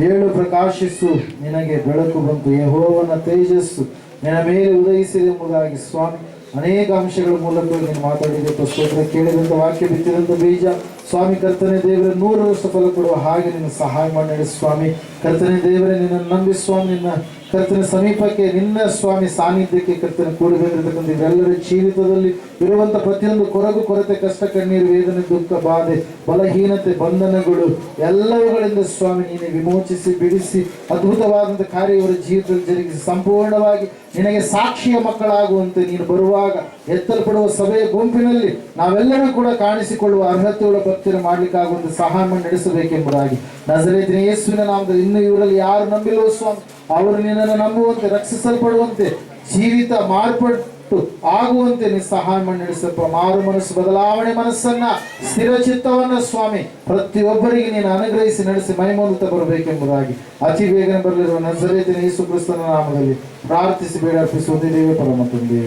A: ಏಳು ಪ್ರಕಾಶಿಸು, ನಿನಗೆ ಬೆಳಕು ಬಂತು, ಯೆಹೋವನ ತೇಜಸ್ಸು ನಿನ್ನ ಮೇಲೆ ಉದಯಿಸಿದೆ ಎಂಬುದಾಗಿ ಸ್ವಾಮಿ ಅನೇಕ ಅಂಶಗಳ ಮೂಲಕವಾಗಿ ನೀನು ಮಾತಾಡಿದೆಪ್ಪ ಸ್ತೋತ್ರ. ಕೇಳಿದಂಥ ವಾಕ್ಯ, ಬಿತ್ತಿದಂಥ ಬೀಜ ಸ್ವಾಮಿ ಕರ್ತನೆ ದೇವರೇ 100 ವರ್ಷ ಫಲ ಕೊಡುವ ಹಾಗೆ ನಿನ್ನ ಸಹಾಯ ಮಾಡಿ ಸ್ವಾಮಿ. ಕರ್ತನೆ ದೇವರೇ, ನಿನ್ನನ್ನು ನಂಬಿ ಸ್ವಾಮಿ ನಿನ್ನ ಕರ್ತನ ಸಮೀಪಕ್ಕೆ, ನಿನ್ನ ಸ್ವಾಮಿ ಸಾನ್ನಿಧ್ಯಕ್ಕೆ ಕರ್ತನೆ ಕೂಡಿ ಬಂದಿರತಕ್ಕಂಥ ಇವೆಲ್ಲರ ಜೀವಿತದಲ್ಲಿ ಇರುವಂಥ ಪ್ರತಿಯೊಂದು ಕೊರಗು, ಕೊರತೆ, ಕಷ್ಟ, ಕಣ್ಣೀರು, ವೇದನೆ, ದುಃಖ, ಬಾಧೆ, ಬಲಹೀನತೆ, ಬಂಧನಗಳು ಎಲ್ಲವುಗಳಿಂದ ಸ್ವಾಮಿ ನೀನು ವಿಮೋಚಿಸಿ ಬಿಡಿಸಿ ಅದ್ಭುತವಾದಂಥ ಕಾರ್ಯ ಇವರ ಜೀವಿತದಲ್ಲಿ ಜರುಗಿಸಿ ಸಂಪೂರ್ಣವಾಗಿ ನಿನಗೆ ಸಾಕ್ಷಿಯ ಮಕ್ಕಳಾಗುವಂತೆ ನೀನು ಬರುವಾಗ ಎತ್ತಲ್ಪಡುವ ಸಭೆಯ ಗುಂಪಿನಲ್ಲಿ ನಾವೆಲ್ಲರೂ ಕೂಡ ಕಾಣಿಸಿಕೊಳ್ಳುವ ಅರ್ಹತೆಯುಳ್ಳ ಭಕ್ತಿಯನ್ನು ಮಾಡಲಿಕ್ಕಾಗುವಂತೆ ಸಹಾಯ ಮಾಡಿ ನಡೆಸಬೇಕೆಂಬುದಾಗಿ ನಜರೇತಿನ ಯೇಸುವಿನ ನಾಮದಲ್ಲಿ ಇನ್ನು ಇವರಲ್ಲಿ ಯಾರು ನಂಬಿಲ್ಲವೋ ಸ್ವಾಮಿ ಅವರು ನಿನ್ನನ್ನು ನಂಬುವಂತೆ, ರಕ್ಷಿಸಲ್ಪಡುವಂತೆ, ಜೀವಿತ ಮಾರ್ಪಟ್ಟು ಆಗುವಂತೆ ನೀನು ಸಹಾಯ ಮಾಡಿ ನಡೆಸಪ್ಪ. ಮಾರು ಮನಸ್ಸು, ಬದಲಾವಣೆ ಮನಸ್ಸನ್ನ, ಸ್ಥಿರ ಚಿತ್ತವನ್ನ ಸ್ವಾಮಿ ಪ್ರತಿಯೊಬ್ಬರಿಗೆ ನೀನು ಅನುಗ್ರಹಿಸಿ ನಡೆಸಿ ಮೈಮೋದಿತ ಬರಬೇಕೆಂಬುದಾಗಿ ಅತಿ ಬೇಗನೆ ಬರಲಿರುವ ನಜರೇತಿನ ಯೇಸು ಕ್ರಿಸ್ತನ ನಾಮದಲ್ಲಿ ಪ್ರಾರ್ಥಿಸಿ ಬೇಡ ಅರ್ಪಿಸುವುದೇ ದೇವೇ ಪರಮ ತಂದೆ.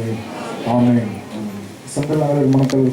A: ಆಮೆನ್. ಸಂತನಾಗಲಿ ಮನಕಲ್ಲಿ